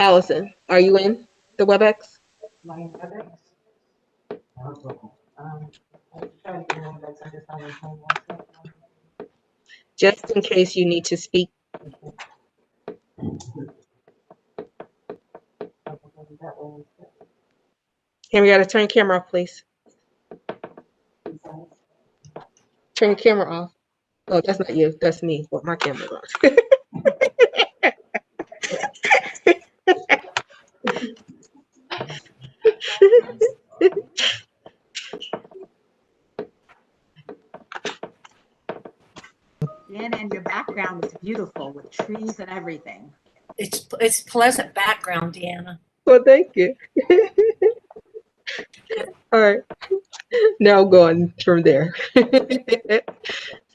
Allison, are you in the WebEx? Just in case you need to speak. Henrietta, turn your camera off, please. Turn your camera off. Oh, that's not you. That's me. What my camera's on. Deanna, and your background is beautiful with trees and everything. It's pleasant background, Deanna. Well, thank you. All right. Now I'm going from there.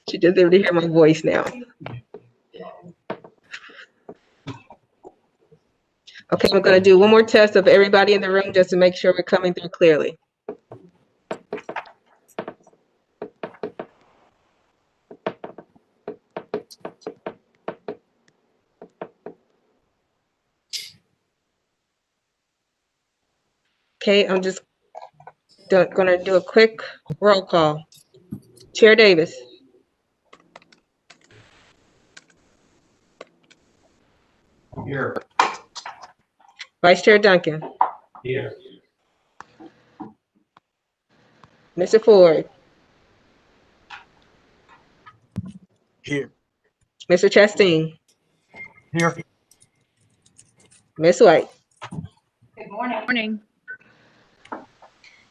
She just able to hear my voice now. Okay, I'm going to do one more test of everybody in the room just to make sure we're coming through clearly. Okay, I'm just going to do a quick roll call. Chair Davis. Here. Vice Chair Duncan. Here. Mr. Ford. Here. Mr. Chastain. Here. Ms. White. Good morning.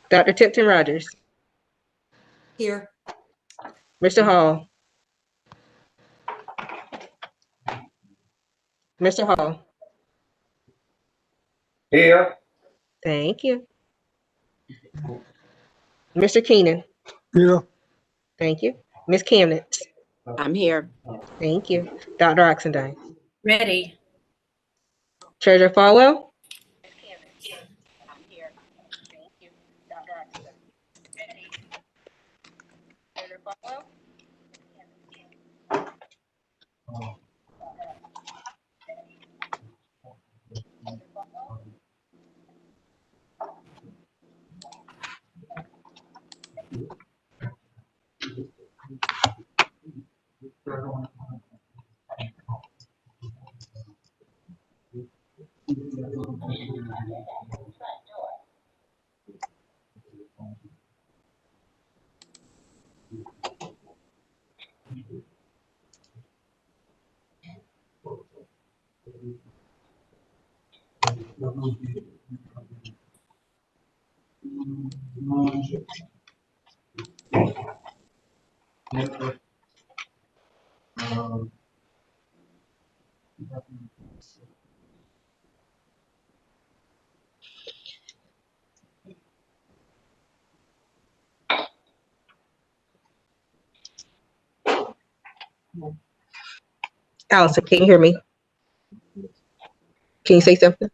Dr. Tipton Rogers. Here. Mr. Hall. Mr. Hall. Here. Thank you. Mr. Keenan. Here. Thank you. Ms. Camnitz. I'm here. Thank you. Dr. Oxendine. Ready. Treasurer Falwell. I'm here. Thank you. Dr. Oxenden. Ready. Treasurer Falwell. Allison, can you hear me? Can you say something?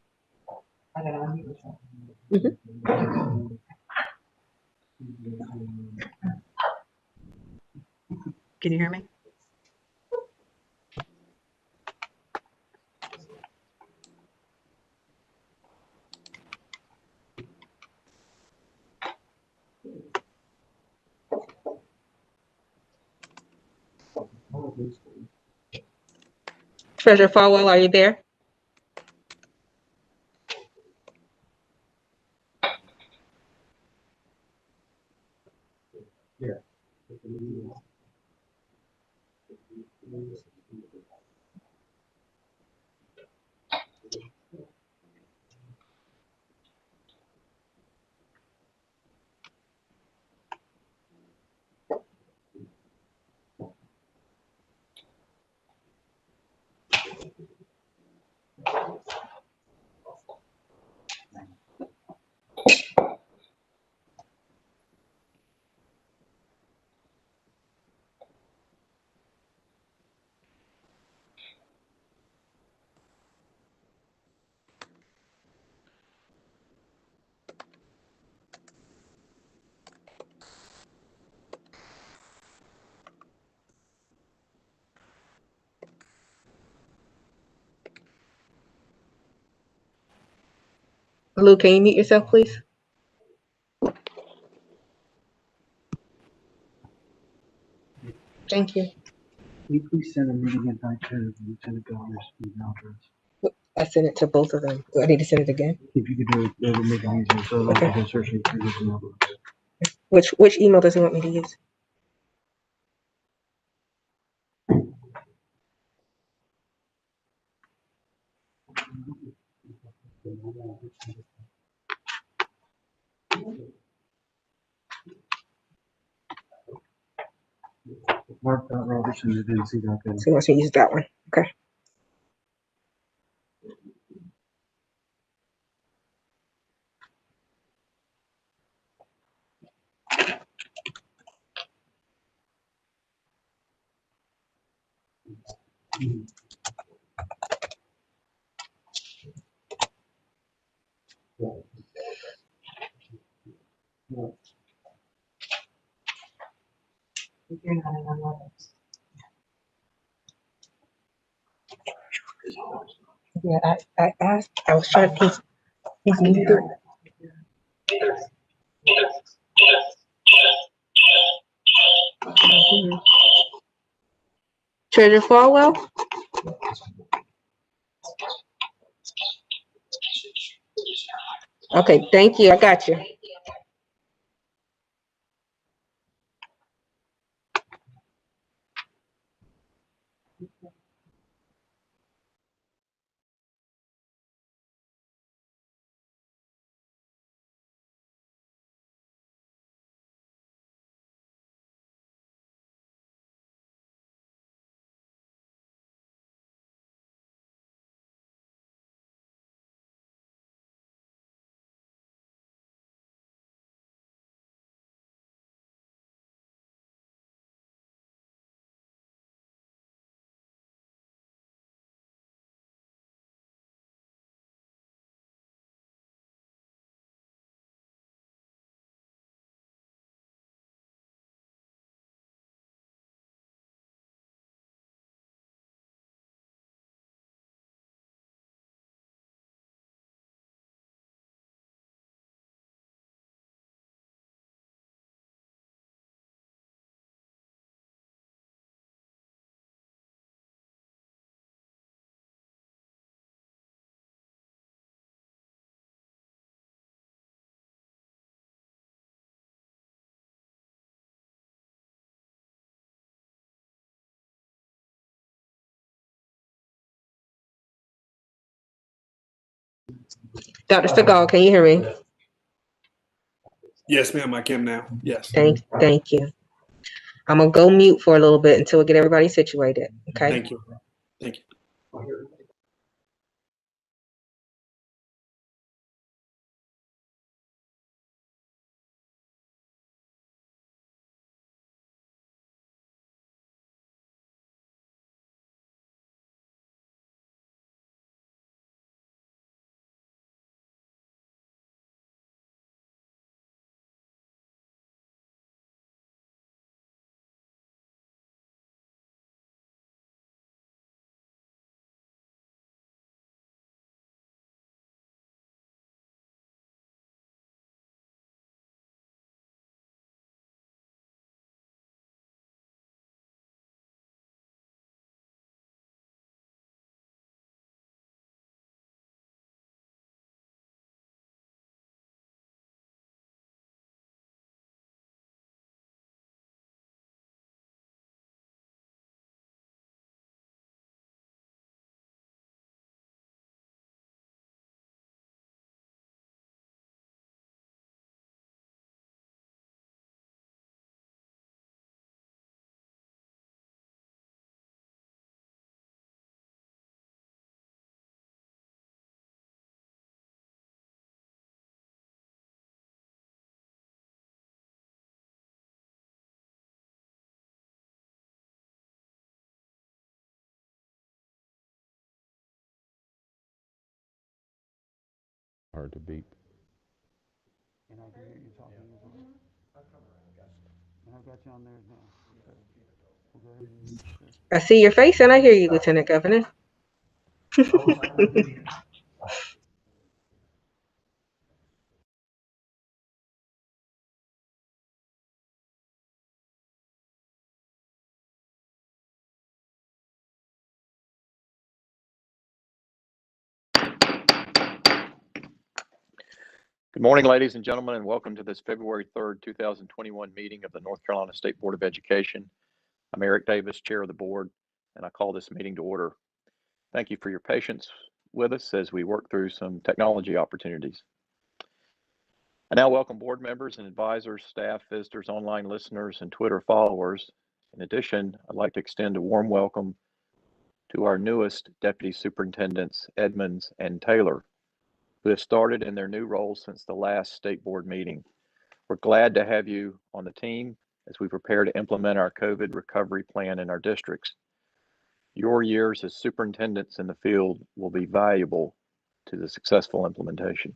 Can you hear me? Treasurer Falwell, are you there? Lou, can you mute yourself, please? Thank you. Can you please send a meeting invite to Lieutenant Governor's email address? I sent it to both of them. Do I need to send it again? If you could do it, that would make it easier, so I Okay. can go searching through his email. Which email does he want me to use? Mark.Robertson@nc.gov. So he wants me to use that one. Okay. You're not in our levels. Yeah, I asked. I was trying to. He's muted. Treasure Falwell. Okay, thank you. I got you. Dr. Stegall, can you hear me? Yes, ma'am, I can now. Yes. Thank you. I'm gonna go mute for a little bit until we get everybody situated. Okay. Thank you. Thank you. Hard to beat. And I can hear you talking as well. And I've got you on there now. Okay. We'll go ahead and share. I see your face and I hear you, Lieutenant Governor. Good morning, ladies and gentlemen, and welcome to this February 3rd, 2021 meeting of the North Carolina State Board of Education. I'm Eric Davis, Chair of the Board, and I call this meeting to order. Thank you for your patience with us as we work through some technology opportunities. I now welcome board members and advisors, staff, visitors, online listeners, and Twitter followers. In addition, I'd like to extend a warm welcome to our newest Deputy Superintendents, Edmonds and Taylor, who have started in their new roles since the last state board meeting. We're glad to have you on the team as we prepare to implement our COVID recovery plan in our districts. Your years as superintendents in the field will be valuable to the successful implementation.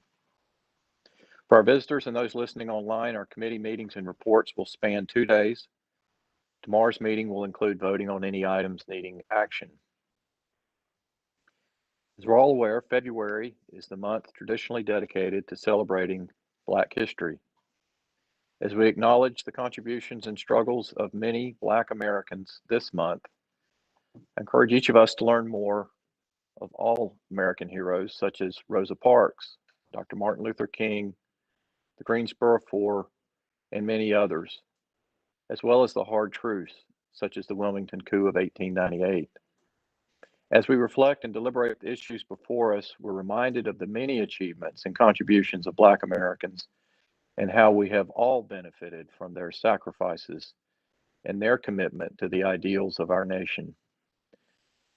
For our visitors and those listening online, our committee meetings and reports will span 2 days. Tomorrow's meeting will include voting on any items needing action. As we're all aware, February is the month traditionally dedicated to celebrating Black history. As we acknowledge the contributions and struggles of many Black Americans this month, I encourage each of us to learn more of all American heroes such as Rosa Parks, Dr. Martin Luther King, the Greensboro Four, and many others, as well as the hard truths such as the Wilmington coup of 1898. As we reflect and deliberate the issues before us, we're reminded of the many achievements and contributions of Black Americans and how we have all benefited from their sacrifices and their commitment to the ideals of our nation.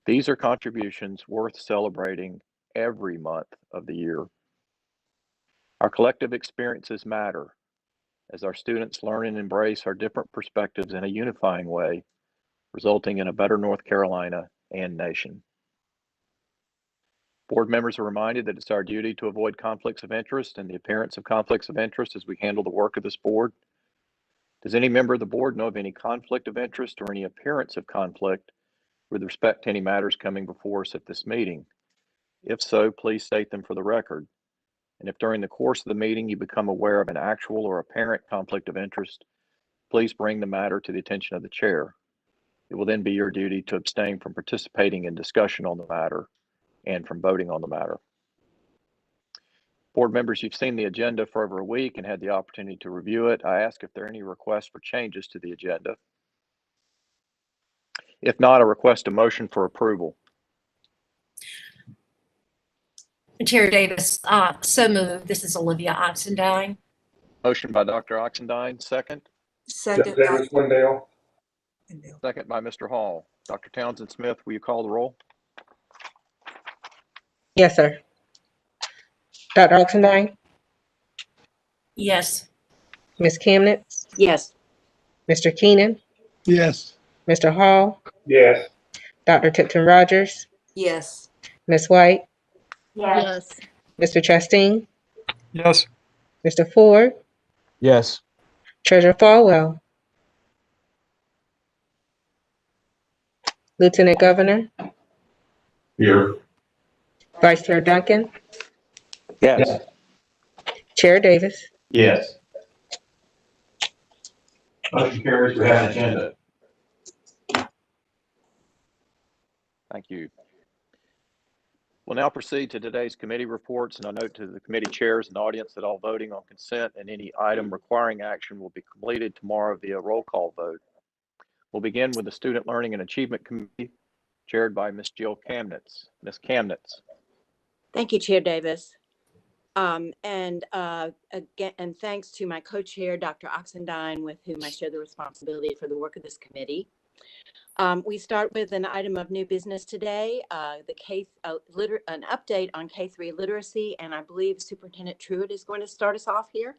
These are contributions worth celebrating every month of the year. Our collective experiences matter as our students learn and embrace our different perspectives in a unifying way, resulting in a better North Carolina and nation. Board members are reminded that it's our duty to avoid conflicts of interest and the appearance of conflicts of interest as we handle the work of this board. Does any member of the board know of any conflict of interest or any appearance of conflict with respect to any matters coming before us at this meeting? If so, please state them for the record. And if during the course of the meeting you become aware of an actual or apparent conflict of interest, please bring the matter to the attention of the chair. It will then be your duty to abstain from participating in discussion on the matter and from voting on the matter. Board members, you've seen the agenda for over a week and had the opportunity to review it. I ask if there are any requests for changes to the agenda. If not, I request a motion for approval. Chair Davis, so moved. This is Olivia Oxendine. Motion by Dr. Oxendine, second. Second, Davis Wendell. Second by Mr. Hall. Dr. Townsend Smith, will you call the roll? Yes, sir. Dr. Oxendine, Yes. Ms. Chemnitz, Yes. Mr. Keenan, Yes. Mr. Hall, Yes. Dr. Tipton Rogers, Yes. Ms. White, Yes. Mr. Chastain, Yes. Mr. Ford, Yes. Treasurer Falwell, Lieutenant Governor, Here. Vice Chair Duncan, Yes. Chair Davis. Yes. Motion carries. We have an agenda. Thank you. We'll now proceed to today's committee reports, and I note to the committee chairs and audience that all voting on consent and any item requiring action will be completed tomorrow via roll call vote. We'll begin with the Student Learning and Achievement Committee, chaired by Ms. Jill Kamnitz. Ms. Kamnitz. Thank you, Chair Davis. Again, and thanks to my co-chair, Dr. Oxendine, with whom I share the responsibility for the work of this committee. We start with an item of new business today, an update on K-3 literacy, and I believe Superintendent Truett is going to start us off here.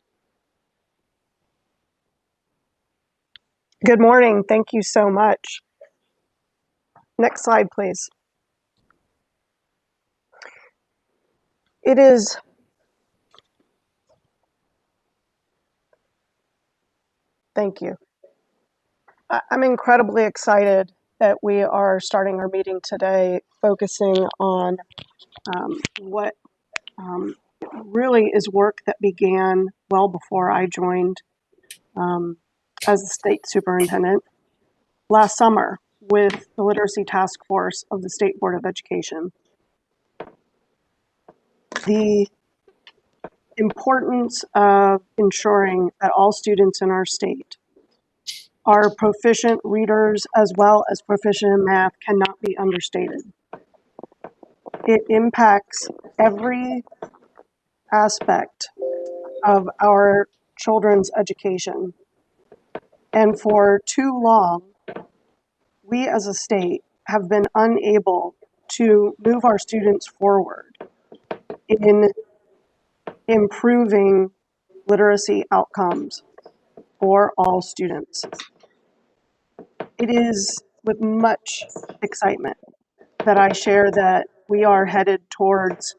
Good morning. Thank you so much. Next slide, please. It is thank you. I'm incredibly excited that we are starting our meeting today focusing on what really is work that began well before I joined as the state superintendent last summer with the Literacy Task Force of the State Board of Education. The importance of ensuring that all students in our state are proficient readers as well as proficient in math cannot be understated. It impacts every aspect of our children's education. And for too long, we as a state have been unable to move our students forward in improving literacy outcomes for all students. It is with much excitement that I share that we are headed towards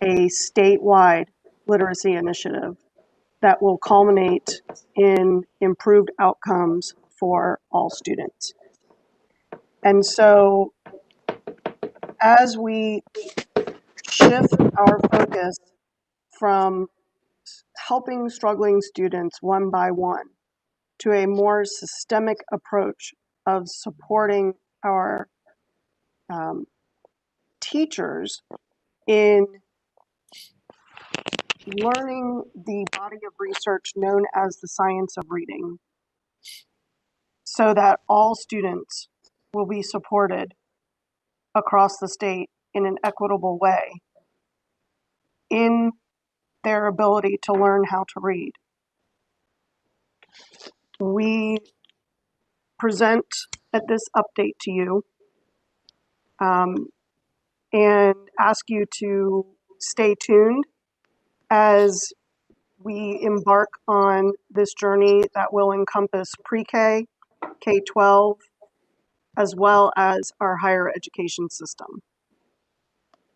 a statewide literacy initiative that will culminate in improved outcomes for all students. And so as we shift our focus from helping struggling students one by one to a more systemic approach of supporting our teachers in learning the body of research known as the science of reading, so that all students will be supported across the state in an equitable way in their ability to learn how to read. We present at this update to you and ask you to stay tuned as we embark on this journey that will encompass pre-K, K-12, as well as our higher education system.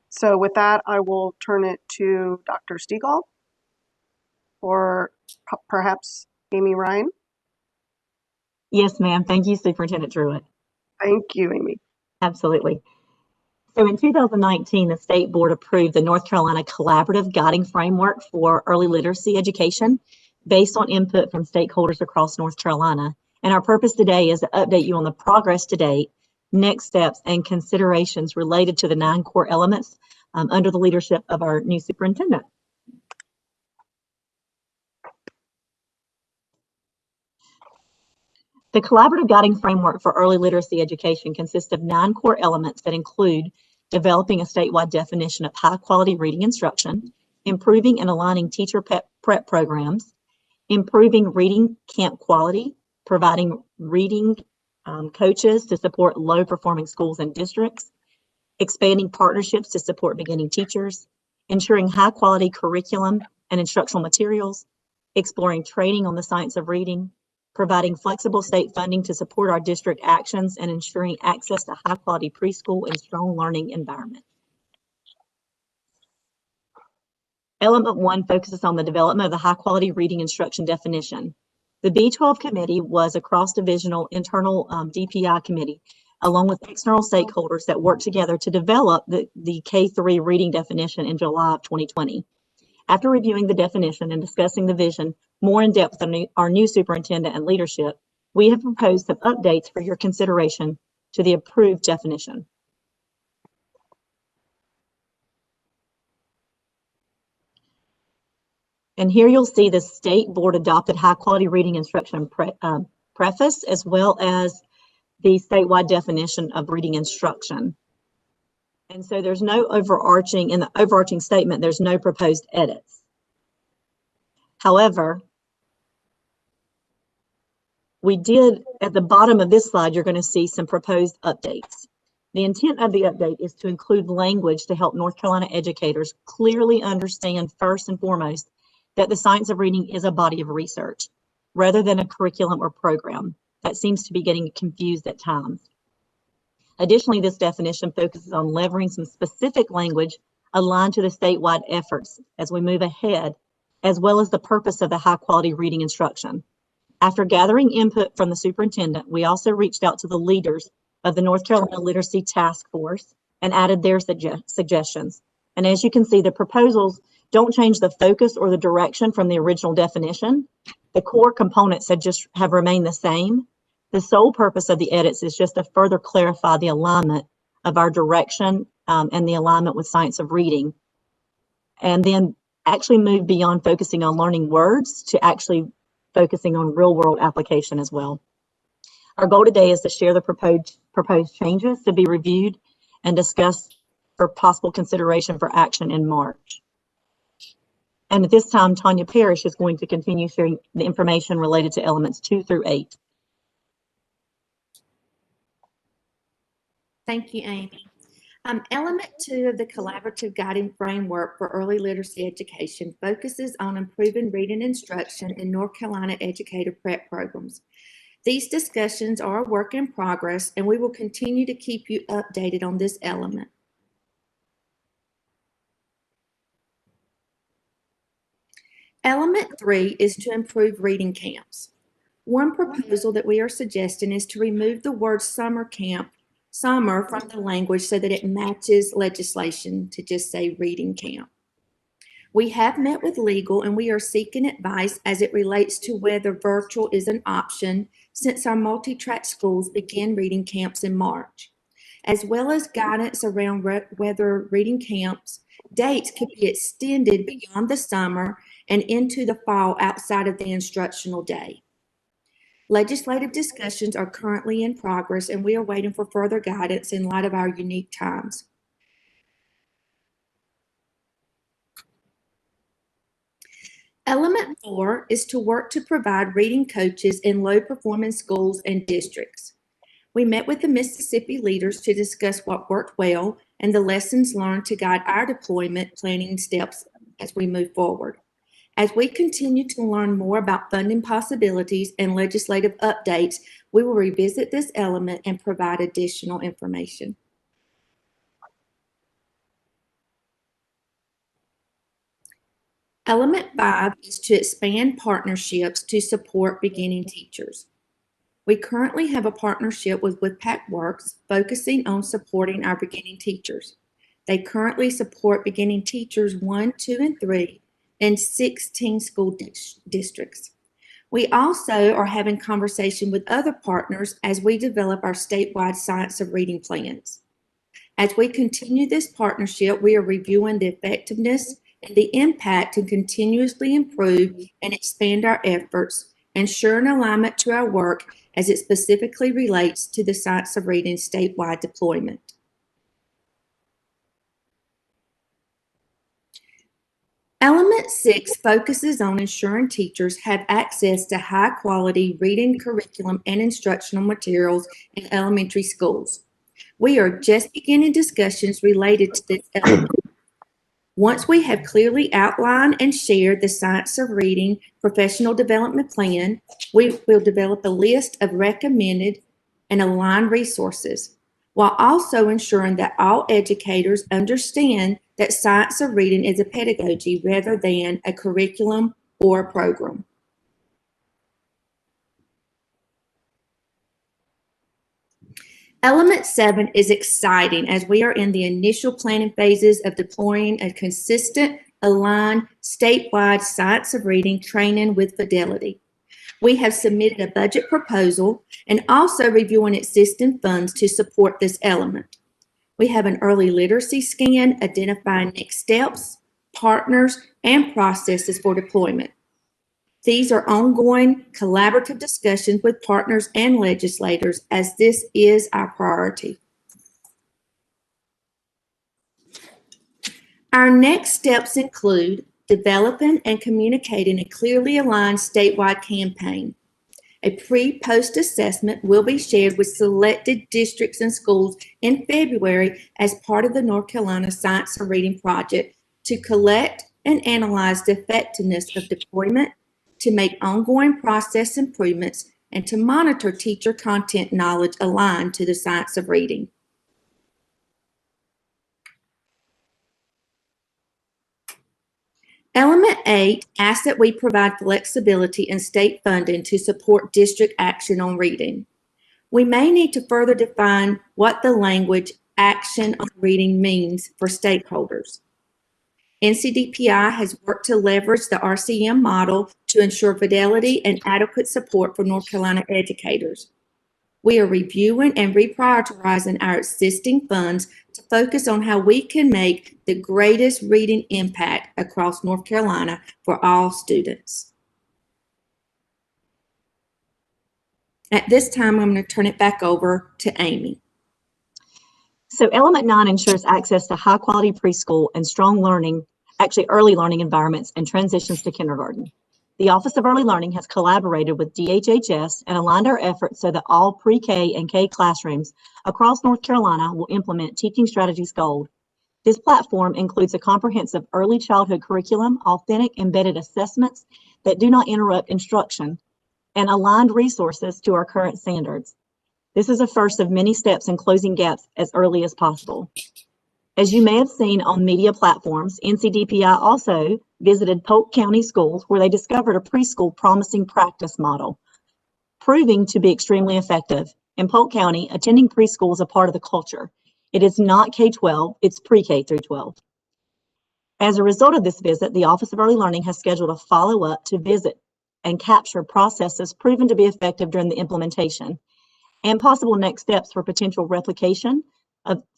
So with that, I will turn it to Dr. Stegall or perhaps Amy Ryan. Yes, ma'am. Thank you, Superintendent Truett. Thank you, Amy. Absolutely. So in 2019, the State Board approved the North Carolina Collaborative Guiding Framework for Early Literacy Education based on input from stakeholders across North Carolina. And our purpose today is to update you on the progress to date, next steps, and considerations related to the 9 core elements under the leadership of our new superintendent. The Collaborative Guiding Framework for Early Literacy Education consists of 9 core elements that include developing a statewide definition of high-quality reading instruction, improving and aligning teacher prep programs, improving reading camp quality, providing reading coaches to support low-performing schools and districts, expanding partnerships to support beginning teachers, ensuring high-quality curriculum and instructional materials, exploring training on the science of reading, providing flexible state funding to support our district actions, and ensuring access to high-quality preschool and strong learning environment. Element 1 focuses on the development of the high-quality reading instruction definition. The B12 committee was a cross-divisional internal DPI committee, along with external stakeholders that worked together to develop the K-3 reading definition in July of 2020. After reviewing the definition and discussing the vision more in depth with our new superintendent and leadership, we have proposed some updates for your consideration to the approved definition. And here you'll see the state board adopted high quality reading instruction preface, as well as the statewide definition of reading instruction. And so there's no overarching, in the overarching statement, there's no proposed edits. However, we did, at the bottom of this slide, you're going to see some proposed updates. The intent of the update is to include language to help North Carolina educators clearly understand, first and foremost, that the science of reading is a body of research, rather than a curriculum or program. That seems to be getting confused at times. Additionally, this definition focuses on leveraging some specific language aligned to the statewide efforts as we move ahead, as well as the purpose of the high quality reading instruction. After gathering input from the superintendent, we also reached out to the leaders of the North Carolina Literacy Task Force and added their suggestions. And as you can see, the proposals don't change the focus or the direction from the original definition. The core components have remained the same. The sole purpose of the edits is just to further clarify the alignment of our direction and the alignment with science of reading. And then actually move beyond focusing on learning words to actually focusing on real world application as well. Our goal today is to share the proposed changes to be reviewed and discussed for possible consideration for action in March. And at this time, Tanya Parrish is going to continue sharing the information related to elements 2 through 8. Thank you, Amy. Element 2 of the Collaborative Guiding Framework for Early Literacy Education focuses on improving reading instruction in North Carolina educator prep programs. These discussions are a work in progress, and we will continue to keep you updated on this element. Element 3 is to improve reading camps. One proposal that we are suggesting is to remove the word summer from the language so that it matches legislation to just say reading camp. We have met with legal and we are seeking advice as it relates to whether virtual is an option since our multi-track schools begin reading camps in March, as well as guidance around whether reading camps dates could be extended beyond the summer and into the fall outside of the instructional day. Legislative discussions are currently in progress, and we are waiting for further guidance in light of our unique times. Element 4 is to work to provide reading coaches in low-performing schools and districts. We met with the Mississippi leaders to discuss what worked well and the lessons learned to guide our deployment planning steps as we move forward. As we continue to learn more about funding possibilities and legislative updates, we will revisit this element and provide additional information. Element 5 is to expand partnerships to support beginning teachers. We currently have a partnership with PackWorks focusing on supporting our beginning teachers. They currently support beginning teachers 1, 2, and 3 in 16 school districts. We also are having conversation with other partners as we develop our statewide Science of Reading plans. As we continue this partnership, we are reviewing the effectiveness and the impact to continuously improve and expand our efforts, ensuring alignment to our work as it specifically relates to the Science of Reading statewide deployment. Element 6 focuses on ensuring teachers have access to high-quality reading curriculum and instructional materials in elementary schools. We are just beginning discussions related to this element. Once we have clearly outlined and shared the Science of Reading professional development plan, we will develop a list of recommended and aligned resources, while also ensuring that all educators understand that Science of Reading is a pedagogy rather than a curriculum or a program. Element 7 is exciting as we are in the initial planning phases of deploying a consistent, aligned, statewide Science of Reading training with fidelity. We have submitted a budget proposal and also reviewing existing funds to support this element. We have an early literacy scan identifying next steps, partners, and processes for deployment. These are ongoing collaborative discussions with partners and legislators as this is our priority. Our next steps include developing and communicating a clearly aligned statewide campaign. A pre-post assessment will be shared with selected districts and schools in February as part of the North Carolina Science of Reading project to collect and analyze the effectiveness of deployment, to make ongoing process improvements, and to monitor teacher content knowledge aligned to the Science of Reading. Element 8 asks that we provide flexibility in state funding to support district action on reading. We may need to further define what the language action on reading means for stakeholders. NCDPI has worked to leverage the RCM model to ensure fidelity and adequate support for North Carolina educators. We are reviewing and reprioritizing our existing funds to focus on how we can make the greatest reading impact across North Carolina for all students. At this time, I'm going to turn it back over to Amy. So Element 9 ensures access to high quality preschool and strong learning, actually early learning environments and transitions to kindergarten. The Office of Early Learning has collaborated with DHHS and aligned our efforts so that all pre-K and K classrooms across North Carolina will implement Teaching Strategies Gold. This platform includes a comprehensive early childhood curriculum, authentic embedded assessments that do not interrupt instruction, and aligned resources to our current standards. This is a first of many steps in closing gaps as early as possible. As you may have seen on media platforms, NCDPI also visited Polk County schools where they discovered a preschool promising practice model, proving to be extremely effective. In Polk County, attending preschool is a part of the culture. It is not K-12, it's pre-K through 12. As a result of this visit, the Office of Early Learning has scheduled a follow-up to visit and capture processes proven to be effective during the implementation and possible next steps for potential replication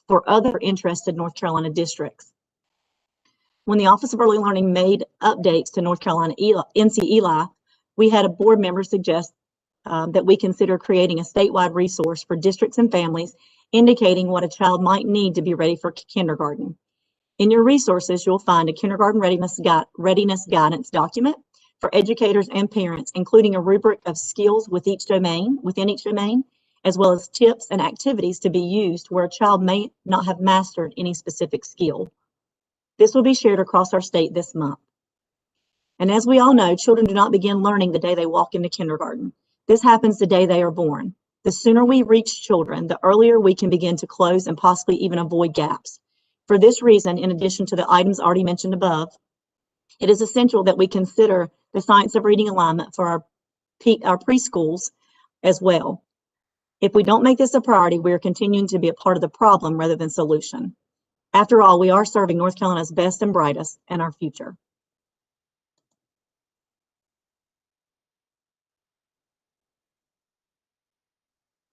for other interested North Carolina districts. When the Office of Early Learning made updates to North Carolina NC ELI, we had a board member suggest that we consider creating a statewide resource for districts and families indicating what a child might need to be ready for kindergarten. In your resources, you'll find a kindergarten readiness guidance document for educators and parents, including a rubric of skills within each domain, as well as tips and activities to be used where a child may not have mastered any specific skill. This will be shared across our state this month. And as we all know, children do not begin learning the day they walk into kindergarten. This happens the day they are born. The sooner we reach children, the earlier we can begin to close and possibly even avoid gaps. For this reason, in addition to the items already mentioned above, it is essential that we consider the science of reading alignment for our preschools as well. If we don't make this a priority, we are continuing to be a part of the problem rather than solution. After all, we are serving North Carolina's best and brightest and our future.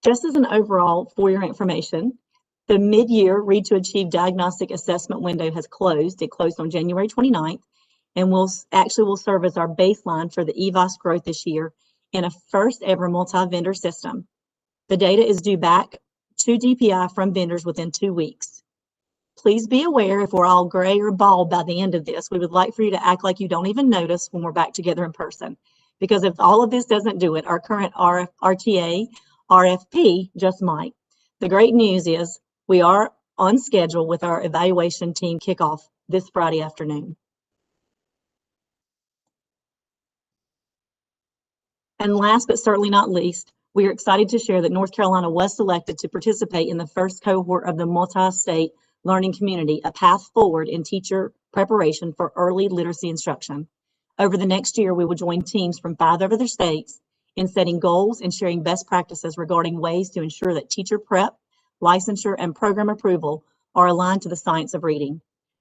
Just as an overall for your information, the mid-year Read to Achieve diagnostic assessment window has closed. It closed on January 29th and will serve as our baseline for the EVOS growth this year in a first ever multi-vendor system. The data is due back to DPI from vendors within 2 weeks. Please be aware if we're all gray or bald by the end of this, we would like for you to act like you don't even notice when we're back together in person. Because if all of this doesn't do it, our current RTA, RFP just might. The great news is we are on schedule with our evaluation team kickoff this Friday afternoon. And last but certainly not least, we are excited to share that North Carolina was selected to participate in the first cohort of the MultiState Learning Community, a path forward in teacher preparation for early literacy instruction. Over the next year, we will join teams from 5 other states in setting goals and sharing best practices regarding ways to ensure that teacher prep, licensure, and program approval are aligned to the science of reading.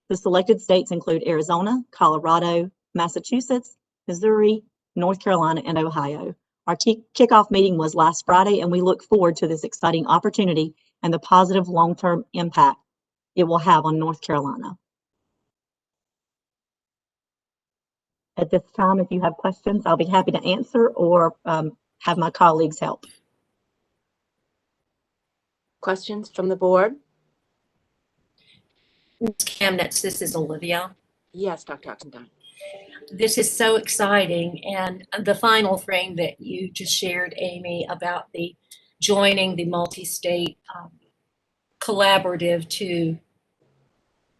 The selected states include Arizona, Colorado, Massachusetts, Missouri, North Carolina, and Ohio. Our kickoff meeting was last Friday, and we look forward to this exciting opportunity and the positive long-term impact it will have on North Carolina. At this time, if you have questions, I'll be happy to answer or have my colleagues help. Questions from the board? Ms. Kamnitz, this is Olivia. Yes, Dr. Oxendine. This is so exciting. And the final thing that you just shared, Amy, about the joining the multi-state collaborative to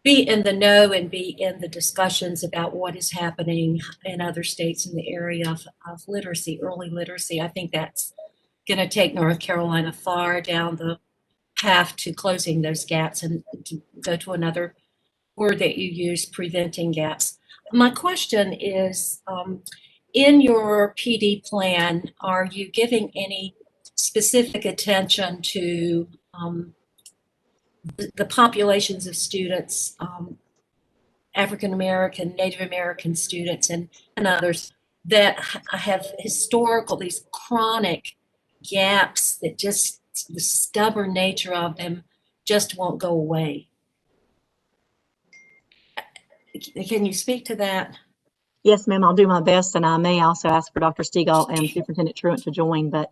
be in the know and be in the discussions about what is happening in other states in the area of literacy, early literacy. I think that's going to take North Carolina far down the path to closing those gaps, and to go to another word that you use, preventing gaps. My question is, in your PD plan, are you giving any specific attention to the populations of students, African American, Native American students, and others that have these chronic gaps that just the stubborn nature of them just won't go away. Can you speak to that? Yes, ma'am, I'll do my best, and I may also ask for Dr. Stegall and Superintendent Truett to join, but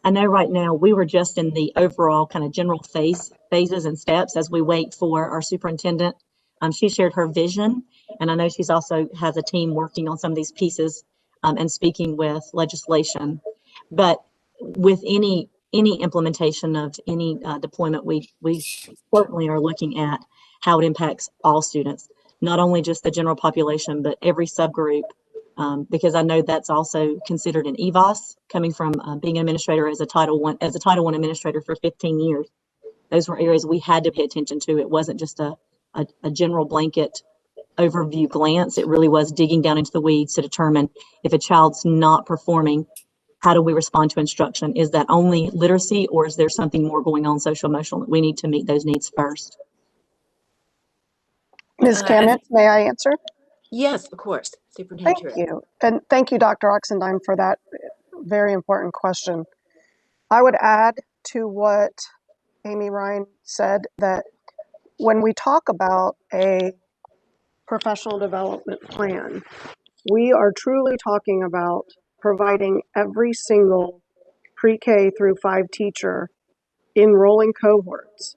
I know right now we were just in the overall kind of general phases and steps as we wait for our superintendent. She shared her vision, and I know she's also has a team working on some of these pieces and speaking with legislation. But with any implementation of any deployment, we certainly are looking at how it impacts all students, not only just the general population, but every subgroup, because I know that's also considered an EVOS, coming from being an administrator as a Title I administrator for 15 years. Those were areas we had to pay attention to. It wasn't just a general blanket overview glance. It really was digging down into the weeds to determine if a child's not performing, how do we respond to instruction? Is that only literacy, or is there something more going on social emotional that we need to meet those needs first? Ms. Cammett, may I answer? Yes, of course, Superintendent Truett. Thank you. And thank you, Dr. Oxendine, for that very important question. I would add to what Amy Ryan said that when we talk about a professional development plan, we are truly talking about providing every single pre-K through 5 teacher in rolling cohorts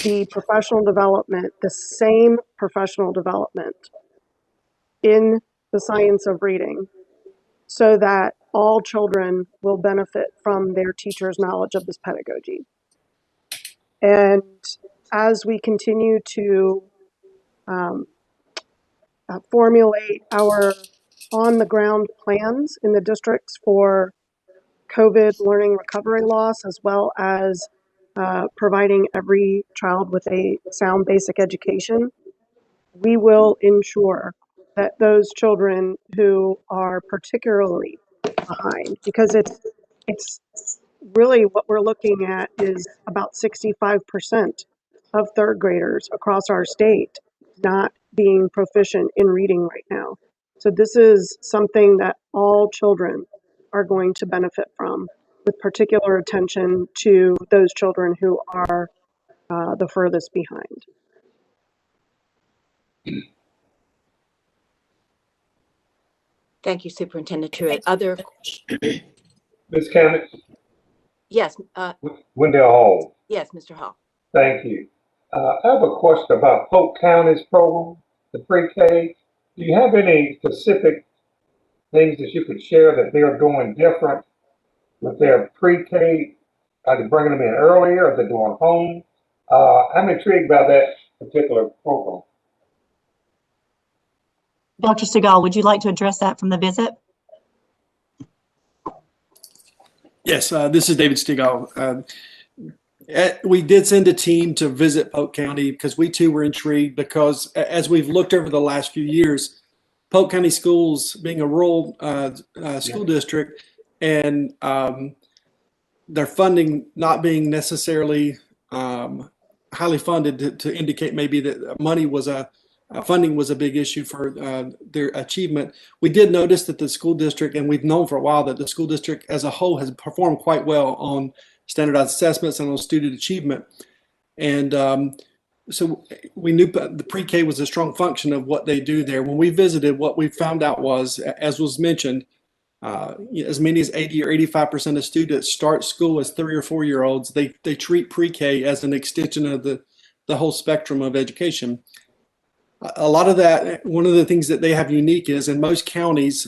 the professional development, the same professional development in the science of reading, so that all children will benefit from their teacher's knowledge of this pedagogy. And as we continue to formulate our on-the-ground plans in the districts for COVID learning recovery loss, as well as providing every child with a sound basic education, we will ensure that those children who are particularly behind, because it's really what we're looking at is about 65% of third graders across our state not being proficient in reading right now. So this is something that all children are going to benefit from, with particular attention to those children who are the furthest behind. Thank you, Superintendent Truett. Other? Ms. Cammett? Yes. Wendell Hall. Yes, Mr. Hall. Thank you. I have a question about Polk County's program, the pre-K. Do you have any specific things that you could share that they're doing different with their pre-K? Are they bringing them in earlier? Are they doing home? I'm intrigued by that particular program. Dr. Stegall, would you like to address that from the visit? Yes, this is David Stegall. We did send a team to visit Polk County because we too were intrigued, because as we've looked over the last few years, Polk County Schools being a rural school district, and their funding not being necessarily highly funded to indicate maybe that money was funding was a big issue for their achievement. We did notice that the school district, and we've known for a while that the school district as a whole has performed quite well on standardized assessments and on student achievement. And so we knew the pre-K was a strong function of what they do there. When we visited, what we found out was, as was mentioned, as many as 80 or 85% of students start school as 3 or 4 year olds. They treat pre-K as an extension of the whole spectrum of education. A lot of that, one of the things that they have unique is in most counties,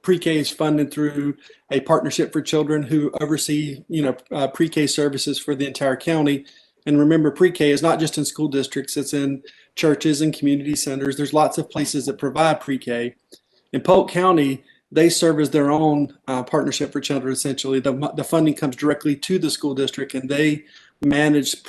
pre-K is funded through a partnership for children who oversee, pre-K services for the entire county. And remember, pre-K is not just in school districts, it's in churches and community centers. There's lots of places that provide pre-K. In Polk County, they serve as their own partnership for children, essentially. The funding comes directly to the school district, and they manage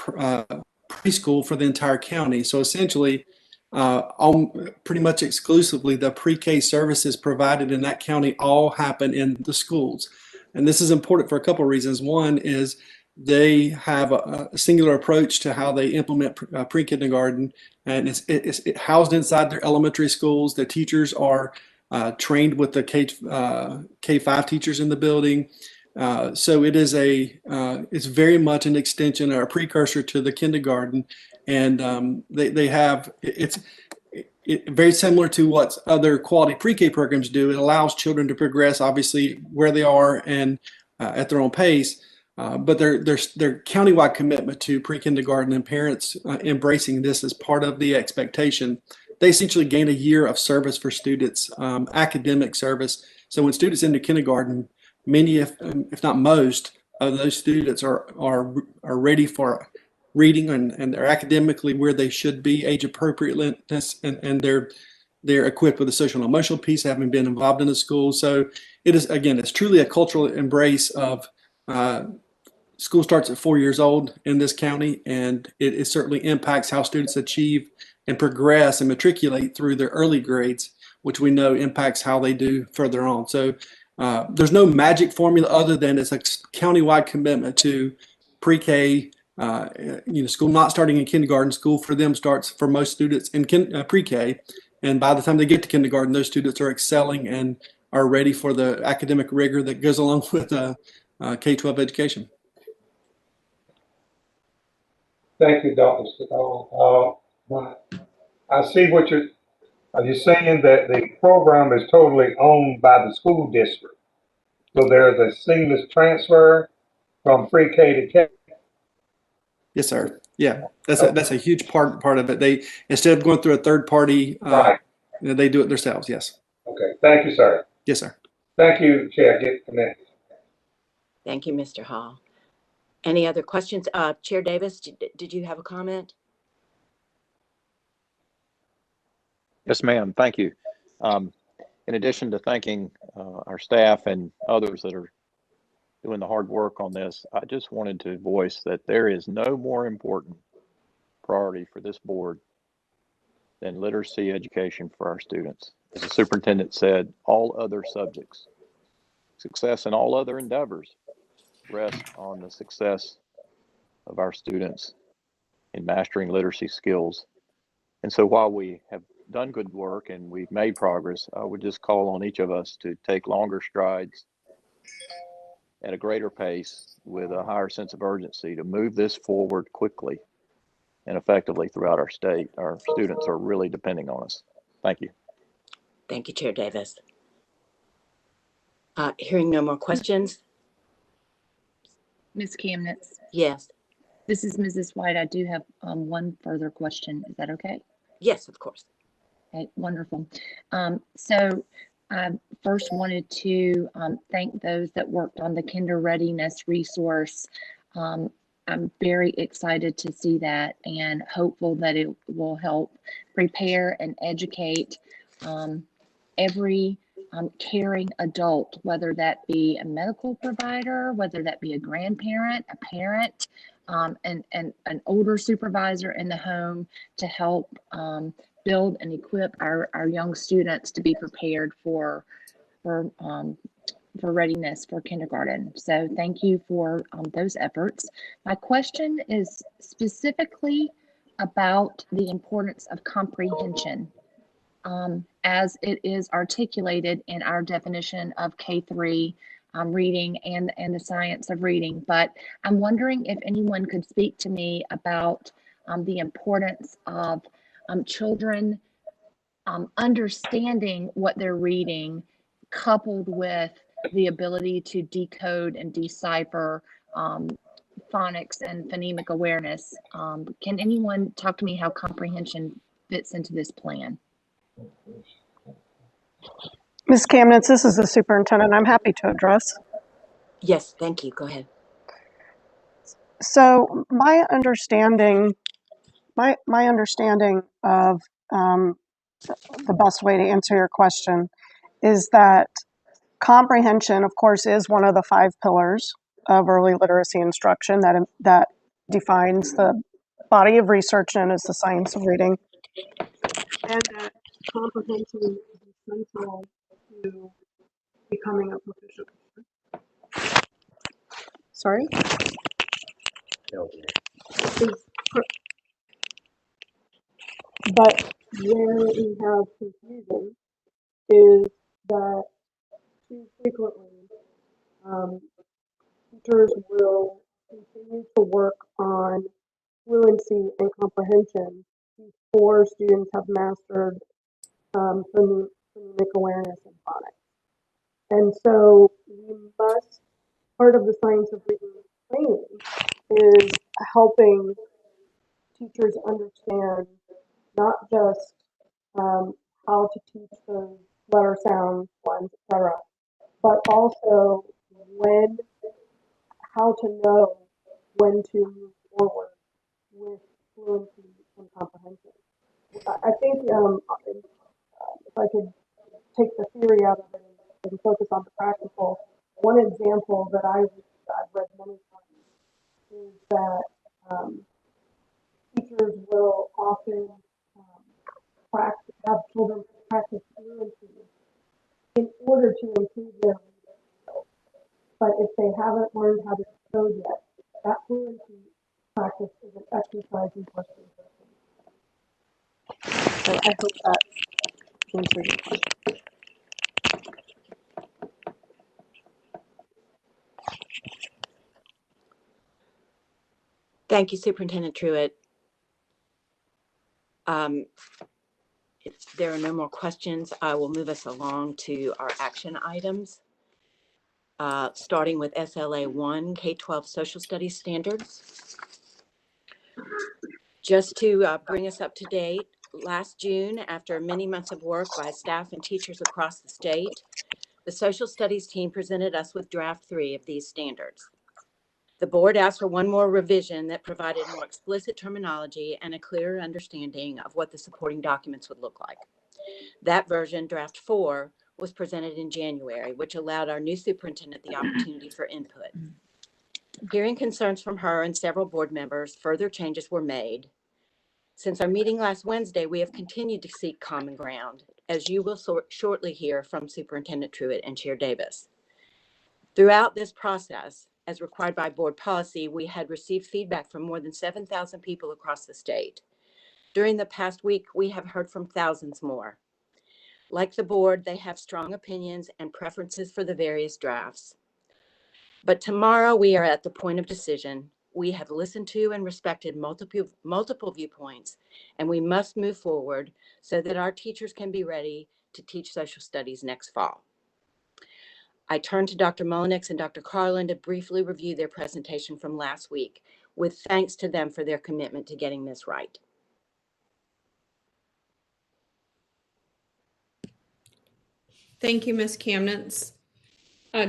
preschool for the entire county. So essentially, pretty much exclusively, the pre-K services provided in that county all happen in the schools. And this is important for a couple of reasons. One is they have a singular approach to how they implement pre-kindergarten, and it's housed inside their elementary schools. The teachers are trained with the K-5 teachers in the building. So it is it's very much an extension or a precursor to the kindergarten, and they have it's very similar to what other quality pre-K programs do. It allows children to progress, obviously, where they are and at their own pace. But their countywide commitment to pre-kindergarten and parents embracing this as part of the expectation. They essentially gain a year of service for students, academic service. So when students enter kindergarten, many, if not most, of those students are ready for reading and they're academically where they should be, age appropriateness, and they're equipped with the social and emotional piece, having been involved in the school. So it is, again, it's truly a cultural embrace of school starts at 4 years old in this county, and it certainly impacts how students achieve and progress and matriculate through their early grades, which we know impacts how they do further on. So there's no magic formula other than it's a countywide commitment to pre-K. School not starting in kindergarten. School for them starts for most students in pre-K, and by the time they get to kindergarten, those students are excelling and are ready for the academic rigor that goes along with K-12 education. Thank you, Dr. Stegall. I see what you're saying, that the program is totally owned by the school district. So there's a seamless transfer from pre-K to K. Yes, sir. Yeah, that's a huge part of it. They, instead of going through a third party, Right. they do it themselves. Yes. Okay. Thank you, sir. Yes, sir. Thank you, Chair. Get connected. Thank you, Mr. Hall. Any other questions? Chair Davis, did you have a comment? Yes, ma'am. Thank you. In addition to thanking our staff and others that are doing the hard work on this, I just wanted to voice that there is no more important priority for this board than literacy education for our students. As the superintendent said, all other subjects, success in all other endeavors, rest on the success of our students in mastering literacy skills. And so while we have done good work and we've made progress, I would just call on each of us to take longer strides at a greater pace with a higher sense of urgency to move this forward quickly and effectively throughout our state. Our students are really depending on us. Thank you. Thank you, Chair Davis. Hearing no more questions. Ms. Kamnitz, Yes. this is Mrs. White. I do have one further question. Is that okay? Yes, of course. Okay, wonderful. So I first wanted to thank those that worked on the Kinder Readiness resource. I'm very excited to see that and hopeful that it will help prepare and educate every caring adult, whether that be a medical provider, whether that be a grandparent, a parent, and an older supervisor in the home, to help build and equip our young students to be prepared for readiness for kindergarten. So thank you for those efforts. My question is specifically about the importance of comprehension as it is articulated in our definition of K-3 reading and the science of reading. But I'm wondering if anyone could speak to me about the importance of children understanding what they're reading, coupled with the ability to decode and decipher phonics and phonemic awareness. Can anyone talk to me how comprehension fits into this plan? Ms. Kamnitz, this is the superintendent. I'm happy to address. Yes, thank you. Go ahead. So my understanding of the best way to answer your question is that comprehension, of course, is one of the 5 pillars of early literacy instruction that defines the body of research known as the science of reading. And that comprehension is essential to becoming a proficient. Sorry? But where we have confusion is that too frequently teachers will continue to work on fluency and comprehension before students have mastered phonemic awareness and phonics. And so part of the science of reading training is helping teachers understand not just how to teach those letter sounds, lines, etc., but also how to know when to move forward with fluency and comprehension. I think if I could take the theory out of it and focus on the practical, one example that I've read many times is that teachers will often have children practice fluency in order to improve their reading skills. But if they haven't learned how to code yet, that fluency practice is an exercise in question. So I hope that answers your question. Thank you, Superintendent Truett. If there are no more questions, I will move us along to our action items, starting with SLA 1, K-12 Social Studies Standards. Just to bring us up to date, last June, after many months of work by staff and teachers across the state, the Social Studies team presented us with draft 3 of these standards. The board asked for one more revision that provided more explicit terminology and a clearer understanding of what the supporting documents would look like. That version, draft 4, was presented in January, which allowed our new superintendent the opportunity for input. Hearing concerns from her and several board members, further changes were made. Since our meeting last Wednesday, we have continued to seek common ground, as you will shortly hear from Superintendent Truett and Chair Davis. Throughout this process, as required by board policy, we had received feedback from more than 7,000 people across the state. During the past week, we have heard from thousands more. Like the board, they have strong opinions and preferences for the various drafts. But tomorrow we are at the point of decision. We have listened to and respected multiple viewpoints, and we must move forward so that our teachers can be ready to teach social studies next fall. I turn to Dr. Mullenix and Dr. Carlin to briefly review their presentation from last week, with thanks to them for their commitment to getting this right. Thank you, Ms. Kamnitz.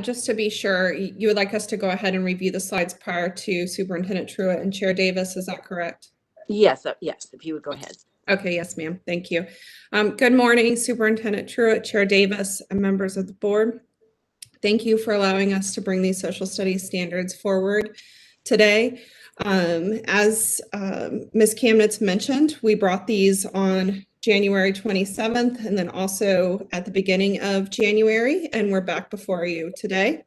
Just to be sure, you would like us to go ahead and review the slides prior to Superintendent Truett and Chair Davis, is that correct? Yes, yes, if you would go ahead. Okay, yes, ma'am. Thank you. Good morning, Superintendent Truett, Chair Davis, and members of the board. Thank you for allowing us to bring these social studies standards forward today. As Ms. Kamnitz mentioned, we brought these on January 27th and then also at the beginning of January, and we're back before you today.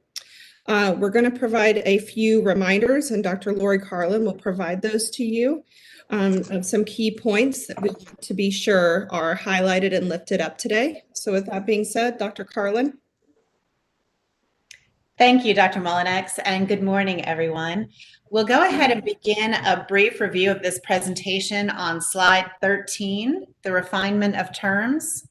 We're going to provide a few reminders, and Dr. Lori Carlin will provide those to you of some key points that we want to be sure are highlighted and lifted up today. So with that being said, Dr. Carlin. Thank you, Dr. Mullenix, and good morning, everyone. We'll go ahead and begin a brief review of this presentation on slide 13, the refinement of terms.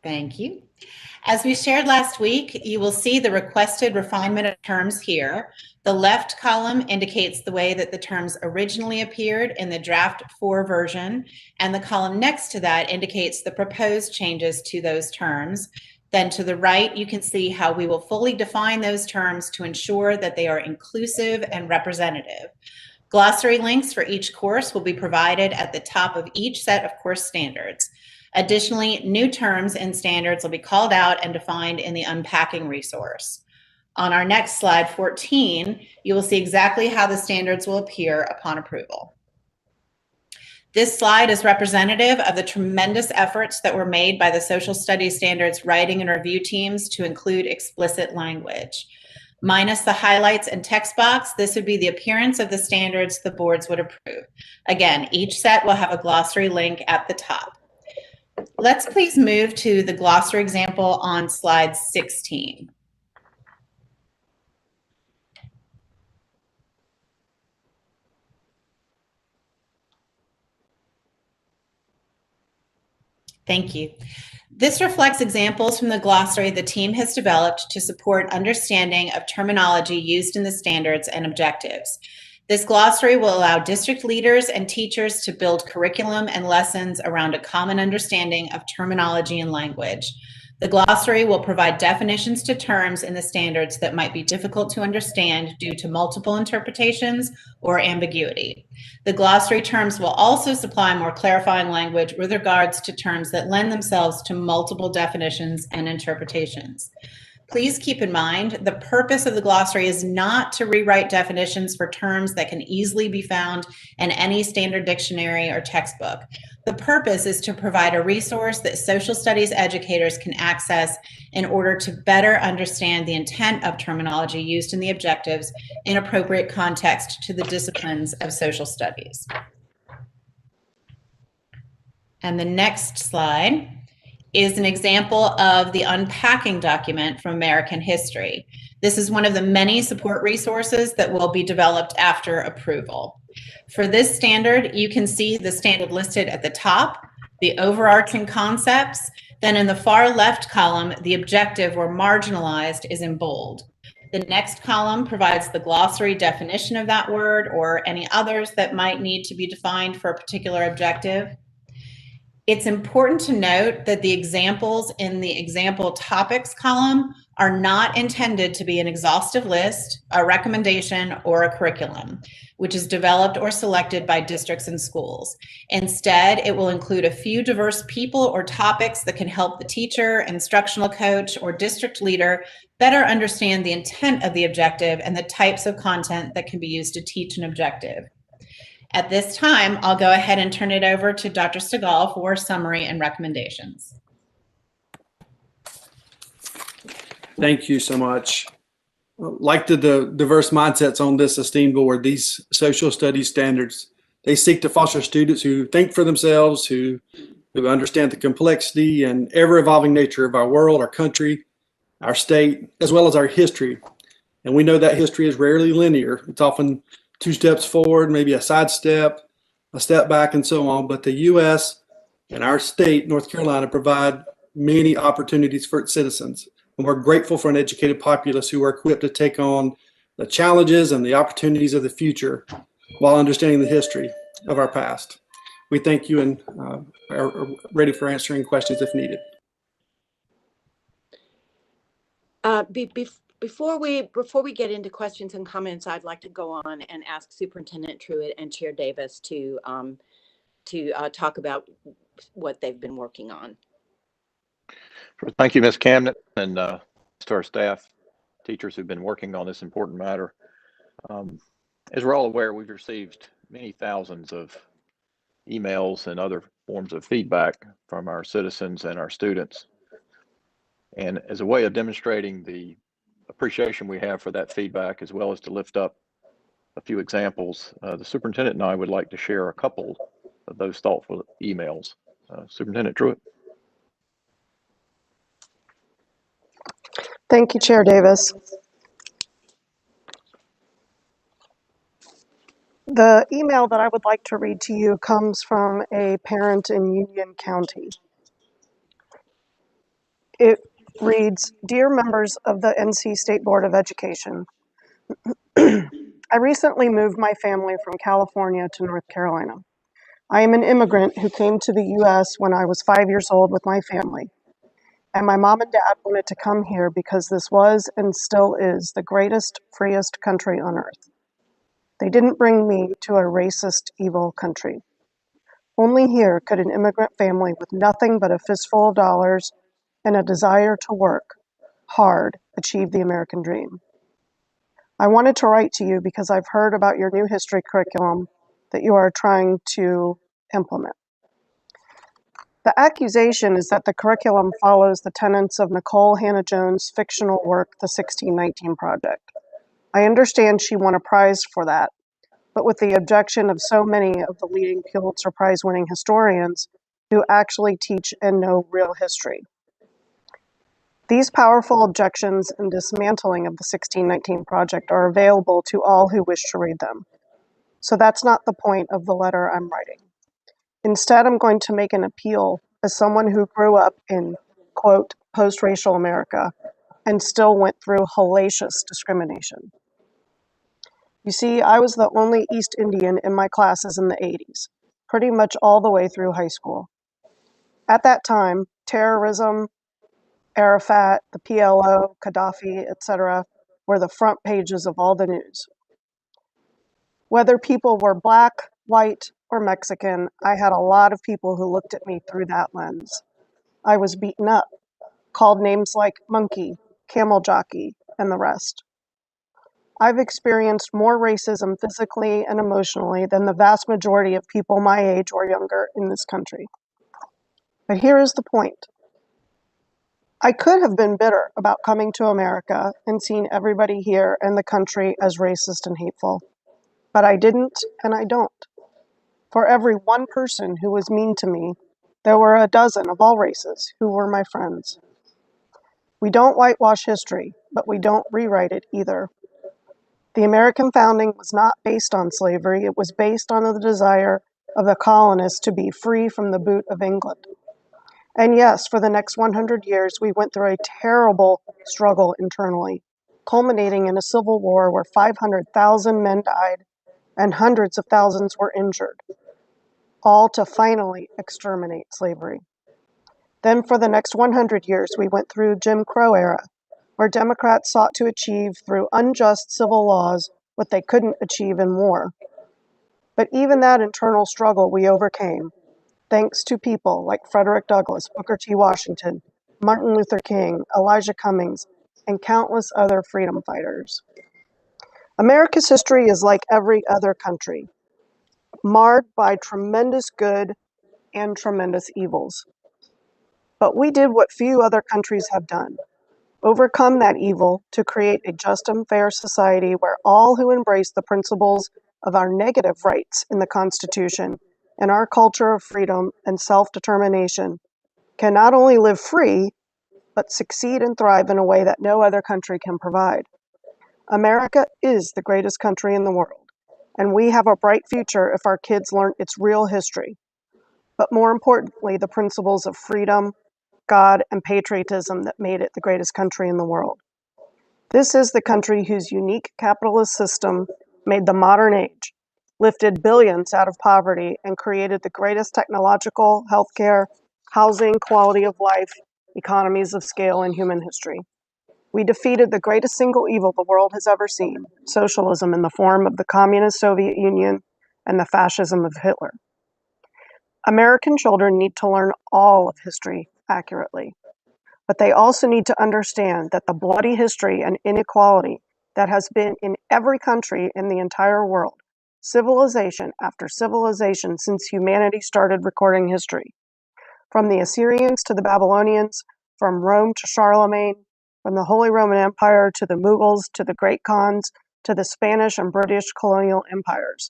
Thank you. As we shared last week, you will see the requested refinement of terms here. The left column indicates the way that the terms originally appeared in the draft 4 version, and the column next to that indicates the proposed changes to those terms. Then to the right, you can see how we will fully define those terms to ensure that they are inclusive and representative. Glossary links for each course will be provided at the top of each set of course standards. Additionally, new terms and standards will be called out and defined in the unpacking resource. On our next slide, 14, you will see exactly how the standards will appear upon approval. This slide is representative of the tremendous efforts that were made by the Social Studies Standards writing and review teams to include explicit language. Minus the highlights and text box, this would be the appearance of the standards the boards would approve. Again, each set will have a glossary link at the top. Let's please move to the glossary example on slide 16. Thank you. This reflects examples from the glossary the team has developed to support understanding of terminology used in the standards and objectives. This glossary will allow district leaders and teachers to build curriculum and lessons around a common understanding of terminology and language. The glossary will provide definitions to terms in the standards that might be difficult to understand due to multiple interpretations or ambiguity. The glossary terms will also supply more clarifying language with regards to terms that lend themselves to multiple definitions and interpretations. Please keep in mind, the purpose of the glossary is not to rewrite definitions for terms that can easily be found in any standard dictionary or textbook. The purpose is to provide a resource that social studies educators can access in order to better understand the intent of terminology used in the objectives in appropriate context to the disciplines of social studies. And the next slide is an example of the unpacking document from American history. This is one of the many support resources that will be developed after approval. For this standard, you can see the standard listed at the top, the overarching concepts, then in the far left column, the objective or marginalized is in bold. The next column provides the glossary definition of that word or any others that might need to be defined for a particular objective. It's important to note that the examples in the example topics column are not intended to be an exhaustive list, a recommendation, or a curriculum, which is developed or selected by districts and schools. Instead, it will include a few diverse people or topics that can help the teacher, instructional coach, or district leader better understand the intent of the objective and the types of content that can be used to teach an objective. At this time, I'll go ahead and turn it over to Dr. Stegall for summary and recommendations. Thank you so much. Like the diverse mindsets on this esteemed board, these social studies standards, they seek to foster students who think for themselves, who understand the complexity and ever-evolving nature of our world, our country, our state, as well as our history. And we know that history is rarely linear. It's often 2 steps forward, maybe a sidestep, a step back, and so on. But the U.S. and our state, North Carolina, provide many opportunities for its citizens. And we're grateful for an educated populace who are equipped to take on the challenges and the opportunities of the future while understanding the history of our past. We thank you and are ready for answering questions if needed. Before we get into questions and comments, I'd like to go on and ask Superintendent Truett and Chair Davis to talk about what they've been working on. Thank you, Ms. Camden, and to our staff, teachers who've been working on this important matter. As we're all aware, we've received many thousands of emails and other forms of feedback from our citizens and our students. And as a way of demonstrating the appreciation we have for that feedback, as well as to lift up a few examples, the superintendent and I would like to share a couple of those thoughtful emails. Superintendent Truett. Thank you, Chair Davis. The email that I would like to read to you comes from a parent in Union County. It reads, "Dear members of the NC State Board of Education, I recently moved my family from California to North Carolina. I am an immigrant who came to the U.S. when I was 5 years old with my family. And my mom and dad wanted to come here because this was and still is the greatest, freest country on earth. They didn't bring me to a racist, evil country. Only here could an immigrant family with nothing but a fistful of dollars and a desire to work hard achieve the American dream. I wanted to write to you because I've heard about your new history curriculum that you are trying to implement. The accusation is that the curriculum follows the tenets of Nicole Hannah-Jones' fictional work, The 1619 Project. I understand she won a prize for that, but with the objection of so many of the leading Pulitzer Prize-winning historians who actually teach and know real history. These powerful objections and dismantling of the 1619 Project are available to all who wish to read them. So that's not the point of the letter I'm writing. Instead, I'm going to make an appeal as someone who grew up in, quote, post-racial America and still went through hellacious discrimination. You see, I was the only East Indian in my classes in the 80s, pretty much all the way through high school. At that time, terrorism, Arafat, the PLO, Gaddafi, etc., were the front pages of all the news. Whether people were Black, white, or Mexican, I had a lot of people who looked at me through that lens. I was beaten up, called names like monkey, camel jockey, and the rest. I've experienced more racism physically and emotionally than the vast majority of people my age or younger in this country. But here is the point. I could have been bitter about coming to America and seeing everybody here and the country as racist and hateful. But I didn't, and I don't. For every one person who was mean to me, there were a dozen of all races who were my friends. We don't whitewash history, but we don't rewrite it either. The American founding was not based on slavery. It was based on the desire of the colonists to be free from the boot of England. And yes, for the next 100 years, we went through a terrible struggle internally, culminating in a civil war where 500,000 men died and hundreds of thousands were injured, all to finally exterminate slavery. Then for the next 100 years, we went through Jim Crow era, where Democrats sought to achieve through unjust civil laws what they couldn't achieve in war. But even that internal struggle we overcame, thanks to people like Frederick Douglass, Booker T. Washington, Martin Luther King, Elijah Cummings, and countless other freedom fighters. America's history is like every other country, marred by tremendous good and tremendous evils. But we did what few other countries have done. Overcome that evil to create a just and fair society where all who embrace the principles of our negative rights in the Constitution and our culture of freedom and self-determination can not only live free, but succeed and thrive in a way that no other country can provide. America is the greatest country in the world, and we have a bright future if our kids learn its real history, but more importantly, the principles of freedom, God, and patriotism that made it the greatest country in the world. This is the country whose unique capitalist system made the modern age, lifted billions out of poverty, and created the greatest technological, healthcare, housing, quality of life, economies of scale in human history. We defeated the greatest single evil the world has ever seen, socialism in the form of the communist Soviet Union and the fascism of Hitler. American children need to learn all of history accurately, but they also need to understand that the bloody history and inequality that has been in every country in the entire world, civilization after civilization since humanity started recording history, from the Assyrians to the Babylonians, from Rome to Charlemagne, from the Holy Roman Empire to the Mughals to the Great Khans to the Spanish and British colonial empires.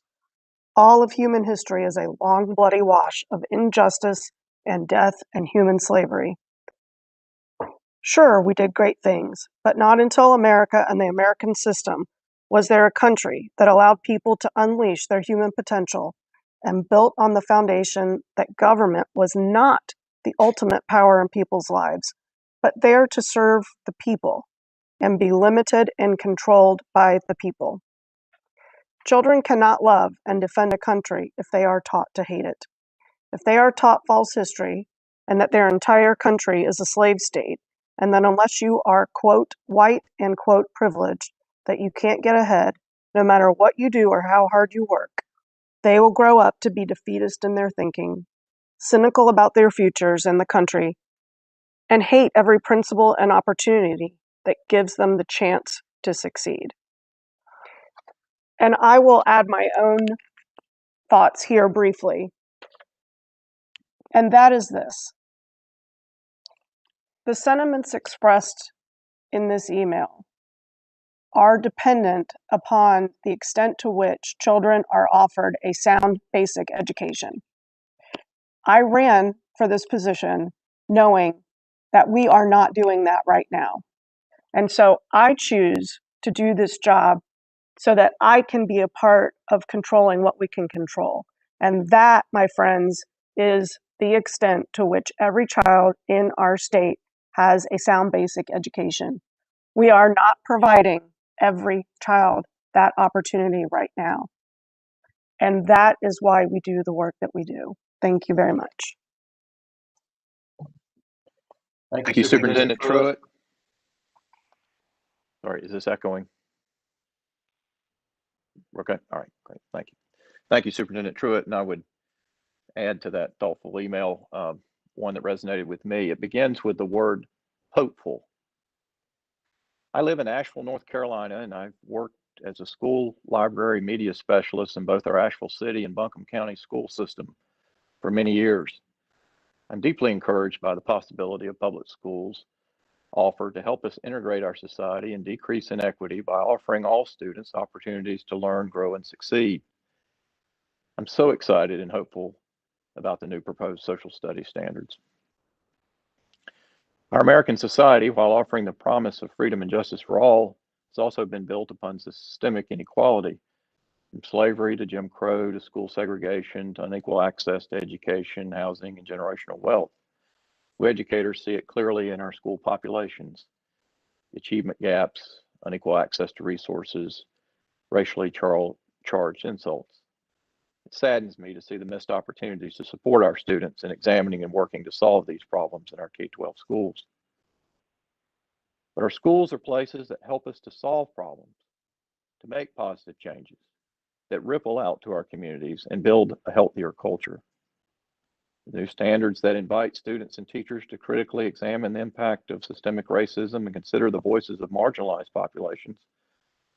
All of human history is a long, bloody wash of injustice and death and human slavery. Sure, we did great things, but not until America and the American system was there a country that allowed people to unleash their human potential and built on the foundation that government was not the ultimate power in people's lives, but there to serve the people and be limited and controlled by the people. Children cannot love and defend a country if they are taught to hate it. If they are taught false history and that their entire country is a slave state, and that unless you are, quote, white and, quote, privileged, that you can't get ahead, no matter what you do or how hard you work, they will grow up to be defeatist in their thinking, cynical about their futures and the country, and hate every principle and opportunity that gives them the chance to succeed. And I will add my own thoughts here briefly, and that is this. The sentiments expressed in this email are dependent upon the extent to which children are offered a sound basic education. I ran for for this position knowing that we are not doing that right now. And so I choose to do this job so that I can be a part of controlling what we can control. And that, my friends, is the extent to which every child in our state has a sound basic education. We are not providing every child that opportunity right now. And that is why we do the work that we do. Thank you very much. Thank you, Superintendent Truett. Sorry, is this echoing? Okay, all right, great, thank you. Thank you, Superintendent Truett, and I would add to that thoughtful email one that resonated with me. It begins with the word hopeful. I live in Asheville, North Carolina, and I've worked as a school library media specialist in both our Asheville City and Buncombe County school system for many years. I'm deeply encouraged by the possibility of public schools offer to help us integrate our society and decrease inequity by offering all students opportunities to learn, grow, and succeed. I'm so excited and hopeful about the new proposed social studies standards. Our American society, while offering the promise of freedom and justice for all, has also been built upon systemic inequality, from slavery to Jim Crow to school segregation to unequal access to education, housing, and generational wealth. We educators see it clearly in our school populations: achievement gaps, unequal access to resources, racially charged insults. It saddens me to see the missed opportunities to support our students in examining and working to solve these problems in our K-12 schools. But our schools are places that help us to solve problems, to make positive changes that ripple out to our communities and build a healthier culture. The new standards that invite students and teachers to critically examine the impact of systemic racism and consider the voices of marginalized populations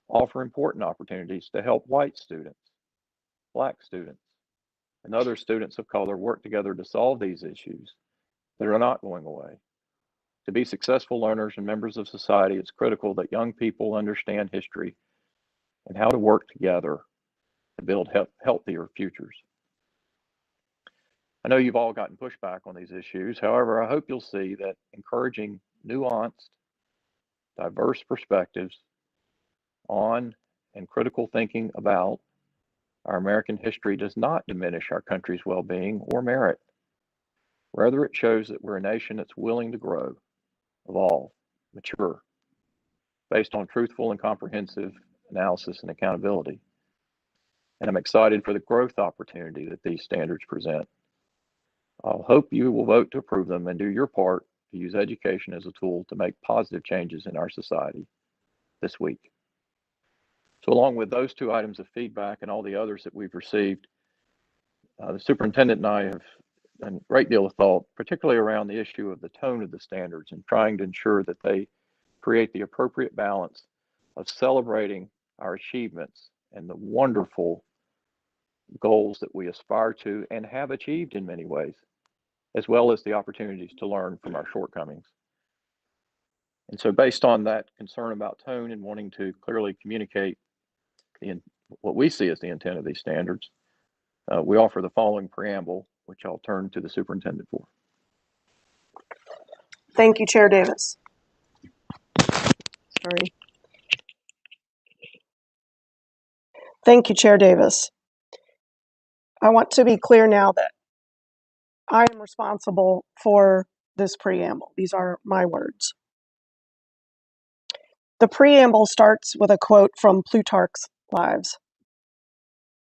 offer important opportunities to help white students, Black students, and other students of color work together to solve these issues that are not going away. To be successful learners and members of society, it's critical that young people understand history and how to work together to build healthier futures. I know you've all gotten pushback on these issues. However, I hope you'll see that encouraging nuanced, diverse perspectives on and critical thinking about our American history does not diminish our country's well-being or merit. Rather, it shows that we're a nation that's willing to grow, evolve, mature, based on truthful and comprehensive analysis and accountability. And I'm excited for the growth opportunity that these standards present. I hope you will vote to approve them and do your part to use education as a tool to make positive changes in our society this week. So along with those two items of feedback and all the others that we've received, the superintendent and I have done a great deal of thought, particularly around the issue of the tone of the standards and trying to ensure that they create the appropriate balance of celebrating our achievements and the wonderful goals that we aspire to and have achieved in many ways, as well as the opportunities to learn from our shortcomings. And so based on that concern about tone and wanting to clearly communicate what we see as the intent of these standards, we offer the following preamble, which I'll turn to the superintendent for. Thank you, Chair Davis. Sorry. Thank you, Chair Davis. I want to be clear now that I am responsible for this preamble. These are my words. The preamble starts with a quote from Plutarch's Lives.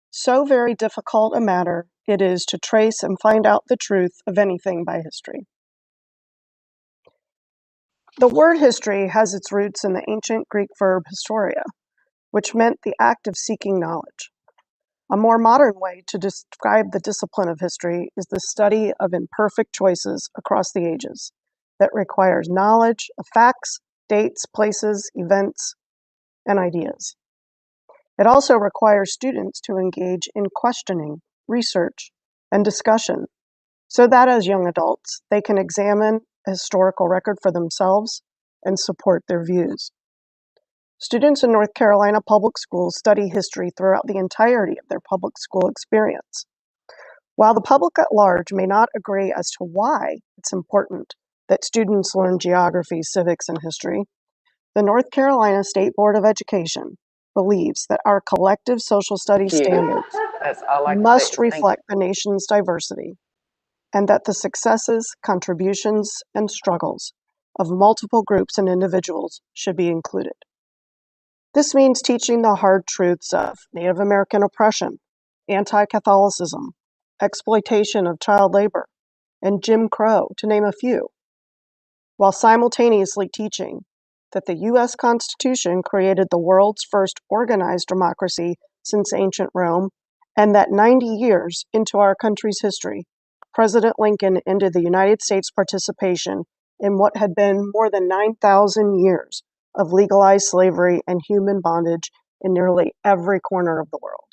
So very difficult a matter it is to trace and find out the truth of anything by history. The word history has its roots in the ancient Greek verb historia, which meant the act of seeking knowledge. A more modern way to describe the discipline of history is the study of imperfect choices across the ages that requires knowledge of facts, dates, places, events, and ideas. It also requires students to engage in questioning, research, and discussion so that as young adults, they can examine a historical record for themselves and support their views. Students in North Carolina public schools study history throughout the entirety of their public school experience. While the public at large may not agree as to why it's important that students learn geography, civics, and history, the North Carolina State Board of Education believes that our collective social studies standards must reflect the nation's diversity, and that the successes, contributions, and struggles of multiple groups and individuals should be included. This means teaching the hard truths of Native American oppression, anti-Catholicism, exploitation of child labor, and Jim Crow, to name a few, while simultaneously teaching that the U.S. Constitution created the world's first organized democracy since ancient Rome, and that 90 years into our country's history, President Lincoln ended the United States' participation in what had been more than 9,000 years of legalized slavery and human bondage in nearly every corner of the world.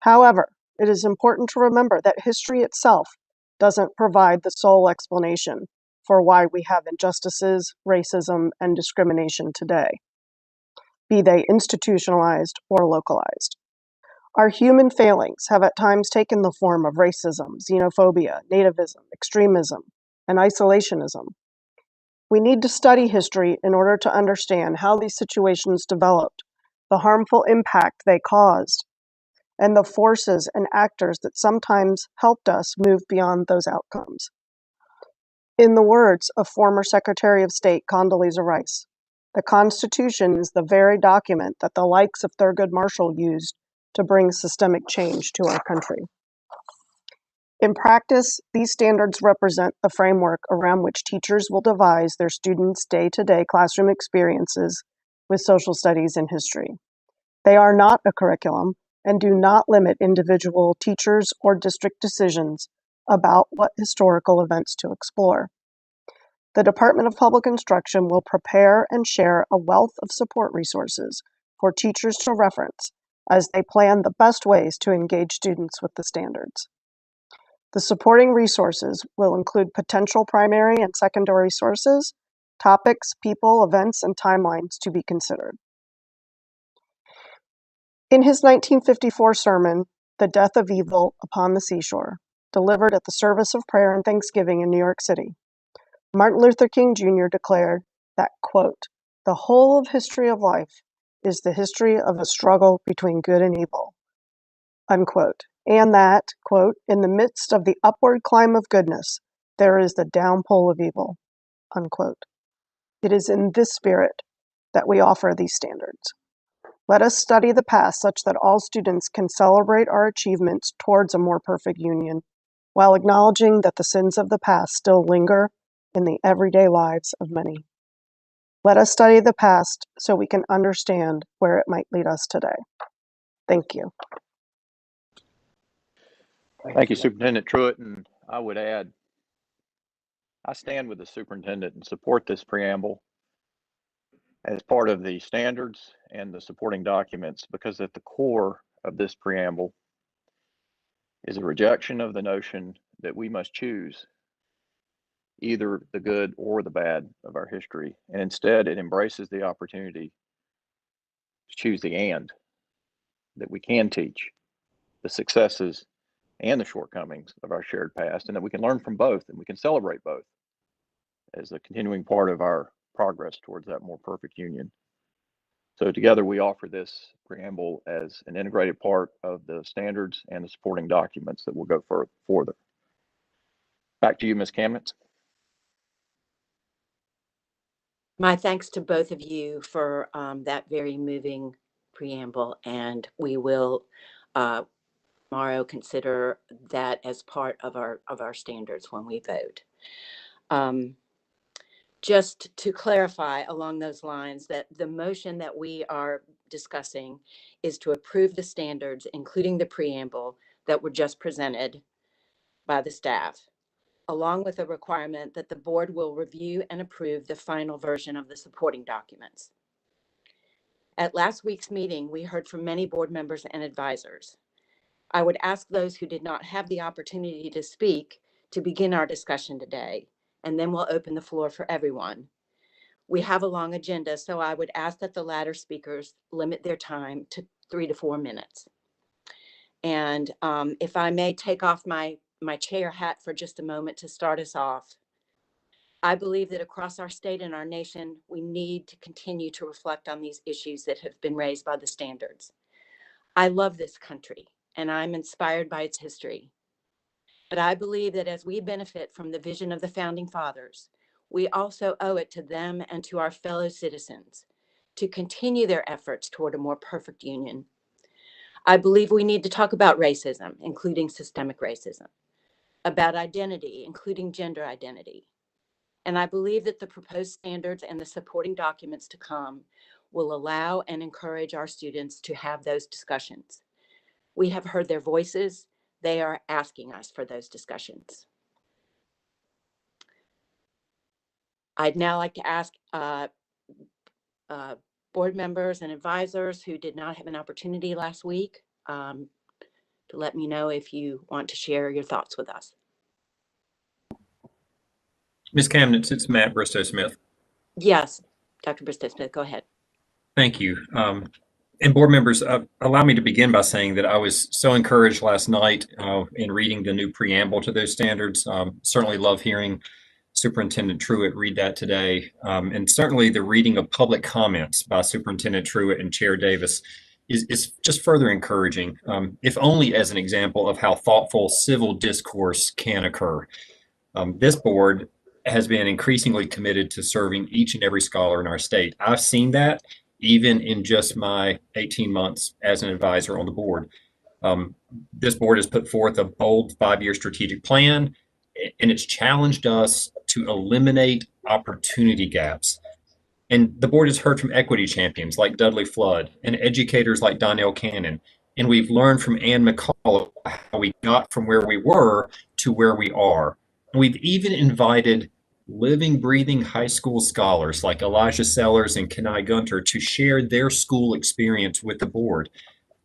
However, it is important to remember that history itself doesn't provide the sole explanation for why we have injustices, racism, and discrimination today, be they institutionalized or localized. Our human failings have at times taken the form of racism, xenophobia, nativism, extremism, and isolationism. We need to study history in order to understand how these situations developed, the harmful impact they caused, and the forces and actors that sometimes helped us move beyond those outcomes. In the words of former Secretary of State Condoleezza Rice, the Constitution is the very document that the likes of Thurgood Marshall used to bring systemic change to our country. In practice, these standards represent the framework around which teachers will devise their students' day-to-day classroom experiences with social studies and history. They are not a curriculum and do not limit individual teachers or district decisions about what historical events to explore. The Department of Public Instruction will prepare and share a wealth of support resources for teachers to reference as they plan the best ways to engage students with the standards. The supporting resources will include potential primary and secondary sources, topics, people, events, and timelines to be considered. In his 1954 sermon, The Death of Evil Upon the Seashore, delivered at the Service of Prayer and Thanksgiving in New York City, Martin Luther King Jr. declared that, quote, "The whole of history of life is the history of a struggle between good and evil," unquote, and that, quote, "in the midst of the upward climb of goodness, there is the downpull of evil," unquote. It is in this spirit that we offer these standards. Let us study the past such that all students can celebrate our achievements towards a more perfect union, while acknowledging that the sins of the past still linger in the everyday lives of many. Let us study the past so we can understand where it might lead us today. Thank you. Thank you, Superintendent Truett. And I would add, I stand with the superintendent and support this preamble as part of the standards and the supporting documents, because at the core of this preamble is a rejection of the notion that we must choose either the good or the bad of our history. And instead, it embraces the opportunity to choose the and, that we can teach the successes and the shortcomings of our shared past, and that we can learn from both and we can celebrate both as a continuing part of our progress towards that more perfect union. So together we offer this preamble as an integrated part of the standards and the supporting documents that will go further. Back to you, Ms. Kamnitz. My thanks to both of you for that very moving preamble, and we will tomorrow consider that as part of our standards when we vote. Just to clarify along those lines, that the motion that we are discussing is to approve the standards, including the preamble that were just presented by the staff, along with a requirement that the board will review and approve the final version of the supporting documents. At last week's meeting, we heard from many board members and advisors. I would ask those who did not have the opportunity to speak to begin our discussion today, and then we'll open the floor for everyone. We have a long agenda, so I would ask that the latter speakers limit their time to 3 to 4 minutes. And if I may take off my chair hat for just a moment to start us off, I believe that across our state and our nation, we need to continue to reflect on these issues that have been raised by the standards. I love this country and I'm inspired by its history. But I believe that as we benefit from the vision of the founding fathers, we also owe it to them and to our fellow citizens to continue their efforts toward a more perfect union. I believe we need to talk about racism, including systemic racism, about identity, including gender identity. And I believe that the proposed standards and the supporting documents to come will allow and encourage our students to have those discussions. We have heard their voices. They are asking us for those discussions. I'd now like to ask board members and advisors who did not have an opportunity last week to let me know if you want to share your thoughts with us. Ms. Kamnitz, it's Matt Bristow-Smith. Yes, Dr. Bristow-Smith, go ahead. Thank you. And board members, allow me to begin by saying that I was so encouraged last night in reading the new preamble to those standards. Certainly love hearing Superintendent Truett read that today. And certainly the reading of public comments by Superintendent Truett and Chair Davis is just further encouraging, if only as an example of how thoughtful civil discourse can occur. This board has been increasingly committed to serving each and every scholar in our state. I've seen that even in just my 18 months as an advisor on the board. This board has put forth a bold 5-year strategic plan, and it's challenged us to eliminate opportunity gaps. And the board has heard from equity champions like Dudley Flood and educators like Donnell Cannon. And we've learned from Ann McCall how we got from where we were to where we are. And we've even invited living, breathing high school scholars like Elijah Sellers and Kenai Gunter to share their school experience with the board.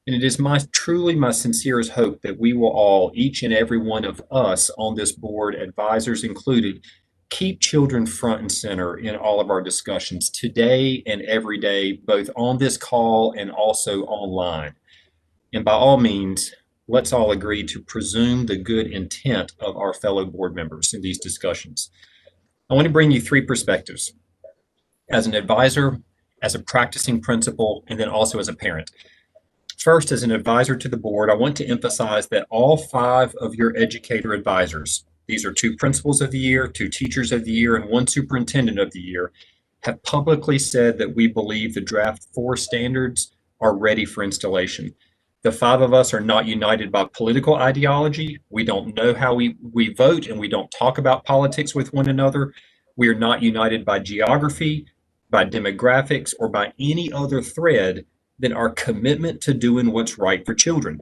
And it is truly my sincerest hope that we will all, each and every one of us on this board, advisors included, keep children front and center in all of our discussions today and every day, both on this call and also online. And by all means, let's all agree to presume the good intent of our fellow board members in these discussions. I want to bring you 3 perspectives: as an advisor, as a practicing principal, and then also as a parent. First, as an advisor to the board, I want to emphasize that all 5 of your educator advisors, these are 2 principals of the year, 2 teachers of the year, and 1 superintendent of the year, have publicly said that we believe the draft 4 standards are ready for installation. The 5 of us are not united by political ideology. We don't know how we vote, and we don't talk about politics with one another. We are not united by geography, by demographics, or by any other thread than our commitment to doing what's right for children.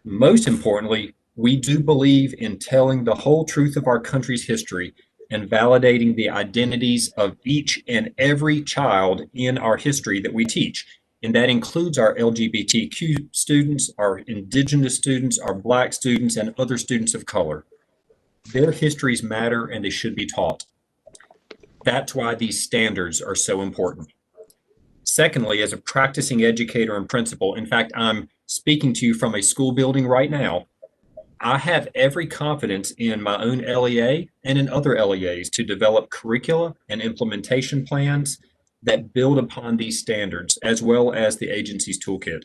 Most importantly, we do believe in telling the whole truth of our country's history and validating the identities of each and every child in our history that we teach. And that includes our LGBTQ students, our Indigenous students, our Black students, and other students of color. Their histories matter and they should be taught. That's why these standards are so important. Secondly, as a practicing educator and principal, in fact, I'm speaking to you from a school building right now, I have every confidence in my own LEA and in other LEAs to develop curricula and implementation plans that build upon these standards, as well as the agency's toolkit.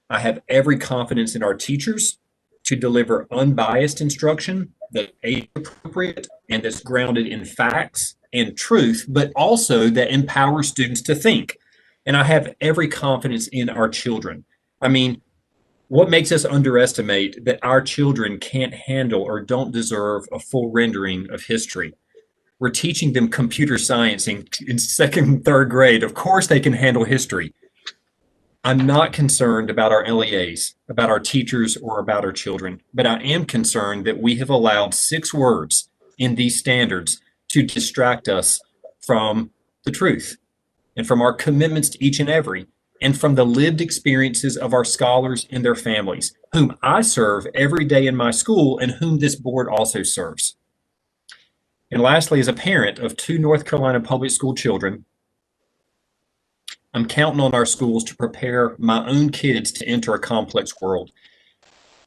I have every confidence in our teachers to deliver unbiased instruction that's age appropriate and that's grounded in facts and truth, but also that empowers students to think. And I have every confidence in our children. I mean, what makes us underestimate that our children can't handle or don't deserve a full rendering of history? We're teaching them computer science in 2nd and 3rd grade. Of course they can handle history. I'm not concerned about our LEAs, about our teachers, or about our children, but I am concerned that we have allowed 6 words in these standards to distract us from the truth and from our commitments to each and every, and from the lived experiences of our scholars and their families, whom I serve every day in my school and whom this board also serves. And lastly, as a parent of 2 North Carolina public school children, I'm counting on our schools to prepare my own kids to enter a complex world.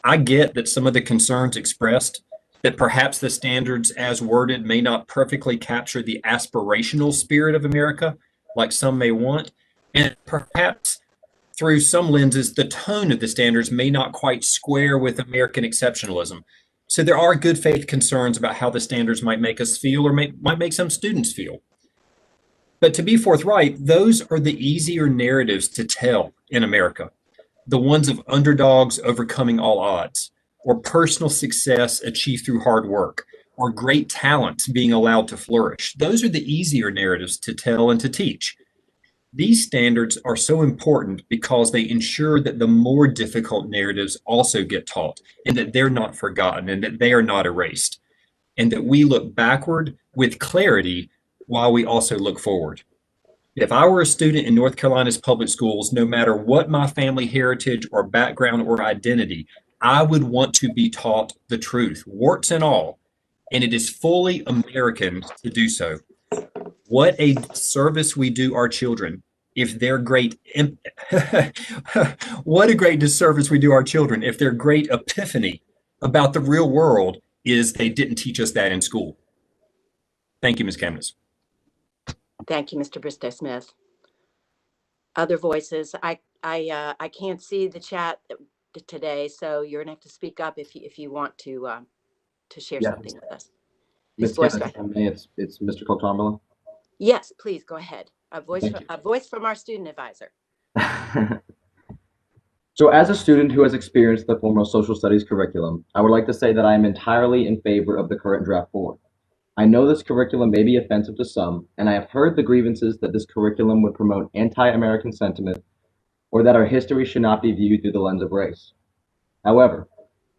I get that some of the concerns expressed, that perhaps the standards as worded may not perfectly capture the aspirational spirit of America, like some may want, and perhaps through some lenses, the tone of the standards may not quite square with American exceptionalism. So there are good faith concerns about how the standards might make us feel or might make some students feel. But to be forthright, those are the easier narratives to tell in America. The ones of underdogs overcoming all odds, or personal success achieved through hard work, or great talents being allowed to flourish. Those are the easier narratives to tell and to teach. These standards are so important because they ensure that the more difficult narratives also get taught, and that they're not forgotten, and that they are not erased, and that we look backward with clarity while we also look forward. If I were a student in North Carolina's public schools, no matter what my family heritage or background or identity, I would want to be taught the truth, warts and all, and it is fully American to do so. What a service we do our children if they're great. What a great disservice we do our children if their great epiphany about the real world is they didn't teach us that in school. Thank you, Ms. Kamnitz. Thank you, Mr. Bristow-Smith. Other voices? I can't see the chat today, so you're gonna have to speak up if you want to share something with us. Ms. Kamnitz, if I may, it's Mr. Cook-Tomberlin. Yes, please go ahead. A Thank you. voice from our student advisor. So as a student who has experienced the formal social studies curriculum, I would like to say that I am entirely in favor of the current draft form. I know this curriculum may be offensive to some, and I have heard the grievances that this curriculum would promote anti-American sentiment or that our history should not be viewed through the lens of race. However,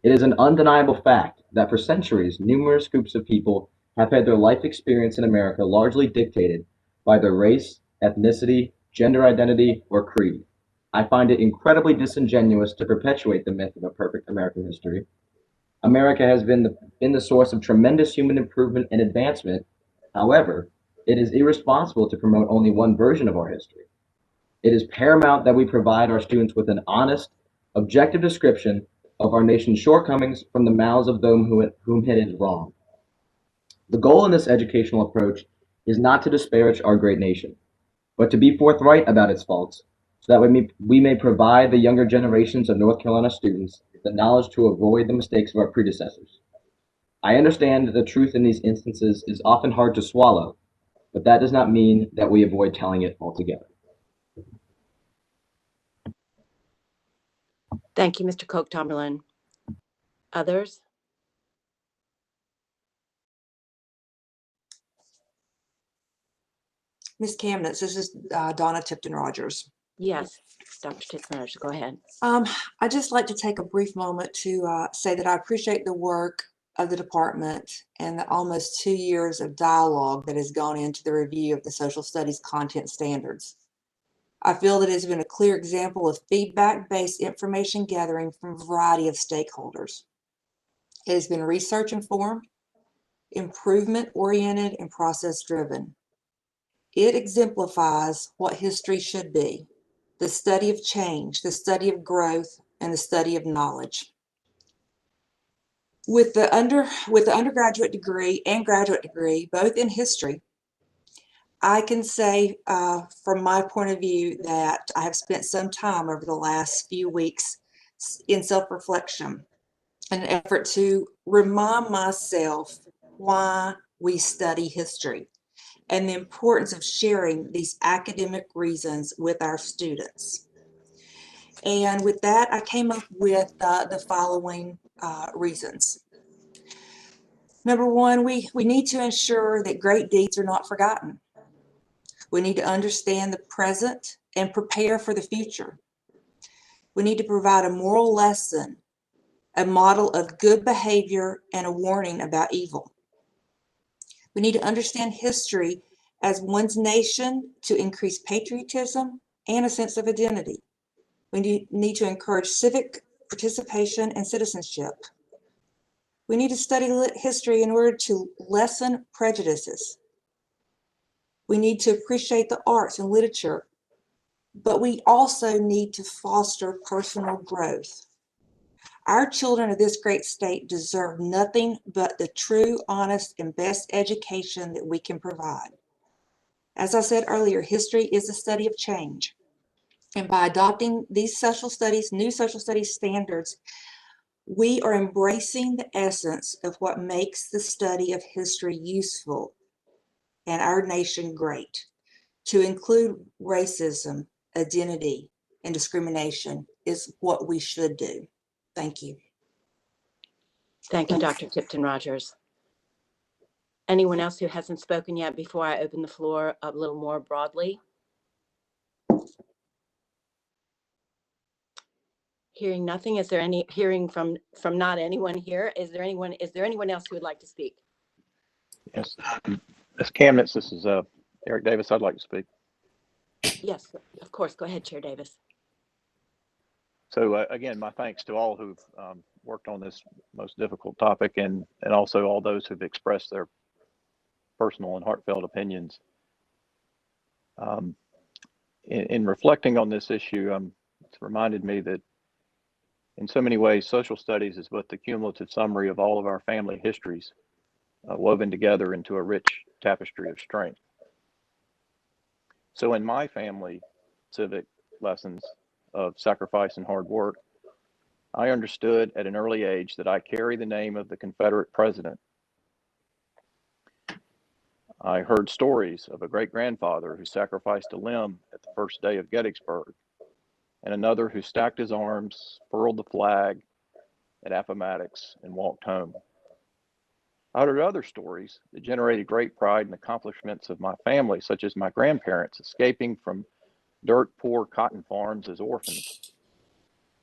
it is an undeniable fact that for centuries, numerous groups of people have had their life experience in America largely dictated by their race, ethnicity, gender identity, or creed. I find it incredibly disingenuous to perpetuate the myth of a perfect American history. America has been the source of tremendous human improvement and advancement. However, it is irresponsible to promote only one version of our history. It is paramount that we provide our students with an honest, objective description of our nation's shortcomings from the mouths of those whom it is wrong. The goal in this educational approach is not to disparage our great nation, but to be forthright about its faults, so that we may provide the younger generations of North Carolina students the knowledge to avoid the mistakes of our predecessors. I understand that the truth in these instances is often hard to swallow, but that does not mean that we avoid telling it altogether. Thank you, Mr. Cook-Tomberlin. Others? Ms. Kamnitz, this is Donna Tipton-Rogers. Yes, Dr. Tipton-Rogers, go ahead. I'd just like to take a brief moment to say that I appreciate the work of the department and the almost 2 years of dialogue that has gone into the review of the social studies content standards. I feel that it has been a clear example of feedback-based information gathering from a variety of stakeholders. It has been research-informed, improvement-oriented, and process-driven. It exemplifies what history should be: the study of change, the study of growth, and the study of knowledge. With the undergraduate degree and graduate degree, both in history, I can say from my point of view that I have spent some time over the last few weeks in self-reflection, an effort to remind myself why we study history and the importance of sharing these academic reasons with our students. And with that, I came up with the following reasons. Number one, we need to ensure that great deeds are not forgotten. We need to understand the present and prepare for the future. We need to provide a moral lesson, a model of good behavior, and a warning about evil. We need to understand history as one's nation to increase patriotism and a sense of identity. We need to encourage civic participation and citizenship. We need to study history in order to lessen prejudices. We need to appreciate the arts and literature, but we also need to foster personal growth. Our children of this great state deserve nothing but the true, honest, and best education that we can provide. As I said earlier, history is a study of change. And by adopting these social studies, new social studies standards, we are embracing the essence of what makes the study of history useful and our nation great. To include racism, identity, and discrimination is what we should do. Thank you. Thank you, Dr. Tipton-Rogers. Anyone else who hasn't spoken yet before I open the floor a little more broadly? Hearing nothing, is there any hearing from not anyone here? Is there anyone else who would like to speak? Yes, as Camnitz, this is Eric Davis. I'd like to speak. Yes, of course. Go ahead, Chair Davis. So again, my thanks to all who've worked on this most difficult topic, and also all those who've expressed their personal and heartfelt opinions. In reflecting on this issue, it's reminded me that in so many ways, social studies is both the cumulative summary of all of our family histories, woven together into a rich tapestry of strength. So in my family civic lessons of sacrifice and hard work, I understood at an early age that I carry the name of the Confederate president. I heard stories of a great-grandfather who sacrificed a limb at the first day of Gettysburg, and another who stacked his arms, furled the flag at Appomattox, and walked home. I heard other stories that generated great pride and accomplishments of my family, such as my grandparents escaping from dirt-poor cotton farms as orphans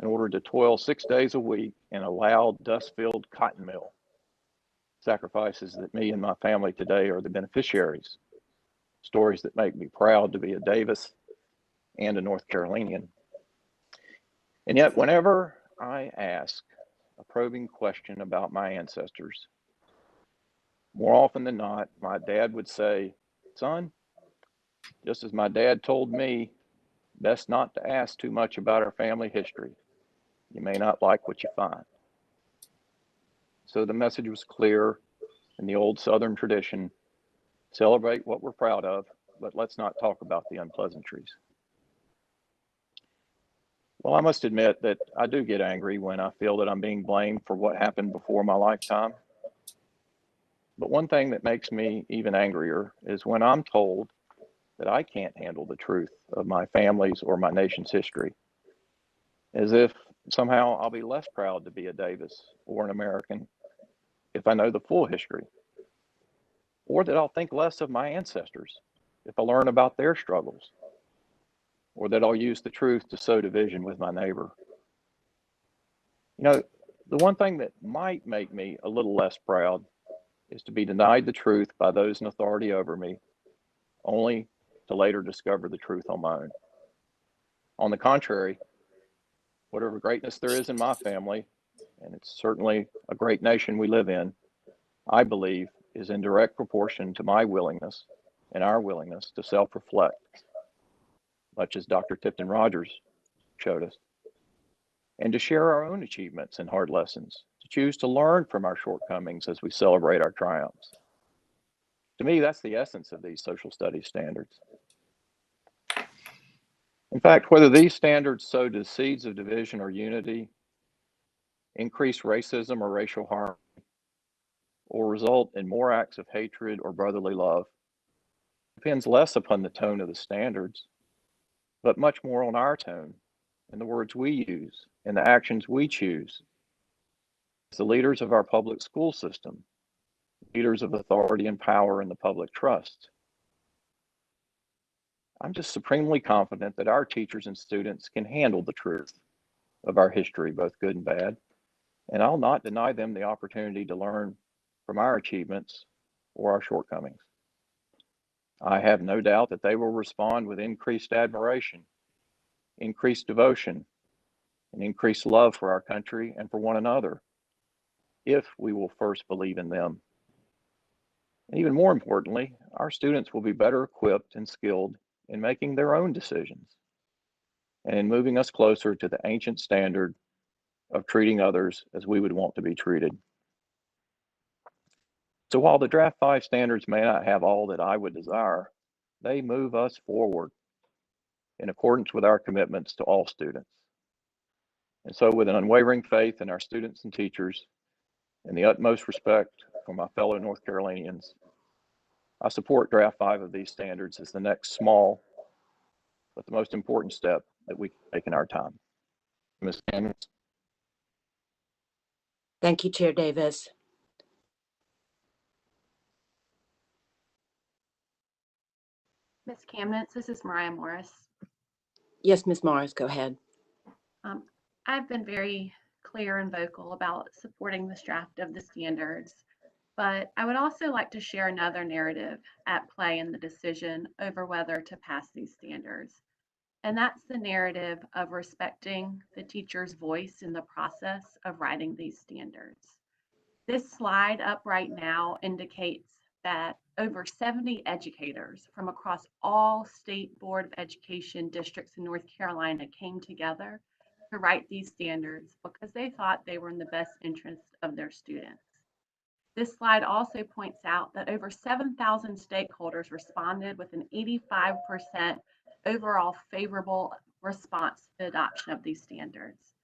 in order to toil 6 days a week in a loud, dust-filled cotton mill. Sacrifices that me and my family today are the beneficiaries. Stories that make me proud to be a Davis and a North Carolinian. And yet, whenever I ask a probing question about my ancestors, more often than not, my dad would say, "Son, just as my dad told me, best not to ask too much about our family history. You may not like what you find." So the message was clear in the old Southern tradition: celebrate what we're proud of, but let's not talk about the unpleasantries. Well, I must admit that I do get angry when I feel that I'm being blamed for what happened before my lifetime. But one thing that makes me even angrier is when I'm told that I can't handle the truth of my family's or my nation's history, as if somehow I'll be less proud to be a Davis or an American if I know the full history, or that I'll think less of my ancestors if I learn about their struggles, or that I'll use the truth to sow division with my neighbor. You know, the one thing that might make me a little less proud is to be denied the truth by those in authority over me, only to later discover the truth on my own. On the contrary, whatever greatness there is in my family, and it's certainly a great nation we live in, I believe is in direct proportion to my willingness and our willingness to self-reflect, much as Dr. Tipton-Rogers showed us, and to share our own achievements and hard lessons, to choose to learn from our shortcomings as we celebrate our triumphs. To me, that's the essence of these social studies standards. In fact, whether these standards sow the seeds of division or unity, increase racism or racial harm, or result in more acts of hatred or brotherly love, depends less upon the tone of the standards, but much more on our tone and the words we use and the actions we choose as the leaders of our public school system, leaders of authority and power in the public trust. I'm just supremely confident that our teachers and students can handle the truth of our history, both good and bad, and I'll not deny them the opportunity to learn from our achievements or our shortcomings. I have no doubt that they will respond with increased admiration, increased devotion, and increased love for our country and for one another, if we will first believe in them. And even more importantly, our students will be better equipped and skilled in making their own decisions and in moving us closer to the ancient standard of treating others as we would want to be treated. So while the Draft 5 standards may not have all that I would desire, they move us forward in accordance with our commitments to all students. And so with an unwavering faith in our students and teachers and the utmost respect for my fellow North Carolinians, I support Draft 5 of these standards as the next small, but the most important step that we can take in our time. Ms. Kamnitz. Thank you, Chair Davis. Ms. Kamnitz, this is Mariah Morris. Yes, Ms. Morris, go ahead. I've been very clear and vocal about supporting this draft of the standards, but I would also like to share another narrative at play in the decision over whether to pass these standards. And that's the narrative of respecting the teacher's voice in the process of writing these standards. This slide up right now indicates that over 70 educators from across all state Board of Education districts in North Carolina came together to write these standards because they thought they were in the best interest of their students. This slide also points out that over 7,000 stakeholders responded with an 85% overall favorable response to the adoption of these standards.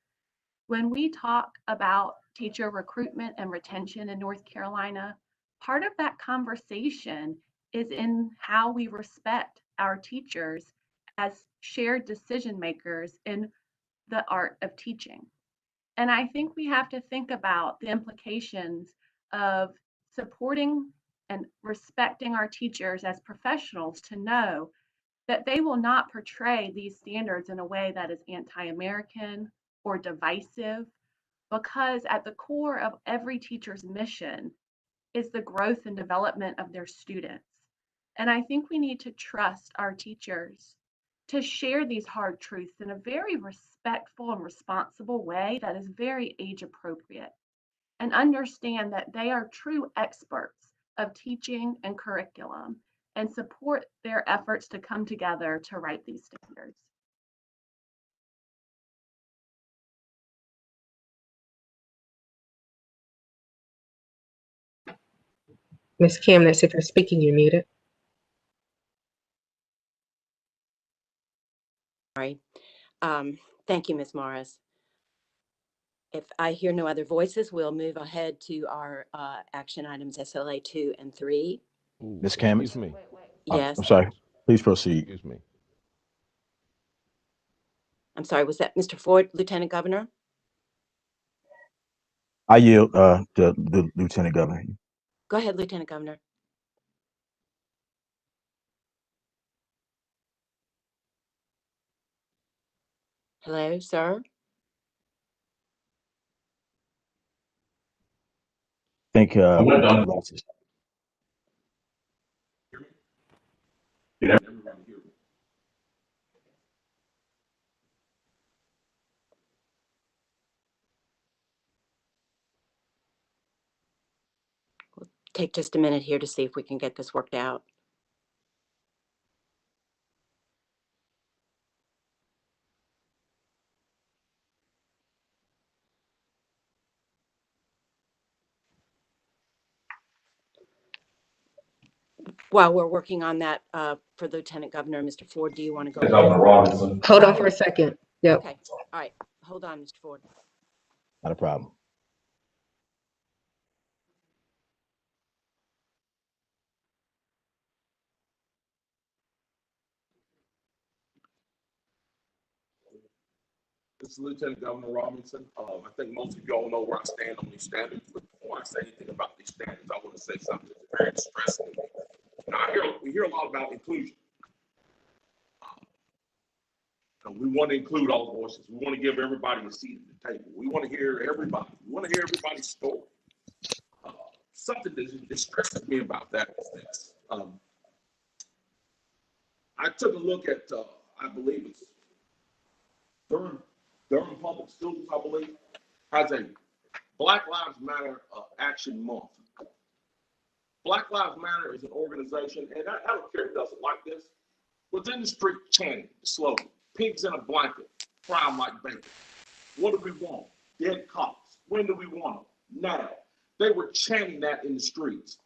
When we talk about teacher recruitment and retention in North Carolina, part of that conversation is in how we respect our teachers as shared decision makers in the art of teaching. And I think we have to think about the implications of supporting and respecting our teachers as professionals to know that they will not portray these standards in a way that is anti-American or divisive, because at the core of every teacher's mission is the growth and development of their students. And I think we need to trust our teachers to share these hard truths in a very respectful and responsible way that is very age appropriate, and understand that they are true experts of teaching and curriculum, and support their efforts to come together to write these standards. Ms. Kamnitz, if you're speaking, you're muted. Sorry. Thank you, Ms. Morris. If I hear no other voices, we'll move ahead to our action items SLA 2 and 3. Ms. Kamnitz? Excuse me. Yes. I'm sorry. Please proceed. Excuse me. I'm sorry, was that Mr. Ford, Lieutenant Governor? I yield to the Lieutenant Governor. Go ahead, Lieutenant Governor. Hello, sir. Thank We'll take just a minute here to see if we can get this worked out. While we're working on that for Lieutenant Governor, Mr. Ford, do you want to go? Governor Robinson. Hold on for a second. Yep. Okay. All right. Hold on, Mr. Ford. Not a problem. This is Lieutenant Governor Robinson. I think most of you all know where I stand on these standards, but before I say anything about these standards, I want to say something that's very distressing to me. Now, we hear a lot about inclusion. We want to include all voices. We want to give everybody a seat at the table. We want to hear everybody. We want to hear everybody's story. Something that distresses me about that is this. I took a look at, I believe it's Durham Public Schools, I believe, has a Black Lives Matter Action Month. Black Lives Matter is an organization, and I don't care who does it like this, but it's in the street chanting the slogan, pigs in a blanket, fry 'em like bacon. What do we want? dead cops. When do we want them? Now. They were chanting that in the streets.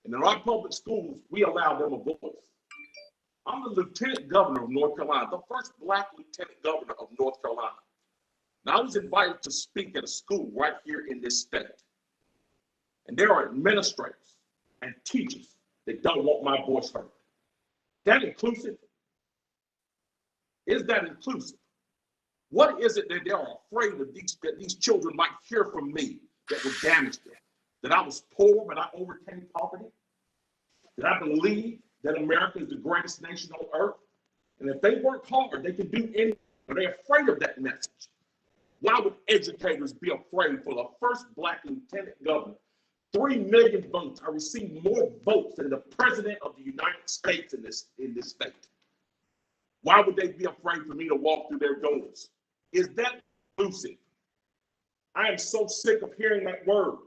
And in our public schools, we allow them a voice. I'm the lieutenant governor of North Carolina, the first Black lieutenant governor of North Carolina. Now, I was invited to speak at a school right here in this state. And there are administrators and teachers that don't want my voice heard. That inclusive? Is that inclusive? What is it that they're afraid of that these children might hear from me that would damage them? That I was poor, but I overcame poverty? That I believe that America is the greatest nation on earth? And if they work hard, they can do anything. Are they afraid of that message? Why would educators be afraid for the first Black lieutenant governor? 3 million votes. I received more votes than the president of the United States in this state. Why would they be afraid for me to walk through their doors? Is that inclusive? I am so sick of hearing that word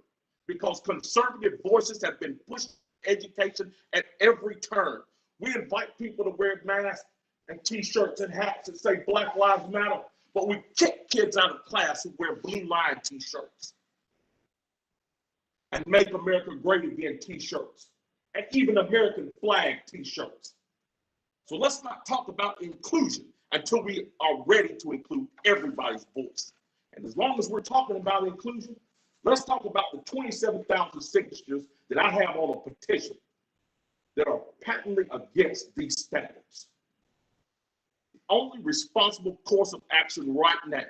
because conservative voices have been pushed education at every turn. We invite people to wear masks and t-shirts and hats and say Black Lives Matter, but we kick kids out of class who wear blue line t-shirts and Make America Great Again t-shirts and even American flag t-shirts. So let's not talk about inclusion until we are ready to include everybody's voice. And as long as we're talking about inclusion, let's talk about the 27,000 signatures that I have on a petition that are patently against these standards. The only responsible course of action right now,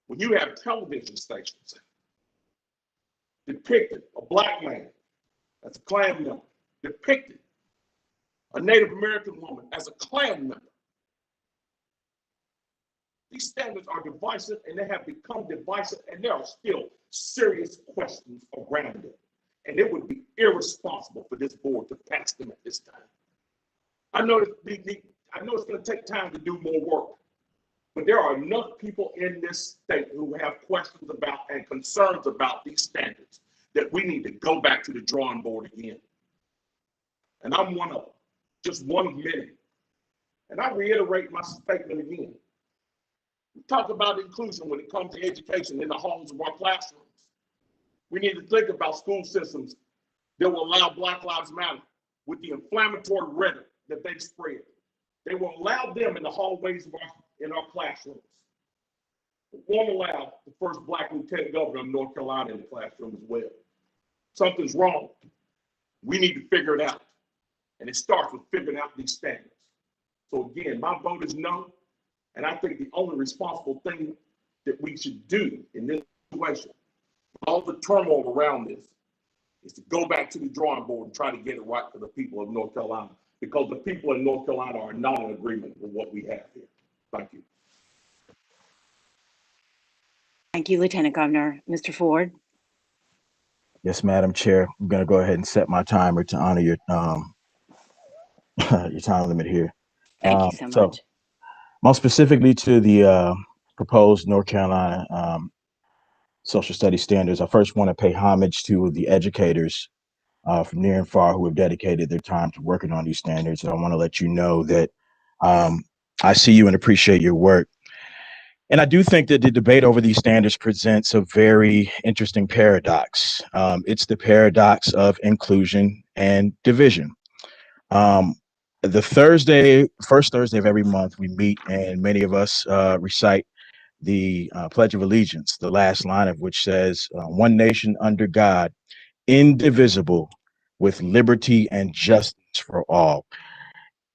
when you have television stations depicting a Black man as a Klan member, depicting a Native American woman as a Klan member, these standards are divisive and they have become divisive, and there are still serious questions around it. And it would be irresponsible for this board to pass them at this time. I know it's going to take time to do more work, but there are enough people in this state who have questions about and concerns about these standards that we need to go back to the drawing board again. And I'm one of them, just one of many. And I reiterate my statement again. We talk about inclusion when it comes to education in the halls of our classrooms. We need to think about school systems that will allow Black Lives Matter with the inflammatory rhetoric that they spread. They will allow them in the hallways of our classrooms. It won't allow the first Black lieutenant governor of North Carolina in the classroom as well. Something's wrong. We need to figure it out. And it starts with figuring out these standards. So again, my vote is no. And I think the only responsible thing that we should do in this situation, all the turmoil around this, is to go back to the drawing board and try to get it right for the people of North Carolina, because the people in North Carolina are not in agreement with what we have here. Thank you. Thank you, Lieutenant Governor. Mr. Ford. Yes, Madam Chair. I'm going to go ahead and set my timer to honor your your time limit here. Thank you so much. More specifically to the proposed North Carolina social studies standards, I first want to pay homage to the educators from near and far who have dedicated their time to working on these standards. And I want to let you know that I see you and appreciate your work. And I do think that the debate over these standards presents a very interesting paradox. It's the paradox of inclusion and division. The first Thursday of every month, we meet and many of us recite the Pledge of Allegiance, the last line of which says, one nation under God, indivisible, with liberty and justice for all.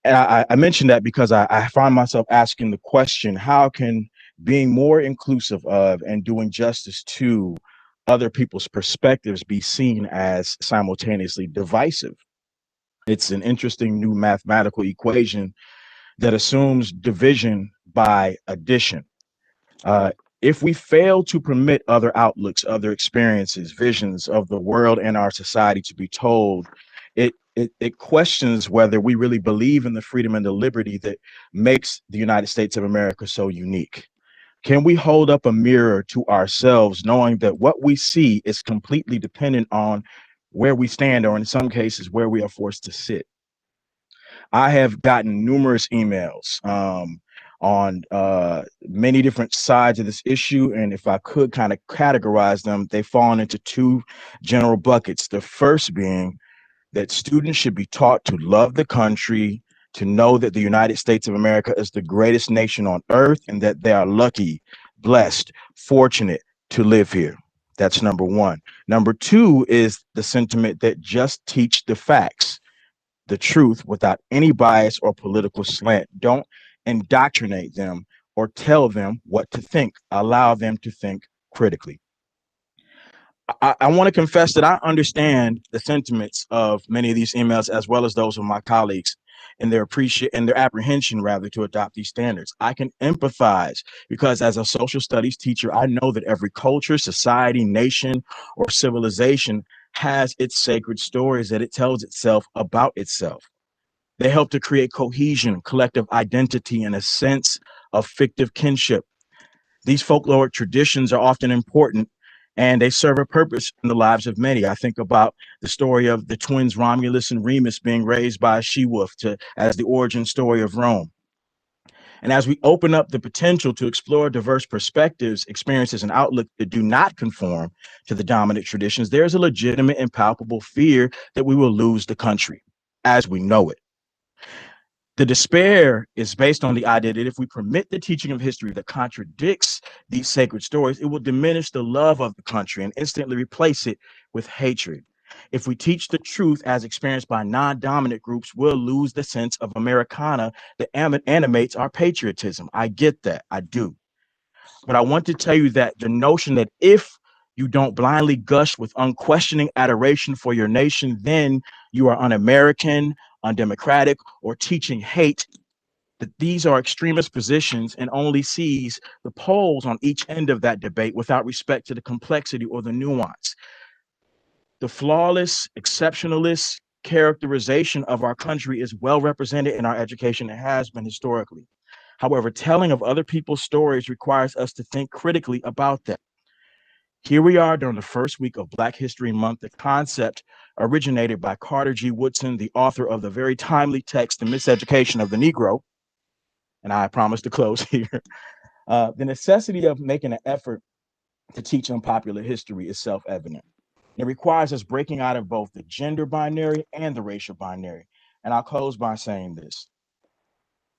And I mention that because I find myself asking the question, how can being more inclusive of and doing justice to other people's perspectives be seen as simultaneously divisive? It's an interesting new mathematical equation that assumes division by addition. If we fail to permit other outlooks, other experiences, visions of the world and our society to be told, it questions whether we really believe in the freedom and the liberty that makes the United States of America so unique. Can we hold up a mirror to ourselves, knowing that what we see is completely dependent on where we stand, or in some cases, where we are forced to sit? I have gotten numerous emails on many different sides of this issue. And if I could kind of categorize them, they fall into two general buckets. The first being that students should be taught to love the country, to know that the United States of America is the greatest nation on earth, and that they are lucky, blessed, fortunate to live here. That's number one. Number two is the sentiment that just teach the facts, the truth, without any bias or political slant. Don't indoctrinate them or tell them what to think. Allow them to think critically. I want to confess that I understand the sentiments of many of these emails, as well as those of my colleagues, and their apprehension rather to adopt these standards. I can empathize because as a social studies teacher, I know that every culture, society, nation, or civilization has its sacred stories that it tells itself about itself. They help to create cohesion, collective identity, and a sense of fictive kinship. These folkloric traditions are often important and they serve a purpose in the lives of many. I think about the story of the twins Romulus and Remus being raised by a she-wolf as the origin story of Rome. And as we open up the potential to explore diverse perspectives, experiences, and outlooks that do not conform to the dominant traditions, there's a legitimate and palpable fear that we will lose the country as we know it. The despair is based on the idea that if we permit the teaching of history that contradicts these sacred stories, it will diminish the love of the country and instantly replace it with hatred. If we teach the truth as experienced by non-dominant groups, we'll lose the sense of Americana that animates our patriotism. I get that, I do. But I want to tell you that the notion that if you don't blindly gush with unquestioning adoration for your nation, then you are un-American, undemocratic, or teaching hate, that these are extremist positions and only sees the poles on each end of that debate without respect to the complexity or the nuance. The flawless, exceptionalist characterization of our country is well represented in our education and has been historically. However, telling of other people's stories requires us to think critically about that. Here we are during the first week of Black History Month. The concept originated by Carter G. Woodson, the author of the very timely text, The Miseducation of the Negro. And I promise to close here. The necessity of making an effort to teach unpopular history is self-evident. It requires us breaking out of both the gender binary and the racial binary. And I'll close by saying this.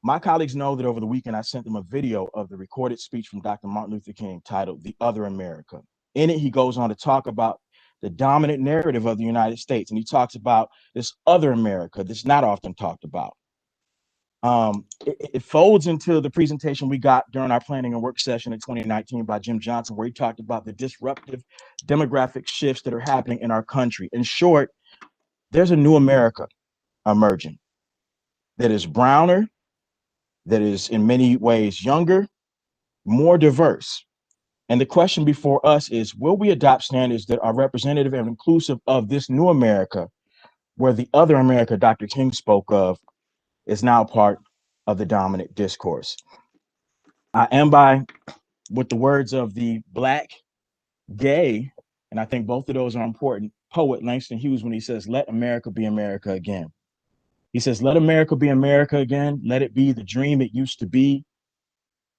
My colleagues know that over the weekend, I sent them a video of the recorded speech from Dr. Martin Luther King titled The Other America. In it, he goes on to talk about the dominant narrative of the United States. And he talks about this other America that's not often talked about. It folds into the presentation we got during our planning and work session in 2019 by Jim Johnson, where he talked about the disruptive demographic shifts that are happening in our country. In short, there's a new America emerging that is browner, that is in many ways younger, more diverse. And the question before us is, will we adopt standards that are representative and inclusive of this new America, where the other America Dr. King spoke of is now part of the dominant discourse? I am with the words of the Black gay, and I think both of those are important, poet Langston Hughes, when he says, let America be America again. He says, let America be America again. Let it be the dream it used to be.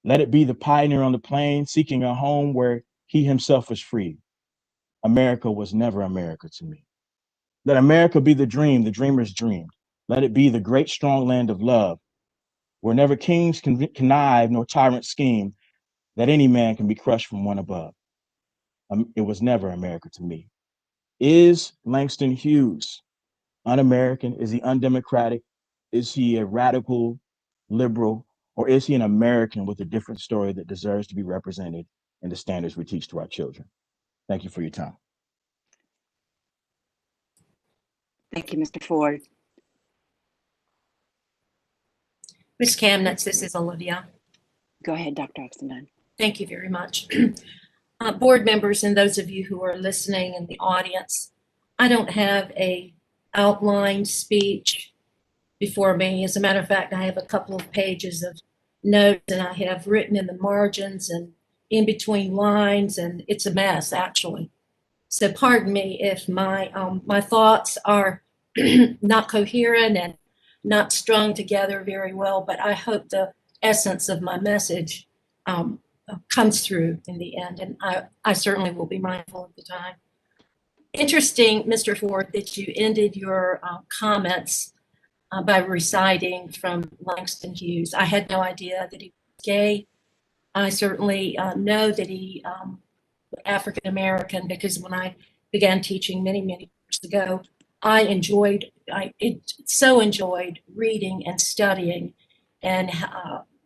Let it be the pioneer on the plain seeking a home where he himself was free. America was never America to me. Let America be the dream the dreamers dreamed. Let it be the great strong land of love, where never kings can connive nor tyrants scheme, that any man can be crushed from one above. It was never America to me. Is Langston Hughes un-American? Is he undemocratic? Is he a radical liberal? Or is he an American with a different story that deserves to be represented in the standards we teach to our children? Thank you for your time. Thank you, Mr. Ford. Ms. Kamnitz, this is Olivia. Go ahead, Dr. Oxendine. Thank you very much. Board members and those of you who are listening in the audience, I don't have a outlined speech before me. As a matter of fact, I have a couple of pages of notes and I have written in the margins and in between lines, and it's a mess actually. So pardon me if my thoughts are not coherent and not strung together very well, but I hope the essence of my message comes through in the end. And I certainly will be mindful of the time. Interesting, Mr. Ford, that you ended your comments by reciting from Langston Hughes. I had no idea that he was gay. I certainly know that he African American, because when I began teaching many years ago, I so enjoyed reading and studying and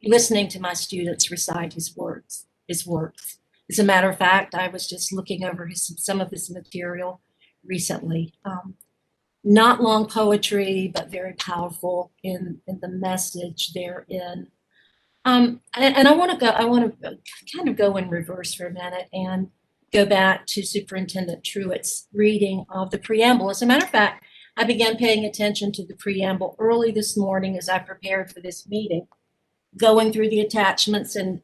listening to my students recite his works. As a matter of fact, I was just looking over some of his material recently. Not long poetry, but very powerful in the message therein. And I want to kind of go in reverse for a minute and go back to Superintendent Truett's reading of the preamble. As a matter of fact, I began paying attention to the preamble early this morning as I prepared for this meeting, going through the attachments and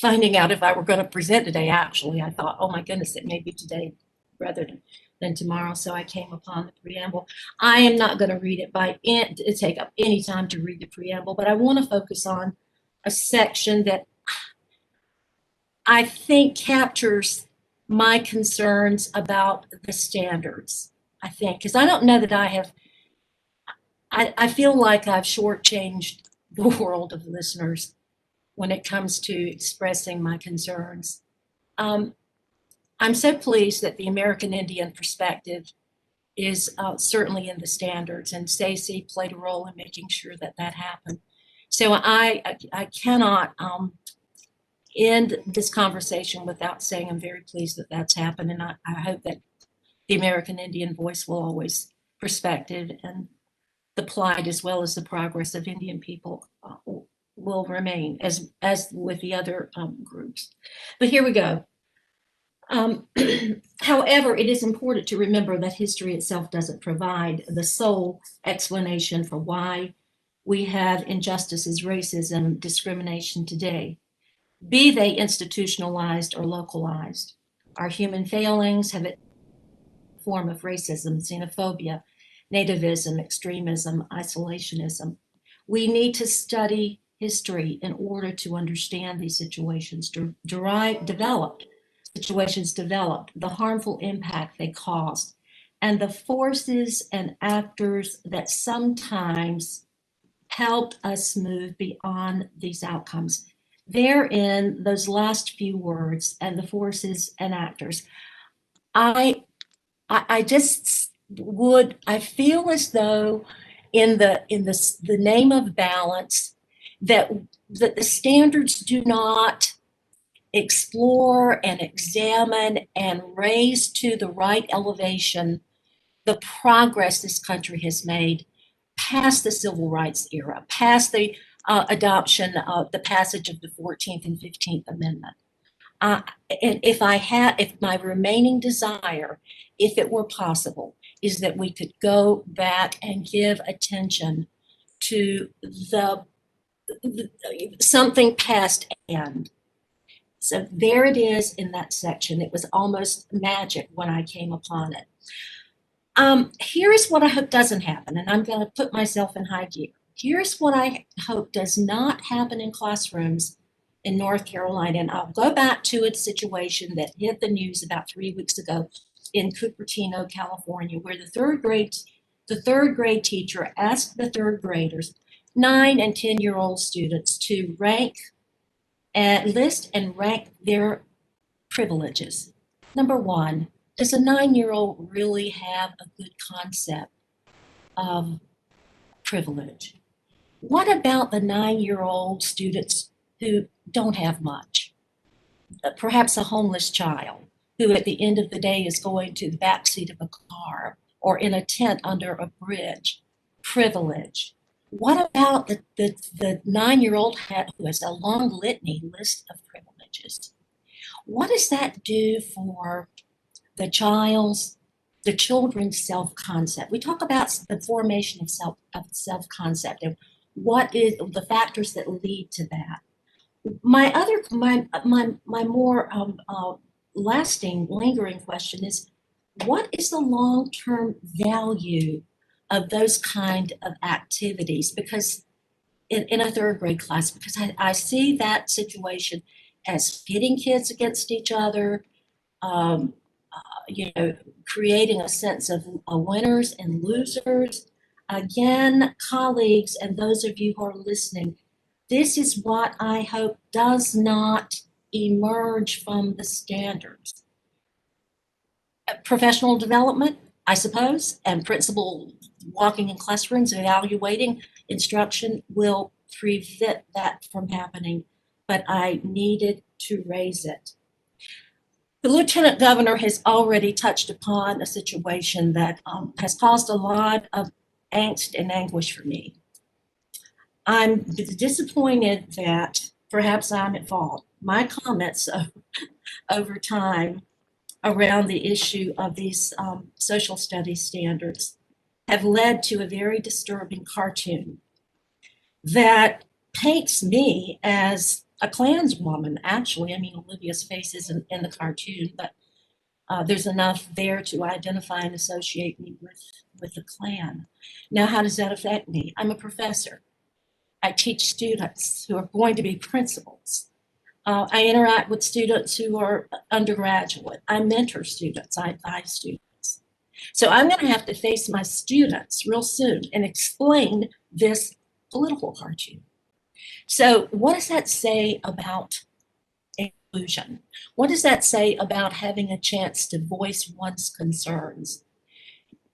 finding out if I were going to present today. Actually, I thought, oh my goodness, it may be today rather than tomorrow. So I came upon the preamble. I am not going to read it to take up any time to read the preamble, but I want to focus on a section that I think captures my concerns about the standards. I think, because I don't know that I feel like I've shortchanged the world of listeners when it comes to expressing my concerns. I'm so pleased that the American Indian perspective is certainly in the standards, and Stacy played a role in making sure that happened. So I cannot end this conversation without saying I'm very pleased that that's happened, and I hope that the American Indian voice will always respected, and the plight as well as the progress of Indian people will remain as with the other groups. But here we go. However, it is important to remember that history itself doesn't provide the sole explanation for why we have injustices, racism, discrimination today, be they institutionalized or localized. Our human failings have a form of racism, xenophobia, nativism, extremism, isolationism. We need to study history in order to understand these situations, developed, the harmful impact they caused, and the forces and actors that sometimes helped us move beyond these outcomes. Therein, those last few words, and the forces and actors, I feel as though in the name of balance that the standards do not explore and examine and raise to the right elevation the progress this country has made past the civil rights era, past the adoption of the passage of the 14th and 15th Amendment. And if my remaining desire, if it were possible, is that we could go back and give attention to something past and. So there it is in that section. It was almost magic when I came upon it. Here is what I hope doesn't happen, and I'm going to put myself in high gear. Here's what I hope does not happen in classrooms in North Carolina, and I'll go back to a situation that hit the news about 3 weeks ago in Cupertino, California, where the third grade teacher asked the third graders, 9 and 10-year-old students, to list and rank their privileges. Number one, does a 9-year-old really have a good concept of privilege? What about the 9-year-old students who don't have much? Perhaps a homeless child who at the end of the day is going to the backseat of a car or in a tent under a bridge. Privilege. What about the 9-year-old who has a long list of privileges? What does that do for the children's self-concept? We talk about the formation of self-concept and what is the factors that lead to that. My more lasting, lingering question is, what is the long-term value of those kind of activities? Because in a third grade class, because I see that situation as pitting kids against each other, creating a sense of winners and losers. Again, colleagues, and those of you who are listening, this is what I hope does not emerge from the standards. Professional development, I suppose, and principal walking in classrooms, evaluating instruction will prevent that from happening, but I needed to raise it. The Lieutenant Governor has already touched upon a situation that has caused a lot of angst and anguish for me. I'm disappointed that perhaps I'm at fault. My comments over time around the issue of these social studies standards have led to a very disturbing cartoon that paints me as a Klanswoman, actually. I mean, Olivia's face isn't in the cartoon, but there's enough there to identify and associate me with the Klan. Now, how does that affect me? I'm a professor. I teach students who are going to be principals. I interact with students who are undergraduate. I mentor students. I advise students. So I'm going to have to face my students real soon and explain this political cartoon. So what does that say about inclusion? What does that say about having a chance to voice one's concerns?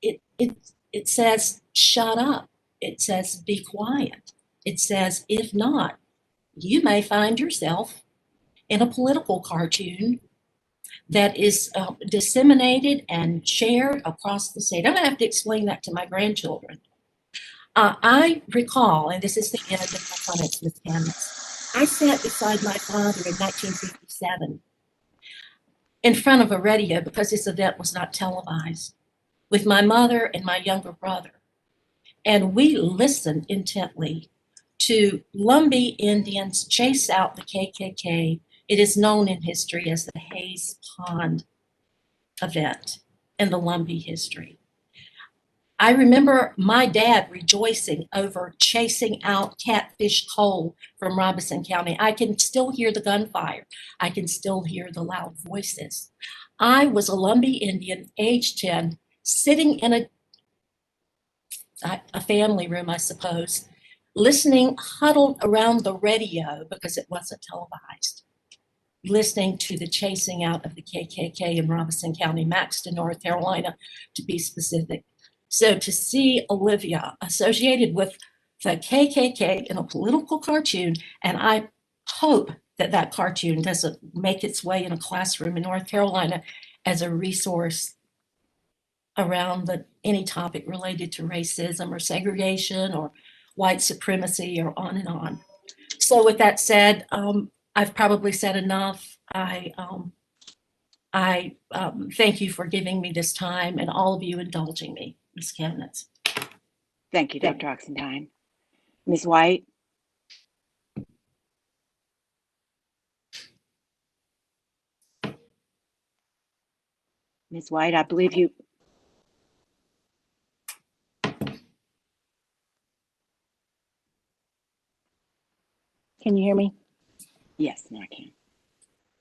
It says, shut up. It says, be quiet. It says, if not, you may find yourself in a political cartoon that is disseminated and shared across the state. I'm going to have to explain that to my grandchildren. I recall, and this is the end of my comments, Ms. Candace, I sat beside my father in 1957 in front of a radio, because this event was not televised, with my mother and my younger brother. And we listened intently to Lumbee Indians chase out the KKK. It is known in history as the Hayes Pond event in the Lumbee history. I remember my dad rejoicing over chasing out Catfish Cole from Robeson County. I can still hear the gunfire. I can still hear the loud voices. I was a Lumbee Indian, age 10, sitting in a family room, I suppose, listening, huddled around the radio because it wasn't televised, listening to the chasing out of the KKK in Robeson County, Maxton, North Carolina, to be specific. So to see Olivia associated with the KKK in a political cartoon, and I hope that that cartoon doesn't make its way in a classroom in North Carolina as a resource around any topic related to racism or segregation or white supremacy or on and on. So with that said, I've probably said enough. I thank you for giving me this time and all of you indulging me, Ms. Chemnitz. Thank you, Dr. Oxendine. Ms. White? Ms. White, I believe you. Can you hear me? Yes, now I can.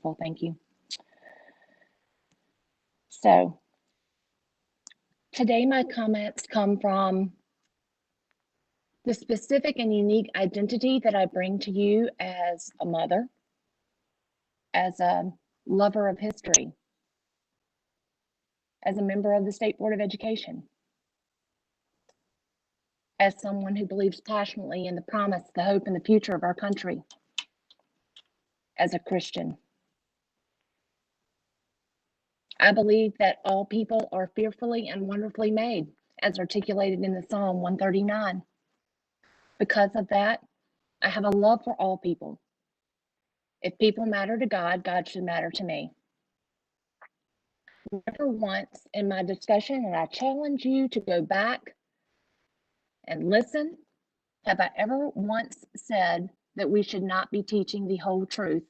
Well, thank you. So today my comments come from the specific and unique identity that I bring to you as a mother, as a lover of history, as a member of the State Board of Education, as someone who believes passionately in the promise, the hope, and the future of our country, as a Christian. I believe that all people are fearfully and wonderfully made, as articulated in the Psalm 139. Because of that, I have a love for all people. If people matter to God, God should matter to me. Never once in my discussion, and I challenge you to go back and listen, have I ever once said that we should not be teaching the whole truth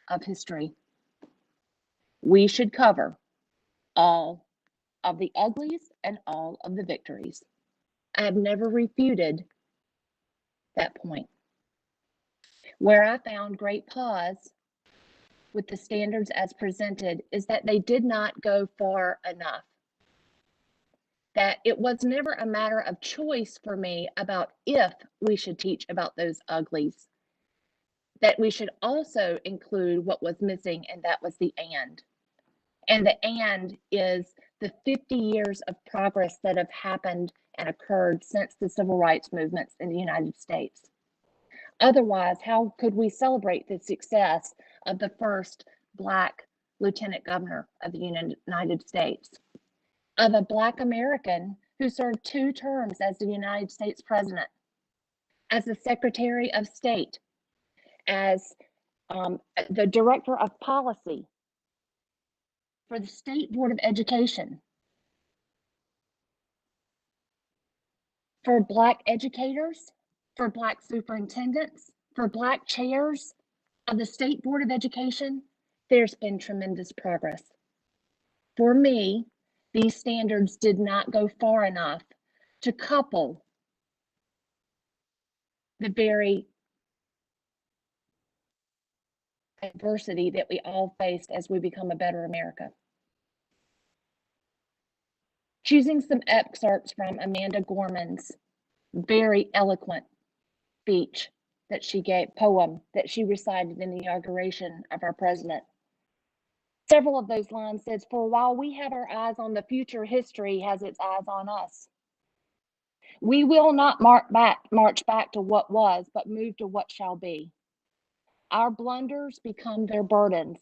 of history. We should cover all of the uglies and all of the victories. I have never refuted that point. Where I found great pause with the standards as presented is that they did not go far enough. That it was never a matter of choice for me about if we should teach about those uglies. That we should also include what was missing, and that was the and. And the and is the 50 years of progress that have happened and occurred since the civil rights movements in the United States. Otherwise, how could we celebrate the success of the first Black lieutenant governor of the United States, of a Black American who served 2 terms as the United States president, as the Secretary of State, as the Director of Policy for the State Board of Education, for Black educators, for Black superintendents, for Black chairs of the State Board of Education. There's been tremendous progress. For me, these standards did not go far enough to couple the very adversity that we all faced as we become a better America. Choosing some excerpts from Amanda Gorman's very eloquent speech that she gave, poem that she recited in the inauguration of our president. Several of those lines says, "For while we have our eyes on the future, history has its eyes on us. We will not march back to what was, but move to what shall be. Our blunders become their burdens,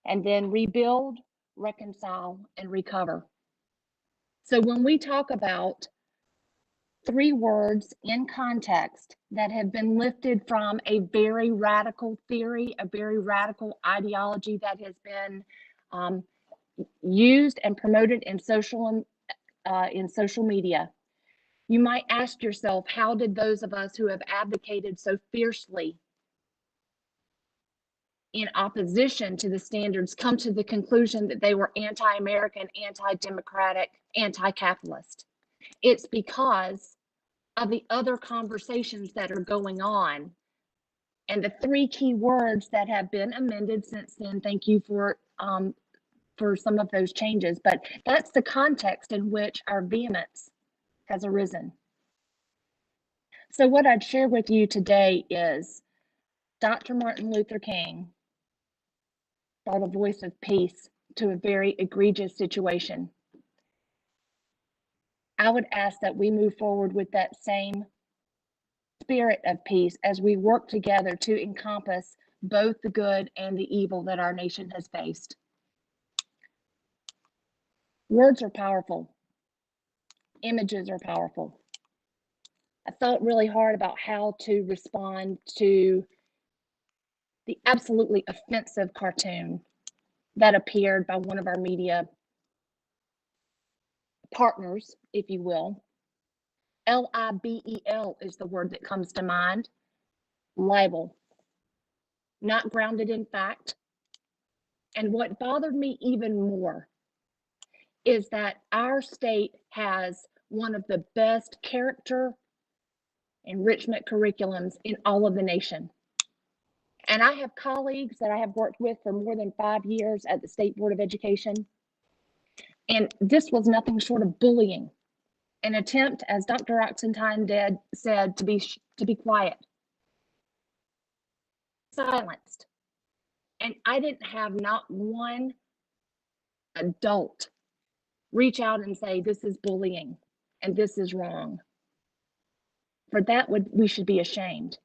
and then rebuild, reconcile, and recover." So when we talk about 3 words in context that have been lifted from a very radical theory, a very radical ideology that has been used and promoted in social media, you might ask yourself, how did those of us who have advocated so fiercely in opposition to the standards come to the conclusion that they were anti-American, anti-democratic, anti-capitalist? It's because of the other conversations that are going on and the 3 key words that have been amended since then. Thank you for some of those changes, but that's the context in which our vehemence has arisen. So what I'd share with you today is Dr. Martin Luther King brought a voice of peace to a very egregious situation. I would ask that we move forward with that same spirit of peace as we work together to encompass both the good and the evil that our nation has faced. Words are powerful. Images are powerful. I thought really hard about how to respond to the absolutely offensive cartoon that appeared by one of our media partners, if you will. Libel is the word that comes to mind. Libel. Not grounded in fact. And what bothered me even more is that our state has one of the best character enrichment curriculums in all of the nation. And I have colleagues that I have worked with for more than 5 years at the State Board of Education. And this was nothing short of bullying. An attempt, as Dr. Oxendine said, to be quiet. Silenced. And I didn't have not one adult reach out and say, this is bullying and this is wrong. For that, we should be ashamed,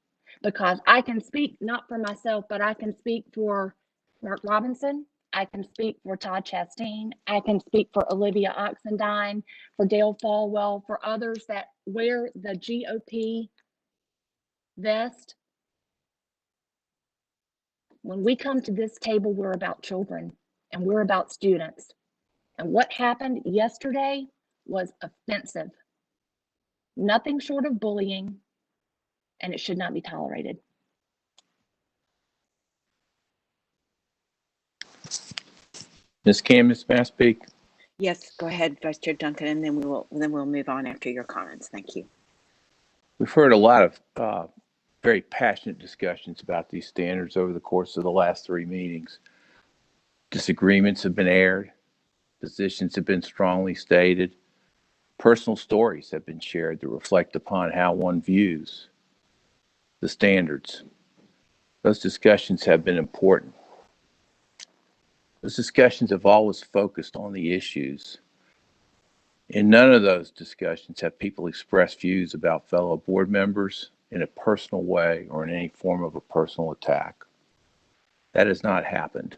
because I can speak not for myself, but I can speak for Mark Robinson. I can speak for Todd Chastain. I can speak for Olivia Oxendine, for Dale Falwell, for others that wear the GOP vest. When we come to this table, we're about children and we're about students. And what happened yesterday was offensive. Nothing short of bullying, and it should not be tolerated. Ms. Candace, may I speak? Yes, go ahead, Vice Chair Duncan, and then we'll move on after your comments. Thank you. We've heard a lot of very passionate discussions about these standards over the course of the last 3 meetings. Disagreements have been aired, positions have been strongly stated, personal stories have been shared that reflect upon how one views the standards. Those discussions have been important. Those discussions have always focused on the issues. In none of those discussions have people expressed views about fellow board members in a personal way or in any form of a personal attack. That has not happened.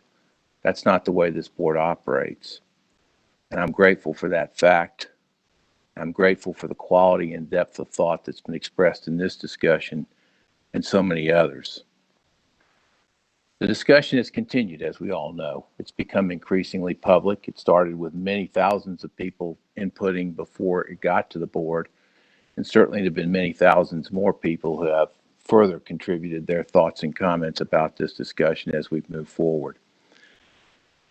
That's not the way this board operates. And I'm grateful for that fact. I'm grateful for the quality and depth of thought that's been expressed in this discussion and so many others. The discussion has continued, as we all know. It's become increasingly public. It started with many thousands of people inputting before it got to the board, and certainly there have been many thousands more people who have further contributed their thoughts and comments about this discussion as we've moved forward.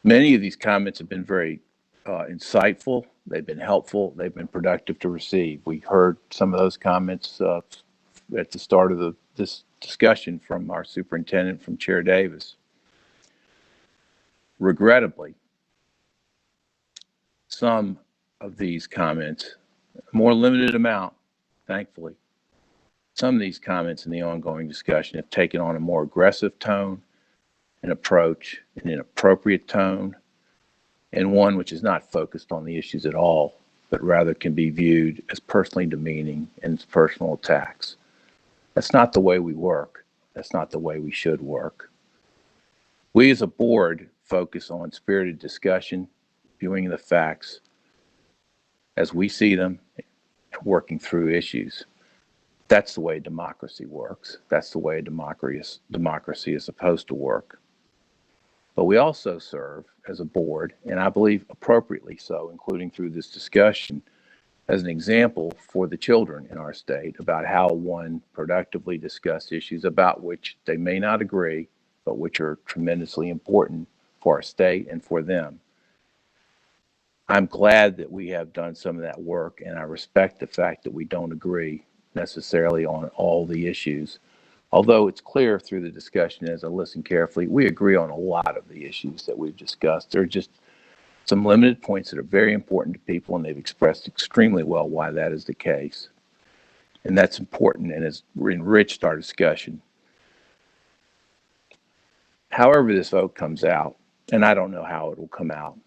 Many of these comments have been very insightful, they've been helpful, they've been productive to receive. We heard some of those comments at the start of this discussion from our superintendent, from Chair Davis. Regrettably, some of these comments, a more limited amount, thankfully, some of these comments in the ongoing discussion have taken on a more aggressive tone, an approach, an inappropriate tone, and one which is not focused on the issues at all, but rather can be viewed as personally demeaning and as personal attacks. That's not the way we work. That's not the way we should work. We as a board focus on spirited discussion, viewing the facts as we see them, working through issues. That's the way democracy works. That's the way democracy is supposed to work. But we also serve as a board, and I believe appropriately so, including through this discussion, as an example for the children in our state about how one productively discuss issues about which they may not agree, but which are tremendously important for our state and for them. I'm glad that we have done some of that work, and I respect the fact that we don't agree necessarily on all the issues. Although it's clear through the discussion as I listen carefully, we agree on a lot of the issues that we've discussed. There are just some limited points that are very important to people, and they've expressed extremely well why that is the case. And that's important and has enriched our discussion. However this vote comes out, and I don't know how it will come out,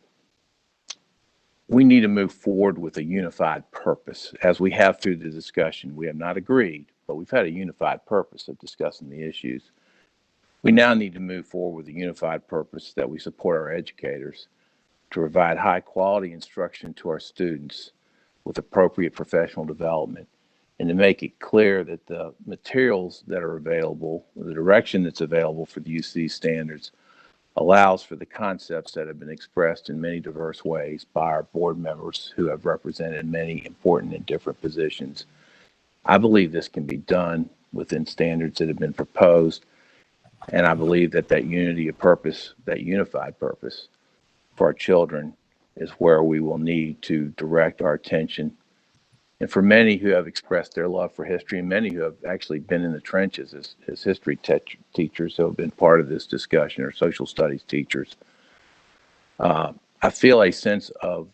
we need to move forward with a unified purpose. As we have through the discussion, we have not agreed, but we've had a unified purpose of discussing the issues. We now need to move forward with a unified purpose that we support our educators to provide high quality instruction to our students with appropriate professional development, and to make it clear that the materials that are available, the direction that's available for the use of these standards allows for the concepts that have been expressed in many diverse ways by our board members who have represented many important and different positions. I believe this can be done within standards that have been proposed, and I believe that that unity of purpose, that unified purpose for our children is where we will need to direct our attention. And for many who have expressed their love for history, and many who have actually been in the trenches as history teachers who have been part of this discussion, or social studies teachers, I feel a sense of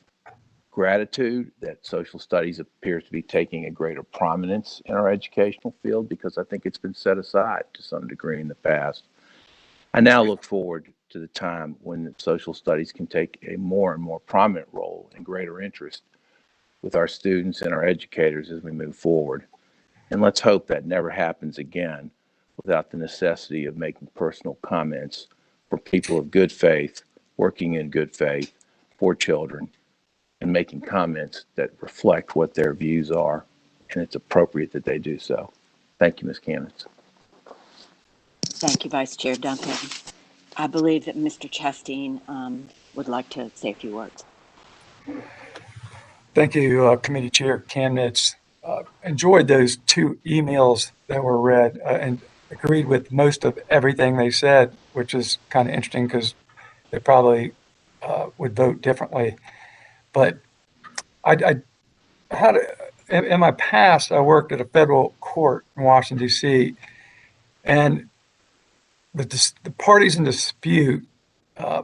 gratitude that social studies appears to be taking a greater prominence in our educational field, because I think it's been set aside to some degree in the past. I now look forward to the time when social studies can take a more and more prominent role and greater interest with our students and our educators as we move forward. And let's hope that never happens again without the necessity of making personal comments for people of good faith, working in good faith for children, and making comments that reflect what their views are, and it's appropriate that they do so. Thank you, Ms. Kamens. Thank you, Vice Chair Duncan. I believe that Mr. Chastain would like to say a few words. Thank you, Committee Chair Kamnitz. Enjoyed those 2 emails that were read and agreed with most of everything they said, which is kind of interesting because they probably would vote differently. But I had, in my past, I worked at a federal court in Washington, D.C., And the parties in dispute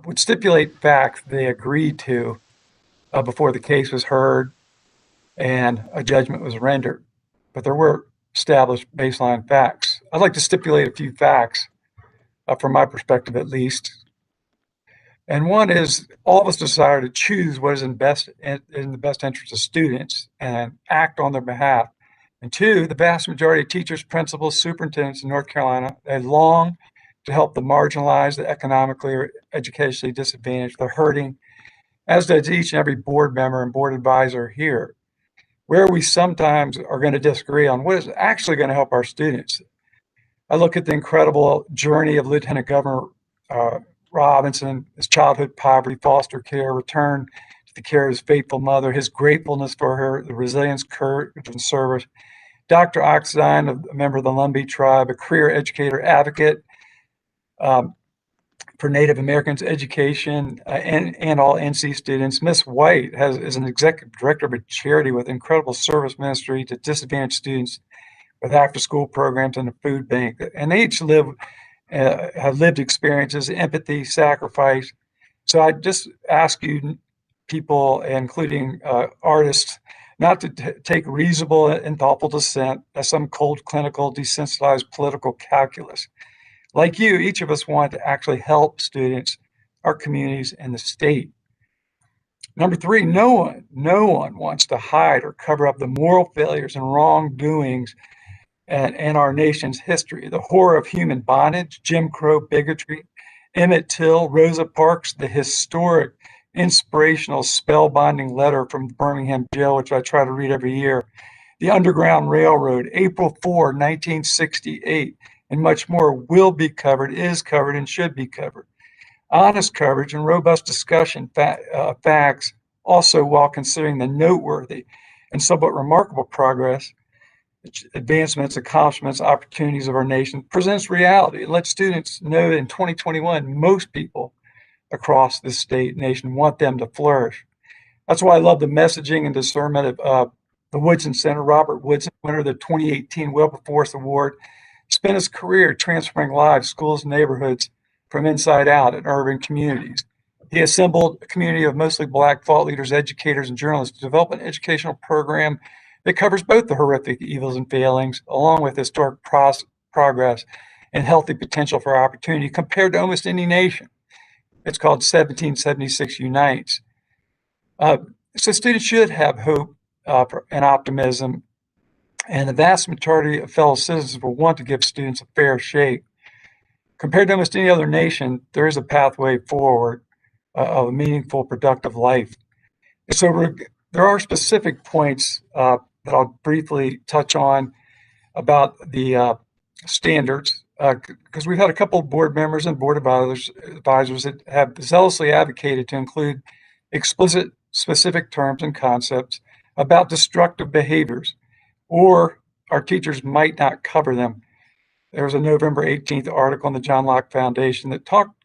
would stipulate facts they agreed to before the case was heard and a judgment was rendered. But there were established baseline facts. I'd like to stipulate a few facts from my perspective, at least. And one is all of us desire to choose what is in the best interest of students and act on their behalf. And two, the vast majority of teachers, principals, superintendents in North Carolina, they long to help the marginalized, the economically or educationally disadvantaged, the hurting, as does each and every board member and board advisor here. Where we sometimes are going to disagree on what is actually going to help our students. I look at the incredible journey of Lieutenant Governor Robinson, his childhood poverty, foster care, return to the care of his faithful mother, his gratefulness for her, the resilience, courage, and service. Dr. Oxendine, a member of the Lumbee tribe, a career educator advocate for Native Americans education and all NC students. Miss White is an executive director of a charity with incredible service ministry to disadvantaged students with after-school programs and a food bank. And they each have lived experiences, empathy, sacrifice. So I just ask you people, including artists, not to take reasonable and thoughtful dissent as some cold, clinical, desensitized political calculus. Like you, each of us want to actually help students, our communities, and the state. Number three, no one wants to hide or cover up the moral failures and wrongdoings in our nation's history. The horror of human bondage, Jim Crow bigotry, Emmett Till, Rosa Parks, the historic, inspirational, spellbinding letter from the Birmingham jail, which I try to read every year, the Underground Railroad, April 4, 1968, and much more will be covered, is covered, and should be covered. Honest coverage and robust discussion facts also, while considering the noteworthy and somewhat remarkable progress, advancements, accomplishments, opportunities of our nation, presents reality. Let students know that in 2021, most people across this state nation want them to flourish. That's why I love the messaging and discernment of the Woodson Center. Robert Woodson, winner of the 2018 Wilberforce Award, spent his career transforming lives, schools, neighborhoods from inside out in urban communities. He assembled a community of mostly Black thought leaders, educators, and journalists to develop an educational program that covers both the horrific evils and failings, along with historic progress and healthy potential for opportunity compared to almost any nation. It's called 1776 Unites. So students should have hope and optimism, and the vast majority of fellow citizens will want to give students a fair shake. Compared to almost any other nation, there is a pathway forward of a meaningful, productive life. So there are specific points that I'll briefly touch on about the standards, because we've had a couple of board members and board advisors that have zealously advocated to include explicit, specific terms and concepts about destructive behaviors, or our teachers might not cover them. There was a November 18th article in the John Locke Foundation that talked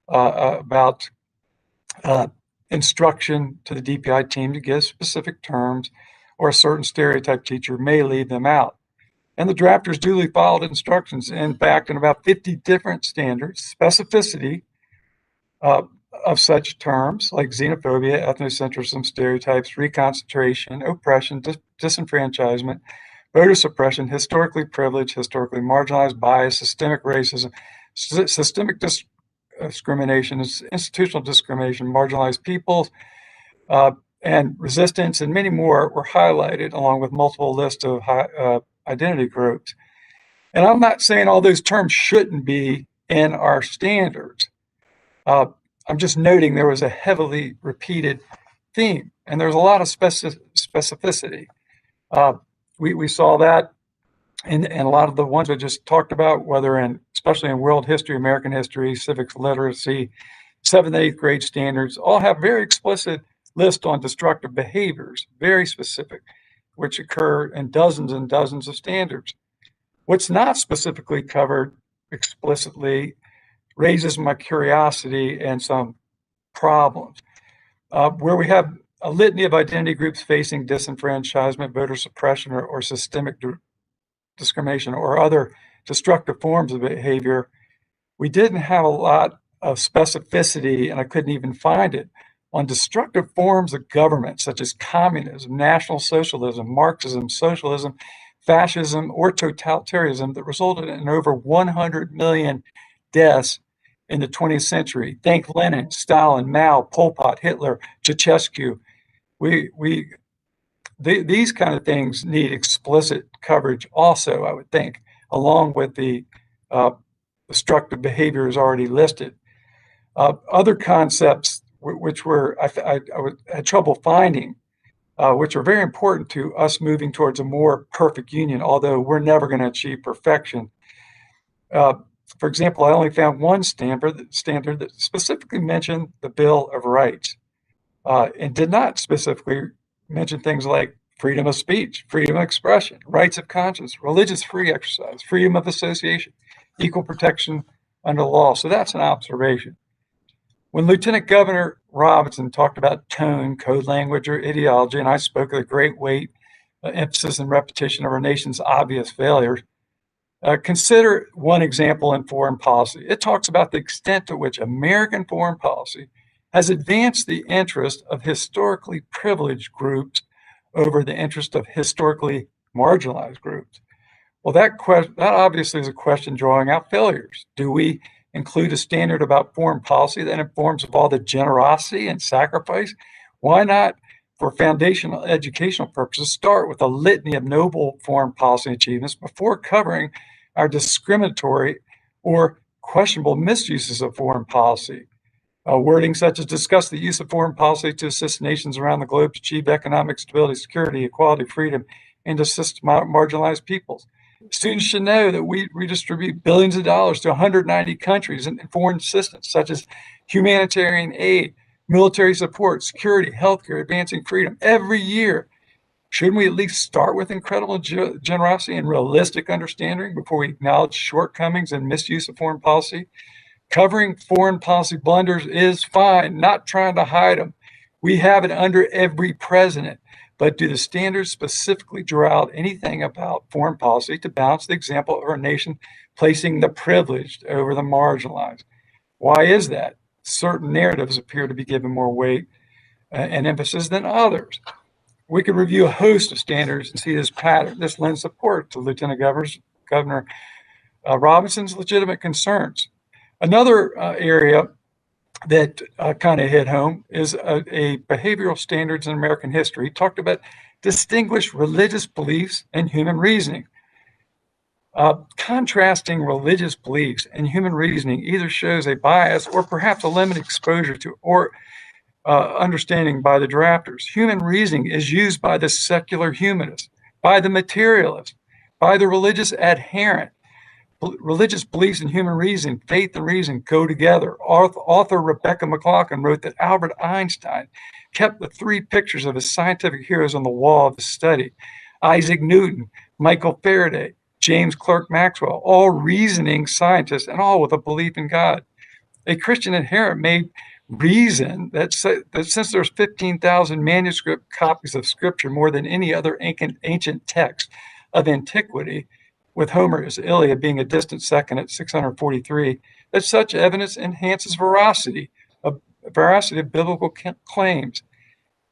about instruction to the DPI team to give specific terms, or a certain stereotype teacher may leave them out. And the drafters duly followed instructions. In fact, in about 50 different standards, specificity of such terms like xenophobia, ethnocentrism, stereotypes, reconcentration, oppression, disenfranchisement, voter suppression, historically privileged, historically marginalized, bias, systemic racism, systemic discrimination, institutional discrimination, marginalized peoples, and resistance, and many more were highlighted, along with multiple lists of identity groups. And I'm not saying all those terms shouldn't be in our standards. I'm just noting there was a heavily repeated theme, and there's a lot of specificity. We saw that in a lot of the ones I just talked about, whether especially in world history, American history, civics literacy, 7th and 8th grade standards, all have very explicit lists on destructive behaviors, very specific, which occur in dozens and dozens of standards. What's not specifically covered explicitly raises my curiosity and some problems. Where we have a litany of identity groups facing disenfranchisement, voter suppression, or systemic discrimination, or other destructive forms of behavior, we didn't have a lot of specificity, and I couldn't even find it, on destructive forms of government, such as communism, National Socialism, Marxism, socialism, fascism, or totalitarianism that resulted in over 100 million deaths in the 20th century. Think Lenin, Stalin, Mao, Pol Pot, Hitler, Ceausescu. These kind of things need explicit coverage also, I would think, along with the destructive behaviors already listed. Other concepts which were I had trouble finding, which are very important to us moving towards a more perfect union, although we're never going to achieve perfection. For example, I only found one standard that specifically mentioned the Bill of Rights and did not specifically mention things like freedom of speech, freedom of expression, rights of conscience, religious free exercise, freedom of association, equal protection under the law. So that's an observation. When Lieutenant Governor Robinson talked about tone, code language, or ideology, and I spoke of the great weight, emphasis, and repetition of our nation's obvious failures, consider one example in foreign policy. It talks about the extent to which American foreign policy has advanced the interest of historically privileged groups over the interest of historically marginalized groups. Well, that obviously is a question drawing out failures. Do we include a standard about foreign policy that informs of all the generosity and sacrifice? Why not, for foundational educational purposes, start with a litany of noble foreign policy achievements before covering our discriminatory or questionable misuses of foreign policy? Wording such as discuss the use of foreign policy to assist nations around the globe to achieve economic stability, security, equality, freedom, and to assist marginalized peoples. Students should know that we redistribute billions of dollars to 190 countries in foreign assistance, such as humanitarian aid, military support, security, healthcare, advancing freedom every year. Shouldn't we at least start with incredible generosity and realistic understanding before we acknowledge shortcomings and misuse of foreign policy? Covering foreign policy blunders is fine, not trying to hide them. We have it under every president. But do the standards specifically draw out anything about foreign policy to balance the example of our nation placing the privileged over the marginalized? Why is that? Certain narratives appear to be given more weight and emphasis than others. We could review a host of standards and see this pattern. This lends support to Lieutenant Governor Robinson's legitimate concerns. Another area that kind of hit home is a behavioral standards in American history. He talked about distinguished religious beliefs and human reasoning. Contrasting religious beliefs and human reasoning either shows a bias or perhaps a limited exposure to or understanding by the drafters. Human reasoning is used by the secular humanist, by the materialist, by the religious adherent. Religious beliefs and human reason, faith and reason go together. Author Rebecca McLaughlin wrote that Albert Einstein kept the three pictures of his scientific heroes on the wall of his study. Isaac Newton, Michael Faraday, James Clerk Maxwell, all reasoning scientists and all with a belief in God. A Christian adherent may reason that since there's 15,000 manuscript copies of Scripture, more than any other ancient text of antiquity, with Homer's Iliad being a distant second at 643, that such evidence enhances veracity of biblical claims.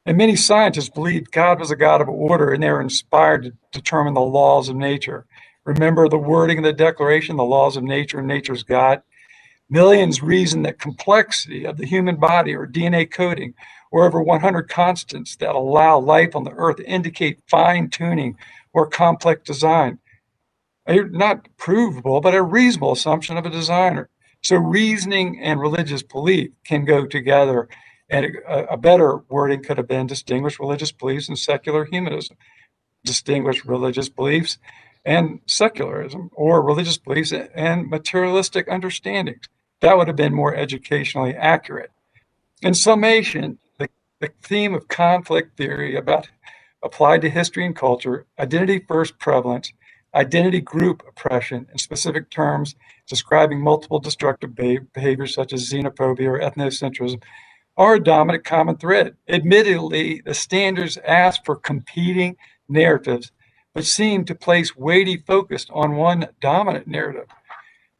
And many scientists believed God was a God of order, and they were inspired to determine the laws of nature. Remember the wording of the Declaration, the laws of nature and nature's God? Millions reason that complexity of the human body or DNA coding, or over 100 constants that allow life on the earth indicate fine-tuning or complex design. Not provable, but a reasonable assumption of a designer. So reasoning and religious belief can go together, and a better wording could have been distinguish religious beliefs and secular humanism, distinguish religious beliefs and secularism, or religious beliefs and materialistic understandings. That would have been more educationally accurate. In summation, the theme of conflict theory applied to history and culture, identity first prevalence, identity group oppression, in specific terms describing multiple destructive behaviors such as xenophobia or ethnocentrism, are a dominant common thread. Admittedly, the standards ask for competing narratives, but seem to place weighty focus on one dominant narrative.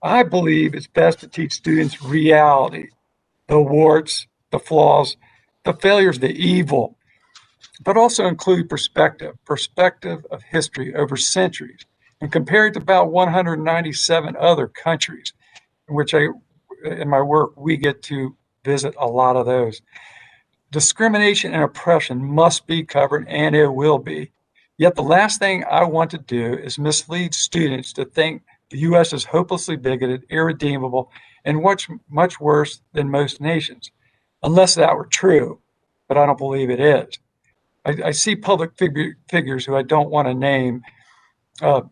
I believe it's best to teach students reality, the warts, the flaws, the failures, the evil, but also include perspective of history over centuries, and compare it to about 197 other countries, in which in my work, we get to visit a lot of those. Discrimination and oppression must be covered, and it will be. Yet the last thing I want to do is mislead students to think the U.S. is hopelessly bigoted, irredeemable, and much worse than most nations, unless that were true, but I don't believe it is. I see public figures who I don't want to name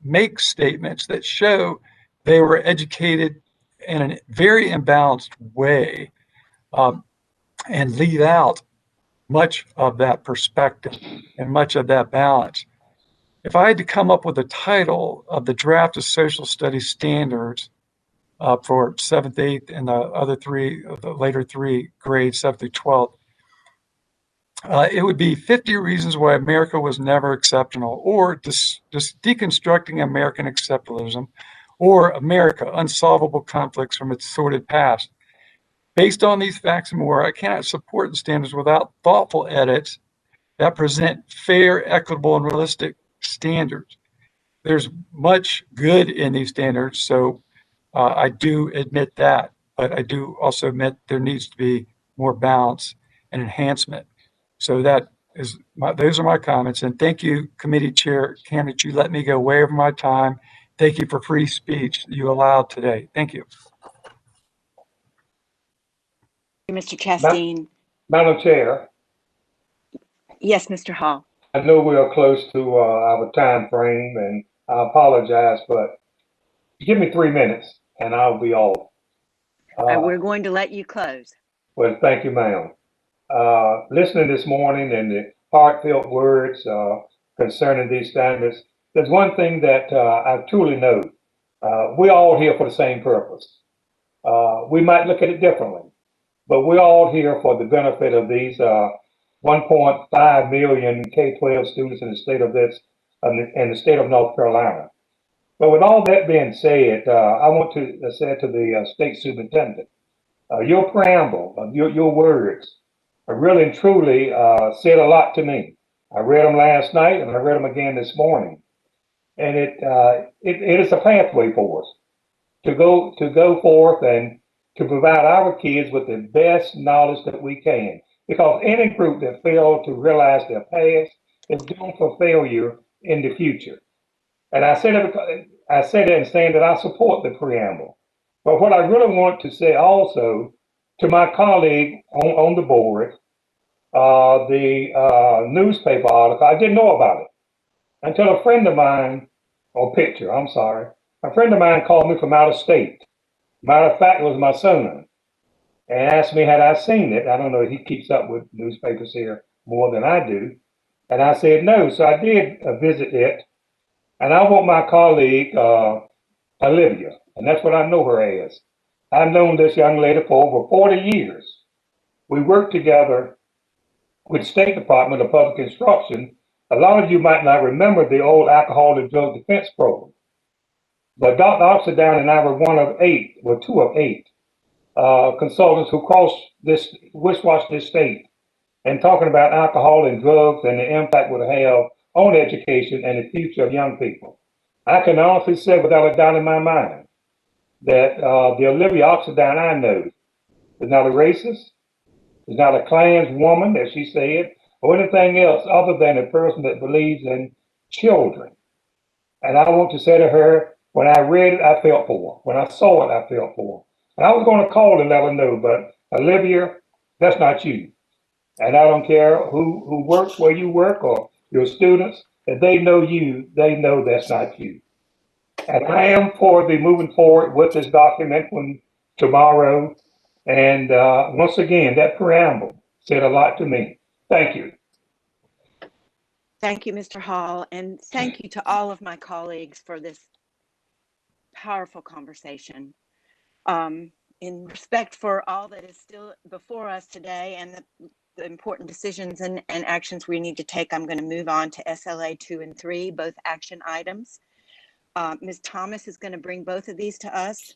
make statements that show they were educated in a very imbalanced way, and leave out much of that perspective and much of that balance. If I had to come up with a title of the draft of social studies standards for 7th, 8th, and the later three grades, 7th through 12th, it would be 50 Reasons Why America Was Never Exceptional, or just Deconstructing American Exceptionalism, or America, Unsolvable Conflicts from Its Sordid Past. Based on these facts and more, I cannot support the standards without thoughtful edits that present fair, equitable, and realistic standards. There's much good in these standards, so I do admit that, but I do also admit there needs to be more balance and enhancement. So those are my comments, and thank you, Committee Chair Cam, that you let me go way over my time. Thank you for free speech that you allowed today. Thank you. Mr. Chastain. Madam Chair, Yes, Mr. Hall. I know we are close to our time frame, and I apologize, but give me 3 minutes and I'll be off. We're going to let you close. Well, thank you, ma'am. Listening this morning and the heartfelt words concerning these standards, there's one thing that I truly know. We're all here for the same purpose. We might look at it differently, but we're all here for the benefit of these 1.5 million K-12 students in the state of North Carolina. But with all that being said, I want to say to the state superintendent, your preamble, your words, really and truly said a lot to me. I read them last night and I read them again this morning, and it is a pathway for us to go forth and to provide our kids with the best knowledge that we can. Because any group that fails to realize their past is doomed for failure in the future. And I say that in saying that I support the preamble. But what I really want to say also to my colleague on the board, the newspaper article, I didn't know about it until a friend of mine, or picture, I'm sorry, a friend of mine called me from out of state. Matter of fact, it was my son, and asked me had I seen it. I don't know, he keeps up with newspapers here more than I do. And I said no, so I did visit it. And I want my colleague, Olivia, and that's what I know her as. I've known this young lady for over 40 years. We worked together with the State Department of Public Instruction. A lot of you might not remember the old Alcohol and Drug Defense Program. But Dr. Oxendine and I were two of eight consultants who watched this state and talking about alcohol and drugs and the impact it would have on education and the future of young people. I can honestly say without a doubt in my mind that the Olivia Oxendine I know is not a racist, is not a Klan's woman, as she said, or anything else other than a person that believes in children. And I want to say to her, when I read it, I felt for her. When I saw it, I felt for her. And I was going to call and let her know, but Olivia, that's not you. And I don't care who works where you work or your students, if they know you, they know that's not you. And I am for the moving forward with this document from tomorrow. And once again, that preamble said a lot to me. Thank you. Thank you, Mr. Hall, and thank you to all of my colleagues for this powerful conversation. In respect for all that is still before us today and the important decisions and actions we need to take, I'm going to move on to SLA 2 and 3, both action items. Ms. Thomas is going to bring both of these to us.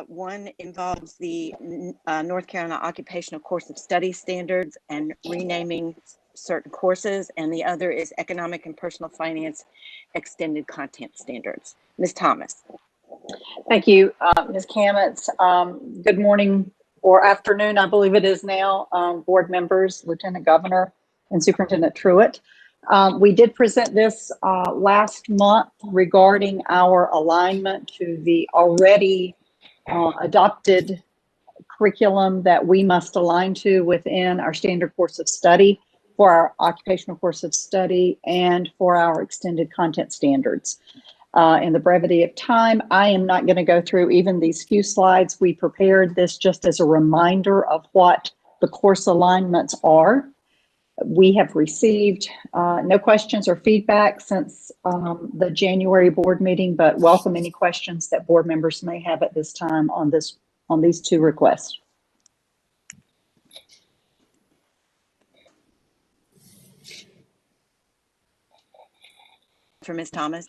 One involves the North Carolina Occupational Course of Study Standards and renaming certain courses, and the other is Economic and Personal Finance Extended Content Standards. Ms. Thomas. Thank you, Ms. Kamitz. Good morning or afternoon, I believe it is now, board members, Lieutenant Governor, and Superintendent Truett. We did present this last month regarding our alignment to the already adopted curriculum that we must align to within our standard course of study for our occupational course of study and for our extended content standards. In the brevity of time, I am not going to go through even these few slides. We prepared this just as a reminder of what the course alignments are. We have received no questions or feedback since the January board meeting, but welcome any questions that board members may have at this time on these two requests. For Ms. Thomas.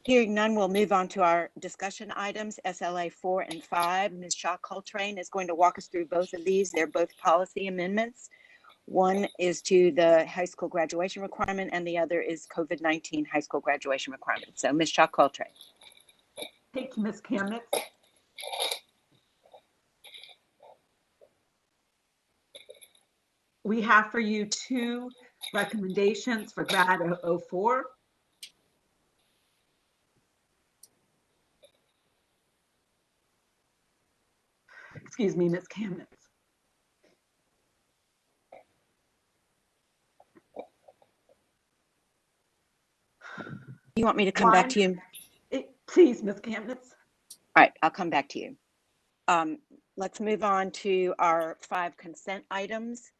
Hearing none, we'll move on to our discussion items, SLA 4 and 5. Ms. Shaw Coltrane is going to walk us through both of these. They're both policy amendments. One is to the high school graduation requirement, and the other is COVID-19 high school graduation requirement. So, Ms. Shaw Coltrane. Thank you, Ms. Kamitz. We have for you two recommendations for Grad 04. Excuse me, Ms. Kamitz. You want me to come back to you? Please, Ms. Kamitz. All right, I'll come back to you. Let's move on to our 5 consent items.